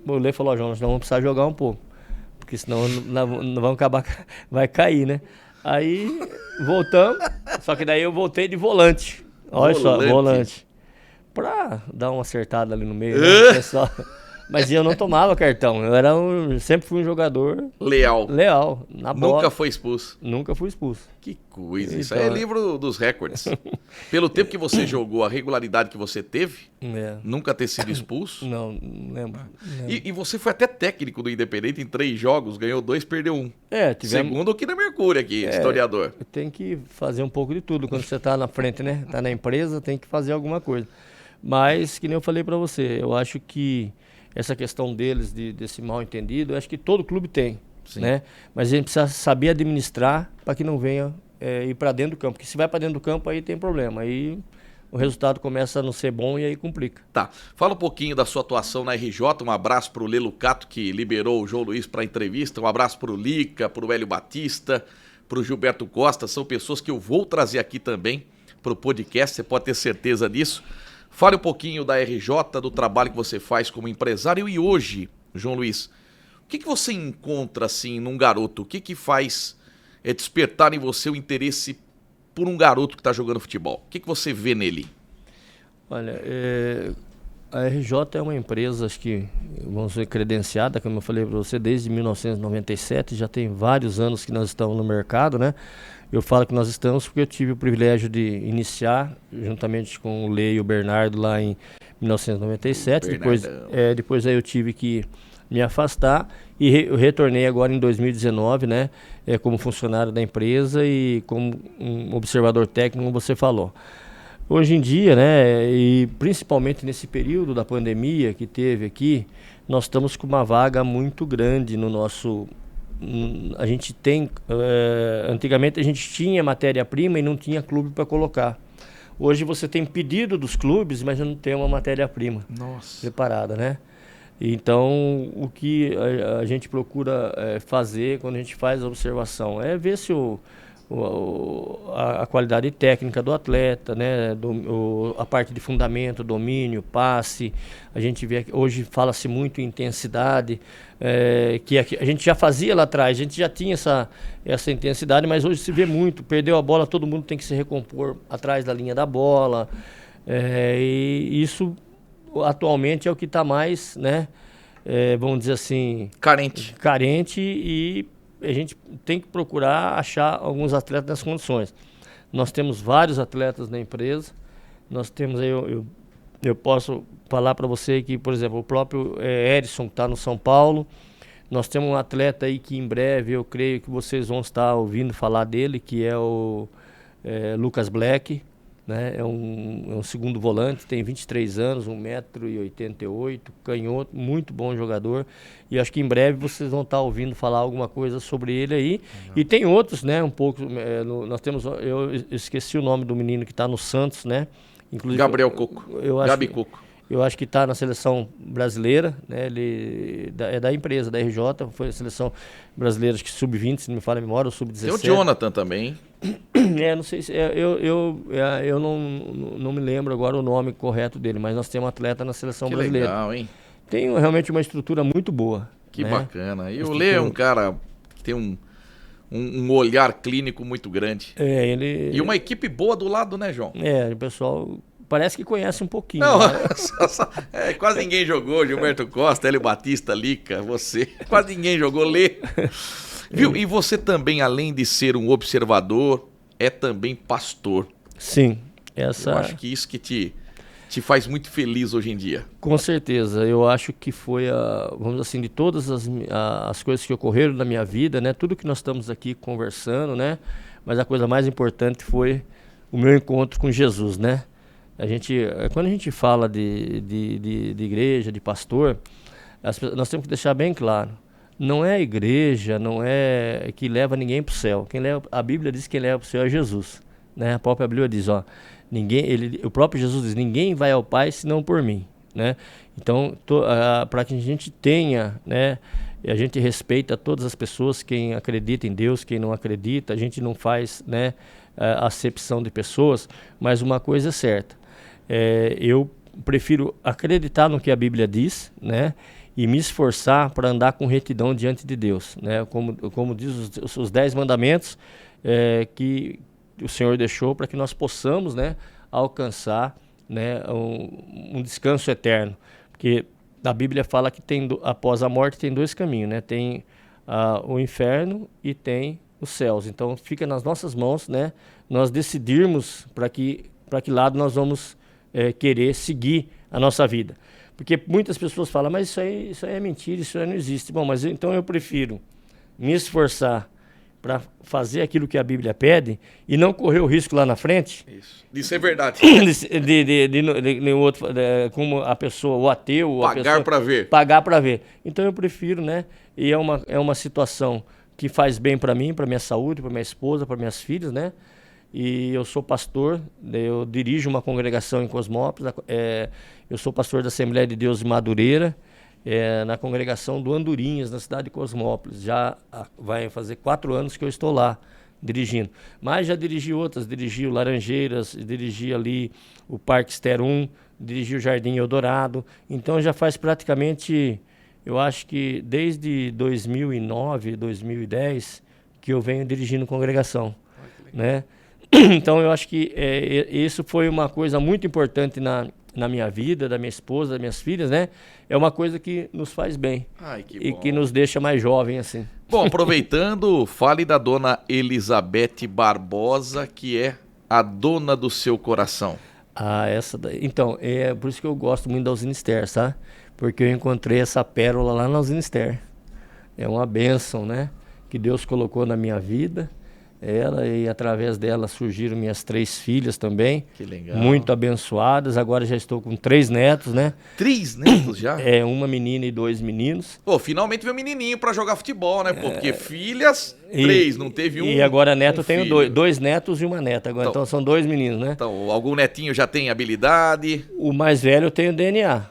O Lê falou, João, nós vamos precisar jogar um pouco, porque senão não vamos acabar, vai cair, né? Aí voltamos, só que daí eu voltei de volante. Olha só, volante. Pra dar uma acertada ali no meio, né, pessoal. Mas eu não tomava cartão, sempre fui um jogador leal, na bola. Nunca foi expulso. Nunca fui expulso. Que coisa, isso aí é livro dos recordes. Pelo tempo que você jogou, a regularidade que você teve, nunca ter sido expulso. Não lembro. E você foi até técnico do Independente em 3 jogos, ganhou 2, perdeu 1. Segundo o Kina Mercúrio aqui, historiador. Tem que fazer um pouco de tudo quando você tá na frente, né? Tá na empresa, tem que fazer alguma coisa. Mas, que nem eu falei pra você, eu acho que essa questão deles, desse mal entendido, eu acho que todo clube tem, né? Mas a gente precisa saber administrar para que não venha ir para dentro do campo. Porque se vai para dentro do campo, aí tem problema. Aí o resultado começa a não ser bom e aí complica. Tá. Fala um pouquinho da sua atuação na RJ. Um abraço pro Lê Lucato, que liberou o João Luiz para entrevista. Um abraço pro Lica, pro Hélio Batista, pro Gilberto Costa. São pessoas que eu vou trazer aqui também pro podcast, você pode ter certeza disso. Fale um pouquinho da RJ, do trabalho que você faz como empresário. E hoje, João Luiz, o que você encontra assim num garoto? O que faz despertar em você o interesse por um garoto que está jogando futebol? O que você vê nele? Olha, a RJ é uma empresa, acho que, vamos dizer, credenciada, como eu falei para você, desde 1997, já tem vários anos que nós estamos no mercado, né? Eu falo que nós estamos porque eu tive o privilégio de iniciar, juntamente com o Lê e o Bernardo, lá em 1997. Depois aí eu tive que me afastar e eu retornei agora em 2019, né? Como funcionário da empresa e como um observador técnico, como você falou. Hoje em dia, né, e principalmente nesse período da pandemia que teve aqui, nós estamos com uma vaga muito grande no nosso... A gente tem... antigamente a gente tinha matéria-prima e não tinha clube para colocar. Hoje você tem pedido dos clubes, mas não tem uma matéria-prima Nossa. preparada, né? Então, o que a gente procura fazer quando a gente faz a observação é ver se a qualidade técnica do atleta, né? A parte de fundamento, domínio, passe. A gente vê que hoje fala-se muito em intensidade, que a gente já fazia lá atrás, a gente já tinha essa intensidade, mas hoje se vê muito. Perdeu a bola, todo mundo tem que se recompor atrás da linha da bola. E isso atualmente é o que está mais, né? Vamos dizer assim, carente, e a gente tem que procurar achar alguns atletas nessas condições. Nós temos vários atletas na empresa. Nós temos aí, eu posso falar para você que, por exemplo, o próprio Edson, que está no São Paulo. Nós temos um atleta aí que em breve eu creio que vocês vão estar ouvindo falar dele, que é o Lucas Black, né? É um segundo volante, tem 23 anos, 1,88 m, canhoto, muito bom jogador. E acho que em breve vocês vão estar ouvindo falar alguma coisa sobre ele aí. E tem outros, né? Um pouco. Nós temos. Eu esqueci o nome do menino que está no Santos, né? Inclusive, Gabriel Coco. Gabi Coco. Eu acho que está na seleção brasileira, né? Ele é da empresa, da RJ, foi a seleção brasileira, acho que sub-20, se não me falha a memória, ou sub-17. Tem o Jonathan também. Não sei se eu não me lembro agora o nome correto dele, mas nós temos um atleta na seleção brasileira. Legal, hein? Tem realmente uma estrutura muito boa. Que né? bacana. E o Lê é um cara que tem um olhar clínico muito grande. E uma equipe boa do lado, né, João? O pessoal parece que conhece um pouquinho. Não, né? quase ninguém jogou. Gilberto Costa, Hélio Batista, Lica, você. Quase ninguém jogou. Lê. Viu? E você também, além de ser um observador, é também pastor. Sim. Eu acho que isso que te faz muito feliz hoje em dia. Com certeza. Eu acho que foi, vamos dizer assim, de todas as coisas que ocorreram na minha vida, né? Tudo que nós estamos aqui conversando, né? Mas a coisa mais importante foi o meu encontro com Jesus, né? Quando a gente fala de igreja, de pastor, nós temos que deixar bem claro. Não é a igreja, não é que leva ninguém para o céu. A Bíblia diz que quem leva para o céu é Jesus. Né? A própria Bíblia diz, o próprio Jesus diz, ninguém vai ao Pai senão por mim. Né? Então, para que a gente tenha, né, a gente respeita todas as pessoas, quem acredita em Deus, quem não acredita, a gente não faz, né, acepção de pessoas, mas uma coisa é certa. Eu prefiro acreditar no que a Bíblia diz, né? E me esforçar para andar com retidão diante de Deus, né? Como diz os 10 mandamentos que o Senhor deixou para que nós possamos, né, alcançar, né, um descanso eterno. Porque a Bíblia fala que após a morte tem 2 caminhos, né? Tem o inferno e tem os céus. Então fica nas nossas mãos, né, nós decidirmos para que lado nós vamos querer seguir a nossa vida. Porque muitas pessoas falam, mas isso aí é mentira, isso aí não existe. Bom, mas então eu prefiro me esforçar para fazer aquilo que a Bíblia pede e não correr o risco lá na frente. Isso é verdade. Como a pessoa, o ateu... Pagar para ver. Pagar para ver. Então eu prefiro, né? E é uma situação que faz bem para mim, para minha saúde, para minha esposa, para minhas filhas, né? E eu sou pastor, eu dirijo uma congregação em Cosmópolis, eu sou pastor da Assembleia de Deus de Madureira, na congregação do Andorinhas, na cidade de Cosmópolis. Já vai fazer 4 anos que eu estou lá dirigindo. Mas já dirigi outras, dirigi o Laranjeiras, dirigi ali o Parque Ester 1, dirigi o Jardim Eldorado. Então já faz praticamente, eu acho que desde 2009, 2010, que eu venho dirigindo congregação, né? Então eu acho que isso foi uma coisa muito importante na minha vida, da minha esposa, das minhas filhas, né? É uma coisa que nos faz bem. Que bom. Que nos deixa mais jovem, assim. Bom, aproveitando, fale da dona Elizabeth Barbosa, que é a dona do seu coração. Essa daí. Então, é por isso que eu gosto muito da Usina Ester, sabe? Porque eu encontrei essa pérola lá na Usina Ester. É uma bênção, né? Que Deus colocou na minha vida. Ela, e através dela surgiram minhas 3 filhas também. Que legal. Muito abençoadas. Agora já estou com 3 netos, né? 3 netos já? Uma menina e 2 meninos. Pô, finalmente veio um menininho pra jogar futebol, né? Pô, porque filhas, 3, não teve um. E agora neto eu tenho filho. 2 netos e uma neta. Agora, então são 2 meninos, né? Então, algum netinho já tem habilidade? O mais velho eu tenho DNA.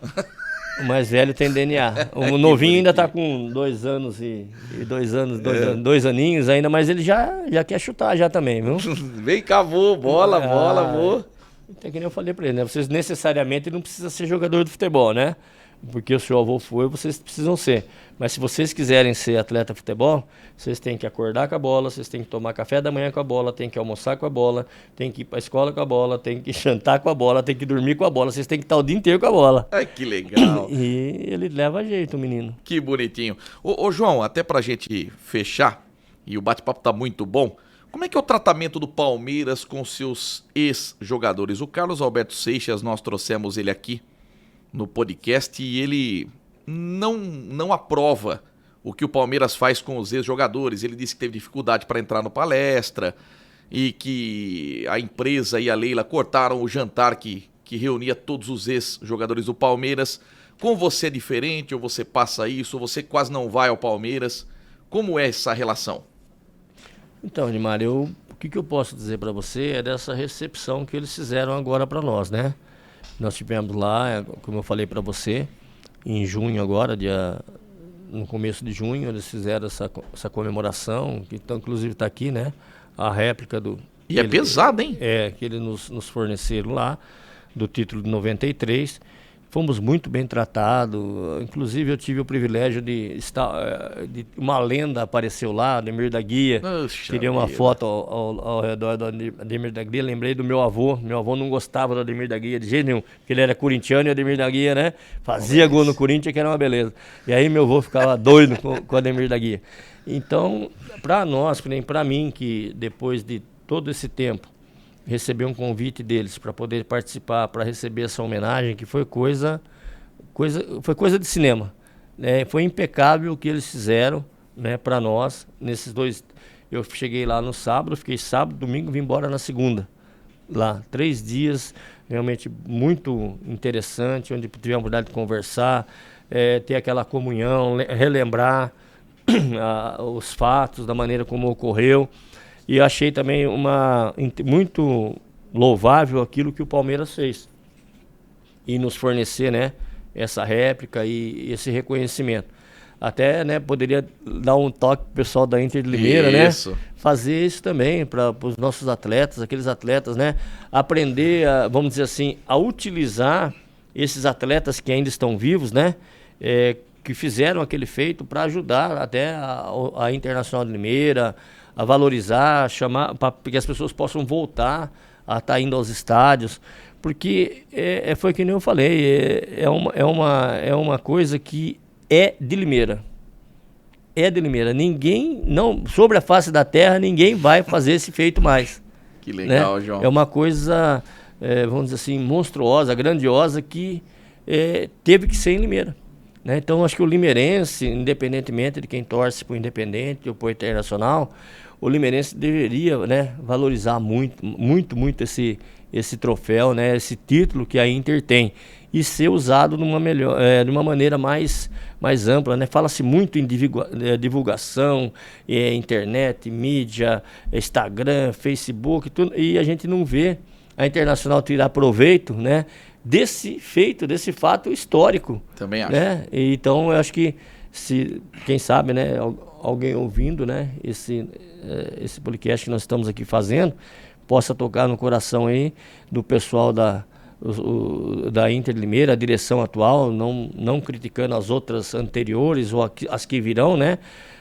O mais velho tem DNA. O novinho ainda tá com 2 anos e 2 anos, 2 aninhos ainda, mas ele já quer chutar já também, viu? Vem cá, bola, vô. Então, que nem eu falei pra ele, né? Vocês necessariamente não precisam ser jogador de futebol, né? Porque o seu avô foi, vocês precisam ser. Mas se vocês quiserem ser atleta de futebol, vocês têm que acordar com a bola, vocês têm que tomar café da manhã com a bola, têm que almoçar com a bola, têm que ir pra escola com a bola, têm que jantar com a bola, têm que dormir com a bola, vocês têm que estar o dia inteiro com a bola. Ai, que legal. E ele leva jeito, o menino. Que bonitinho. Ô, João, até pra gente fechar, e o bate-papo tá muito bom, como é que é o tratamento do Palmeiras com seus ex-jogadores? O Carlos Alberto Seixas, nós trouxemos ele aqui no podcast e ele não aprova o que o Palmeiras faz com os ex-jogadores. Ele disse que teve dificuldade para entrar no palestra e que a empresa e a Leila cortaram o jantar que reunia todos os ex-jogadores do Palmeiras. Com você é diferente, ou você passa isso, ou você quase não vai ao Palmeiras? Como é essa relação? Então, Edmar, o que eu posso dizer para você é dessa recepção que eles fizeram agora para nós, né? Nós tivemos lá, como eu falei para você, em junho agora, no começo de junho, eles fizeram essa comemoração, que então, inclusive está aqui, né? A réplica do... E é pesado, hein? Que eles nos forneceram lá, do título de 93. Fomos muito bem tratados, inclusive eu tive o privilégio de uma lenda apareceu lá, Ademir da Guia. Tirei uma foto ao redor do Ademir da Guia, lembrei do meu avô não gostava do Ademir da Guia de jeito nenhum, porque ele era corintiano e o Ademir da Guia, né, fazia gol no Corinthians, que era uma beleza. E aí meu avô ficava doido com o Ademir da Guia. Então, para nós, nem para mim, que depois de todo esse tempo, receber um convite deles para poder participar, para receber essa homenagem, que foi coisa de cinema, né? Foi impecável o que eles fizeram, né, para nós, nesses 2... Eu cheguei lá no sábado, fiquei sábado, domingo, vim embora na segunda. Lá, 3 dias, realmente muito interessante, onde tivemos a oportunidade de conversar, ter aquela comunhão, relembrar os fatos, da maneira como ocorreu. E achei também muito louvável aquilo que o Palmeiras fez. E nos fornecer, né, essa réplica e esse reconhecimento. Até, né, poderia dar um toque pro pessoal da Inter de Limeira, né? Fazer isso também para os nossos atletas, aqueles atletas, né? Aprender, vamos dizer assim, a utilizar esses atletas que ainda estão vivos, né? Que fizeram aquele feito para ajudar até a Internacional de Limeira, a valorizar, chamar, para que as pessoas possam voltar a estar indo aos estádios, porque foi que nem eu falei, é uma coisa que é de Limeira. É de Limeira. Ninguém, sobre a face da terra, ninguém vai fazer esse feito mais. Que legal, né? João. É uma coisa, vamos dizer assim, monstruosa, grandiosa, que teve que ser em Limeira. Né? Então, acho que o limeirense, independentemente de quem torce para o Independente ou para o Internacional, o limeirense deveria, né, valorizar muito esse troféu, né, esse título que a Inter tem, e ser usado de uma maneira mais ampla. Né? Fala-se muito em divulgação, internet, mídia, Instagram, Facebook, tudo, e a gente não vê a Internacional tirar proveito, né, desse fato histórico. Também acho. Né? Então, eu acho que, quem sabe, né, alguém ouvindo, né, esse podcast que nós estamos aqui fazendo, possa tocar no coração aí do pessoal da Inter de Limeira, a direção atual, não criticando as outras anteriores ou as que virão, né,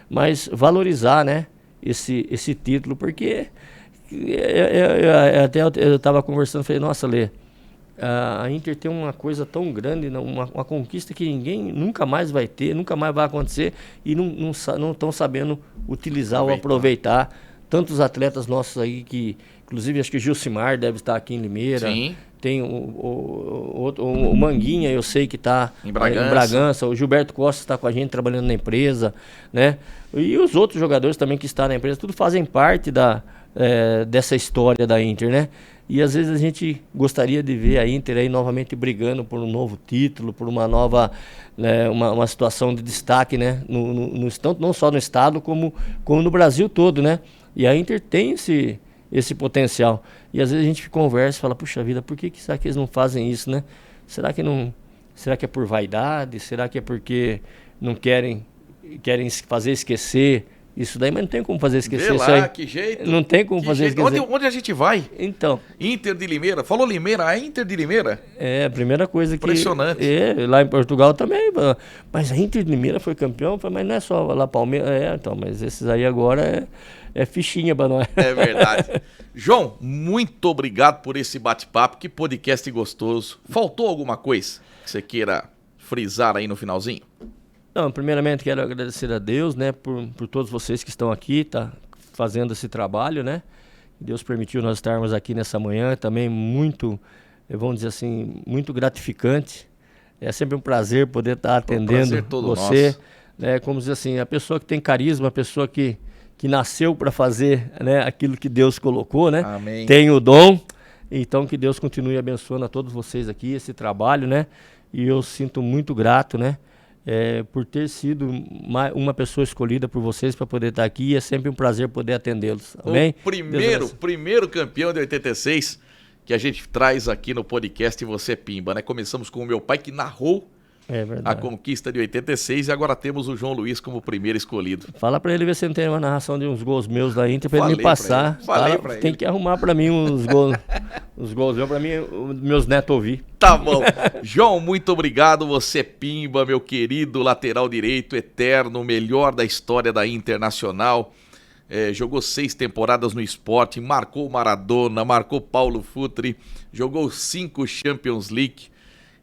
mas valorizar, né, esse título, porque até eu estava conversando, falei, nossa, Lê, a Inter tem uma coisa tão grande, uma conquista que ninguém nunca mais vai ter, nunca mais vai acontecer, e não estão sabendo utilizar ou aproveitar tantos atletas nossos aí, que inclusive acho que Gilcimar deve estar aqui em Limeira. Sim. tem o Manguinha, eu sei que está Em em Bragança. Bragança, o Gilberto Costa está com a gente trabalhando na empresa, né? E os outros jogadores também que estão na empresa, tudo fazem parte dessa história da Inter, né? E às vezes a gente gostaria de ver a Inter aí novamente brigando por um novo título, por uma nova, né, uma situação de destaque, né? Não só no estado, como no Brasil todo, né? E a Inter tem esse potencial. E às vezes a gente conversa e fala, puxa vida, por que será que eles não fazem isso, né? Será que é por vaidade? Será que é porque não querem fazer esquecer isso daí? Mas não tem como fazer esquecer Vê isso lá, aí. que jeito. Não tem como Que fazer jeito. esquecer. Onde a gente vai? Então, Inter de Limeira. Falou Limeira, a Inter de Limeira? a primeira coisa que... Impressionante. Lá em Portugal também. Mas a Inter de Limeira foi campeão? Mas não é só lá Palmeiras. Então, mas esses aí agora é fichinha pra nós. É verdade. João, muito obrigado por esse bate-papo. Que podcast gostoso. Faltou alguma coisa que você queira frisar aí no finalzinho? Não, primeiramente quero agradecer a Deus, né, por todos vocês que estão aqui, tá fazendo esse trabalho, né? Deus permitiu nós estarmos aqui nessa manhã, também muito, vamos dizer assim, muito gratificante. É sempre um prazer poder estar atendendo você, né? Como dizer assim, a pessoa que tem carisma, a pessoa que nasceu para fazer, né, aquilo que Deus colocou, né? Amém. Tem o dom. Então que Deus continue abençoando a todos vocês aqui, esse trabalho, né? E eu sinto muito grato, né? Por ter sido uma pessoa escolhida por vocês para poder estar aqui, e é sempre um prazer poder atendê-los. Amém? O primeiro campeão de 86 que a gente traz aqui no podcast Você Pimba, né? Começamos com o meu pai que narrou a conquista de 86 e agora temos o João Luiz como primeiro escolhido. Fala para ele ver se não tem uma narração de uns gols meus da Inter para ele me passar. Falei pra ele. Tem que arrumar para mim uns gols, meus para mim, meus netos ouvir. Tá bom. João, muito obrigado. Você Pimba, meu querido lateral direito eterno, o melhor da história da Internacional. Jogou 6 temporadas no Sporting, marcou Maradona, marcou Paulo Futre, jogou 5 Champions League.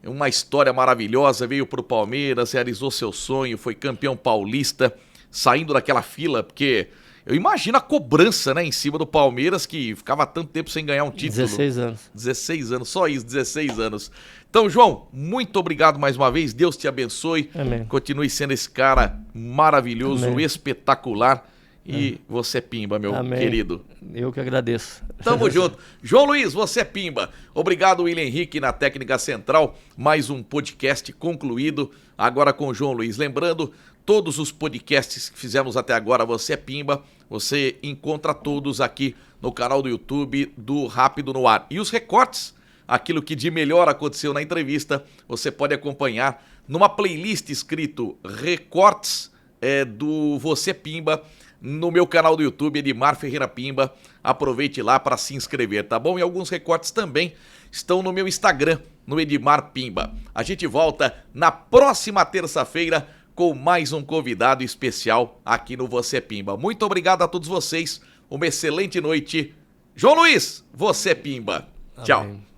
Uma história maravilhosa, veio pro Palmeiras, realizou seu sonho, foi campeão paulista, saindo daquela fila, porque eu imagino a cobrança, né, em cima do Palmeiras, que ficava tanto tempo sem ganhar um título. 16 anos. 16 anos, só isso, 16 anos. Então, João, muito obrigado mais uma vez, Deus te abençoe. Amém. Continue sendo esse cara maravilhoso, Amém. Espetacular. E Você Pimba, meu Amém. querido. Eu que agradeço. Tamo junto. João Luiz, Você Pimba. Obrigado, William Henrique, na técnica central. Mais um podcast concluído, agora com o João Luiz. Lembrando, todos os podcasts que fizemos até agora, Você Pimba, você encontra todos aqui no canal do YouTube do Rápido no Ar. E os recortes, aquilo que de melhor aconteceu na entrevista, você pode acompanhar numa playlist escrito Recortes do Você Pimba, no meu canal do YouTube, Edmar Ferreira Pimba. Aproveite lá para se inscrever, tá bom? E alguns recortes também estão no meu Instagram, no Edmar Pimba. A gente volta na próxima terça-feira com mais um convidado especial aqui no Você Pimba. Muito obrigado a todos vocês, uma excelente noite. João Luiz, Você Pimba. Tchau. Amém.